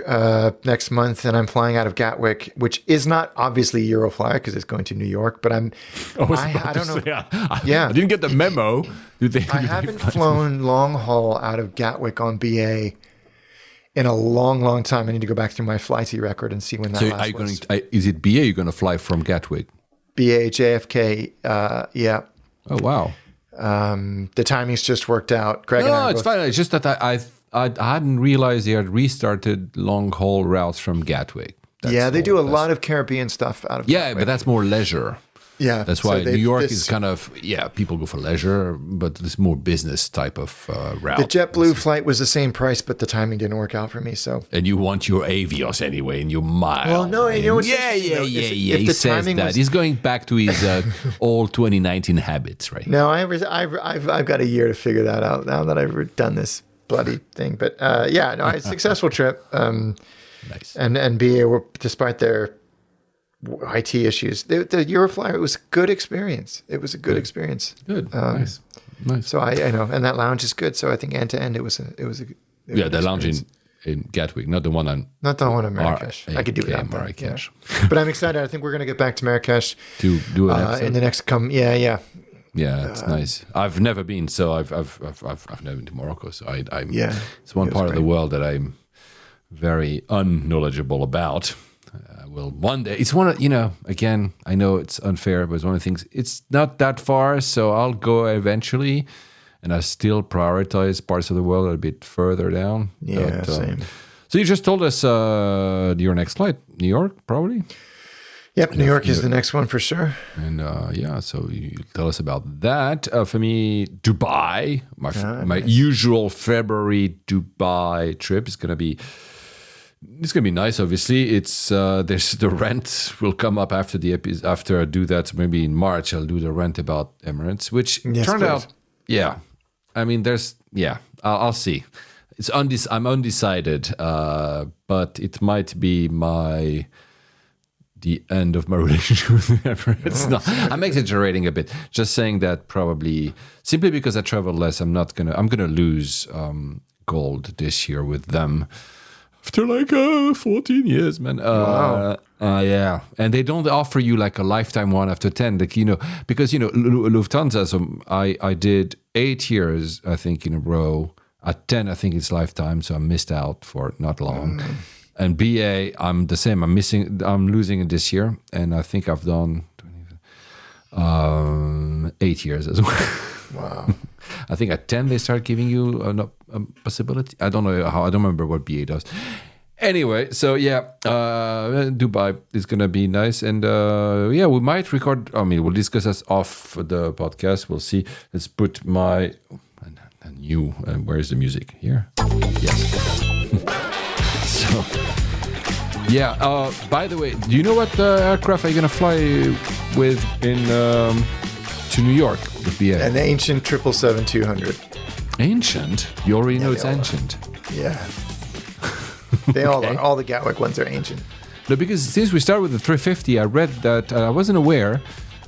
next month, and I'm flying out of Gatwick, which is not obviously Euroflyer because it's going to New York. But I don't know. I didn't get the memo. I haven't flown long haul out of Gatwick on BA in a long, long time. I need to go back through my flighty record and see when that last was. Is it BA you're going to fly from Gatwick? BA JFK, yeah. Oh, wow. The timing's just worked out. Greg and I it's fine. It's just that I hadn't realized they had restarted long-haul routes from Gatwick. They do a lot of Caribbean stuff out of Gatwick. But that's more leisure. Yeah, That's so why New York this- is kind of, people go for leisure, but it's more business type of route. The JetBlue flight was the same price, but the timing didn't work out for me. So And you want your Avios anyway, and your mile. Well, no, you know what's yeah. interesting, though, if He the says timing that. was- He's going back to his old 2019 habits, right? no, I've got a year to figure that out now that I've done this bloody thing. But a successful trip. Nice. And BA were, despite their IT issues, the Euroflyer, it was a good experience. It was a good experience. Good. Nice. So I know, and that lounge is good. So I think end to end, it was a The lounge in Gatwick, not the one on not the one in Marrakesh. I could do without that. Marrakesh. Yeah. But I'm excited. I think we're going to get back to Marrakesh To do an episode. in the next Yeah. Yeah, it's nice. I've never been, so I've never been to Morocco. So it's one part of the world that I'm very unknowledgeable about. Well, one day it's one of again, I know it's unfair, but it's one of the things. It's not that far, so I'll go eventually, and I still prioritize parts of the world a bit further down. Yeah, But, same. So you just told us your next flight, New York, probably. Yep, New York is the next one for sure. And so you tell us about that. For me, Dubai, my usual February Dubai trip is gonna be. It's gonna be nice. Obviously, it's there's the rant will come up after after I do that. Maybe in March I'll do the rant about Emirates, which turned out. Yeah, I mean, I'll see. I'm undecided, but it might be the end of my relationship with Emirates. No, I'm exaggerating a bit. Just saying that probably simply because I travel less, I'm gonna lose gold this year with them. After 14 years, man. Wow. Yeah. And they don't offer you like a lifetime one after 10, because, Lufthansa, so I did 8 years, I think, in a row. At 10, I think it's lifetime, so I missed out for not long. And BA, I'm the same. I'm losing it this year. And I think I've done 8 years as well. Wow. I think at 10 they start giving you a possibility. I don't know how. I don't remember what BA does. Anyway, so Dubai is gonna be nice, and we might record. I mean, we'll discuss this off the podcast. We'll see. Let's put a new. Where's the music here? Yes. So. By the way, do you know what aircraft are you gonna fly with in to New York with BA? An ancient 777-200. Ancient? You already know it's they all are. ancient. Yeah. They all are. All the Gatwick ones are ancient. No, because since we started with the 350, I read that I wasn't aware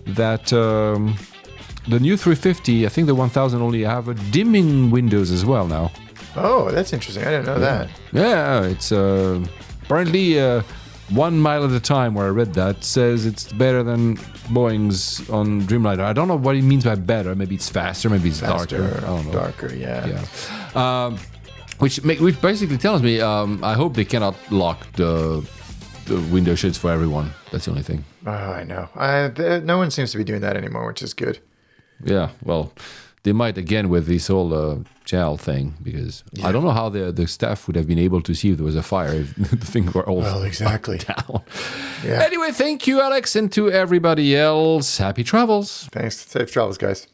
that the new 350, I think the 1000 only have a dimming windows as well now. Oh, that's interesting. I didn't know that. Yeah, it's apparently 1 mile at a time where I read that says it's better than Boeing's on Dreamliner. I don't know what it means by better. Maybe it's faster, maybe it's darker. I don't know. Darker, yeah. Which basically tells me I hope they cannot lock the window shades for everyone. That's the only thing. Oh, I know. No one seems to be doing that anymore, which is good. Yeah, well, they might again with this whole gel thing, because I don't know how the staff would have been able to see if there was a fire if the things were all exactly down. Yeah. Anyway, thank you, Alex, and to everybody else, happy travels. Thanks. Safe travels, guys.